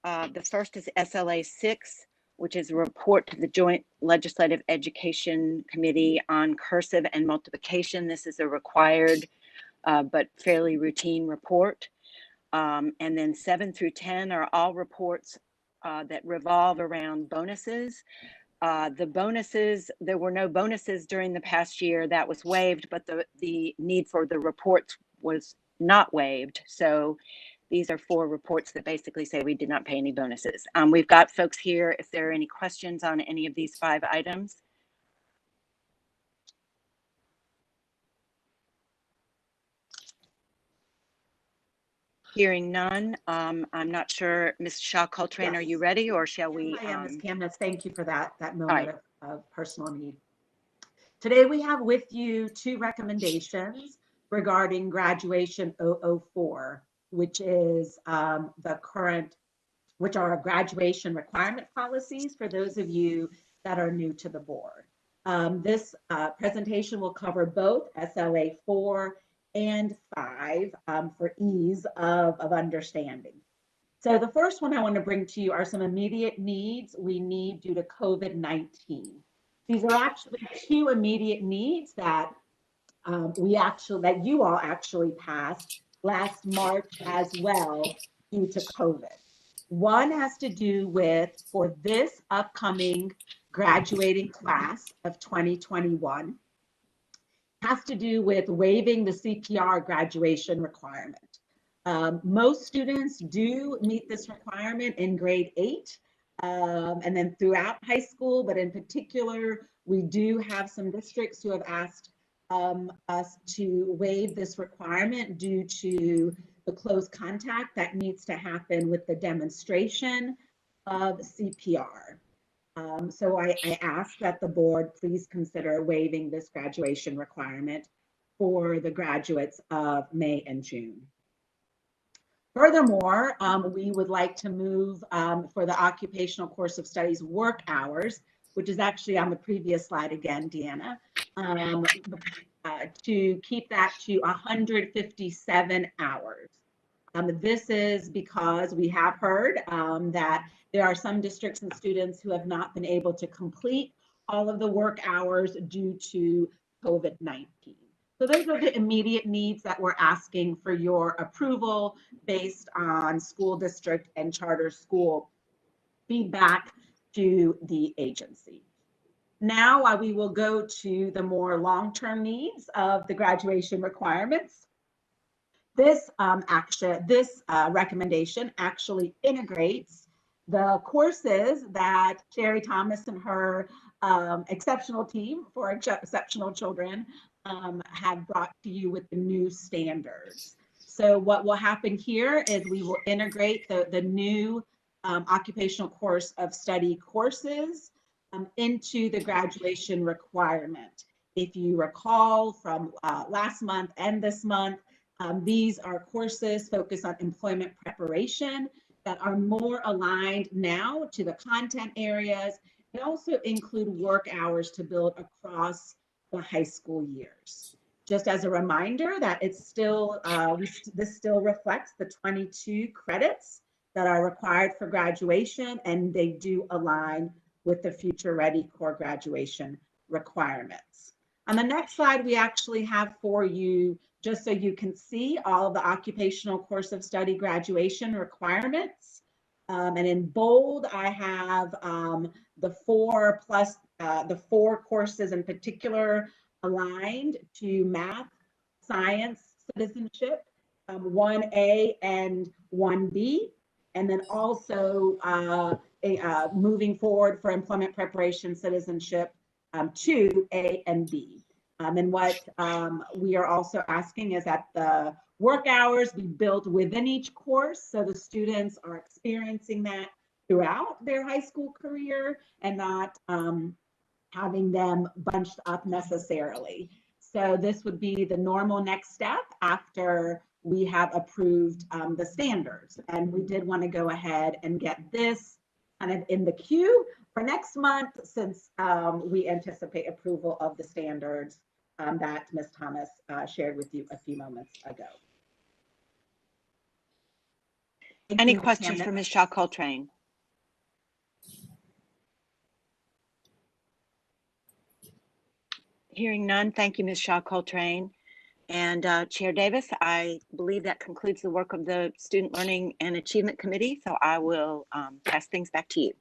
The first is SLA 6, which is a report to the Joint Legislative Education Committee on cursive and multiplication. This is a required but fairly routine report. And then 7 through 10 are all reports that revolve around bonuses. The bonuses, there were no bonuses during the past year. That was waived, but the need for the reports was not waived. So these are 4 reports that basically say we did not pay any bonuses. We've got folks here if there are any questions on any of these 5 items. Hearing none, I'm not sure, Ms. Shaw Coltrane, Yes. Are you ready, or shall we? I am, Ms. Kamitz. Thank you for that moment Right. of personal need. Today we have with you 2 recommendations regarding graduation 004, which is which are graduation requirement policies for those of you that are new to the board. This presentation will cover both SLA 4 and 5 for ease of understanding. So the first one I want to bring to you are some immediate needs we need due to COVID-19. These are actually 2 immediate needs that you all actually passed last March as well due to COVID. One has to do with, for this upcoming graduating class of 2021, has to do with waiving the CPR graduation requirement. Most students do meet this requirement in grade 8 and then throughout high school, but in particular, we do have some districts who have asked us to waive this requirement due to the close contact that needs to happen with the demonstration of CPR. So I ask that the board please consider waiving this graduation requirement for the graduates of May and June. Furthermore, we would like to move for the occupational course of studies work hours, which is actually on the previous slide again, Deanna, to keep that to 157 hours. This is because we have heard that there are some districts and students who have not been able to complete all of the work hours due to COVID-19. So those are the immediate needs that we're asking for your approval based on school district and charter school feedback to the agency. Now we will go to the more long-term needs of the graduation requirements. This recommendation actually integrates the courses that Sherry Thomas and her exceptional team for exceptional children have brought to you with the new standards. So what will happen here is we will integrate the new occupational course of study courses into the graduation requirement. If you recall from last month and this month, these are courses focused on employment preparation that are more aligned now to the content areas and also include work hours to build across the high school years. Just as a reminder that it's still, this still reflects the 22 credits that are required for graduation, and they do align with the Future Ready core graduation requirements. On the next slide, we actually have for you, just so you can see all of the occupational course of study graduation requirements. And in bold, I have the 4 plus the 4 courses in particular aligned to math, science, citizenship, 1A and 1B. And then also moving forward for employment preparation, citizenship, 2A and B. And what we are also asking is that the work hours be built within each course, so the students are experiencing that throughout their high school career and not having them bunched up necessarily. So this would be the normal next step after we have approved the standards. And we did want to go ahead and get this kind of in the queue for next month, since we anticipate approval of the standards that Ms. Thomas shared with you a few moments ago. Any questions for Ms. Shaw Coltrane? Hearing none, thank you, Ms. Shaw Coltrane. And Chair Davis, I believe that concludes the work of the Student Learning and Achievement Committee, so I will pass things back to you.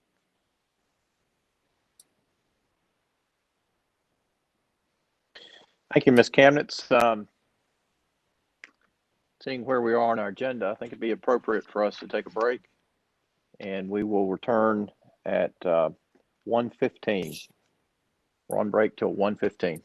Thank you, Ms. Kamnitz. Seeing where we are on our agenda, I think it'd be appropriate for us to take a break, and we will return at 1:15. We're on break till 1:15.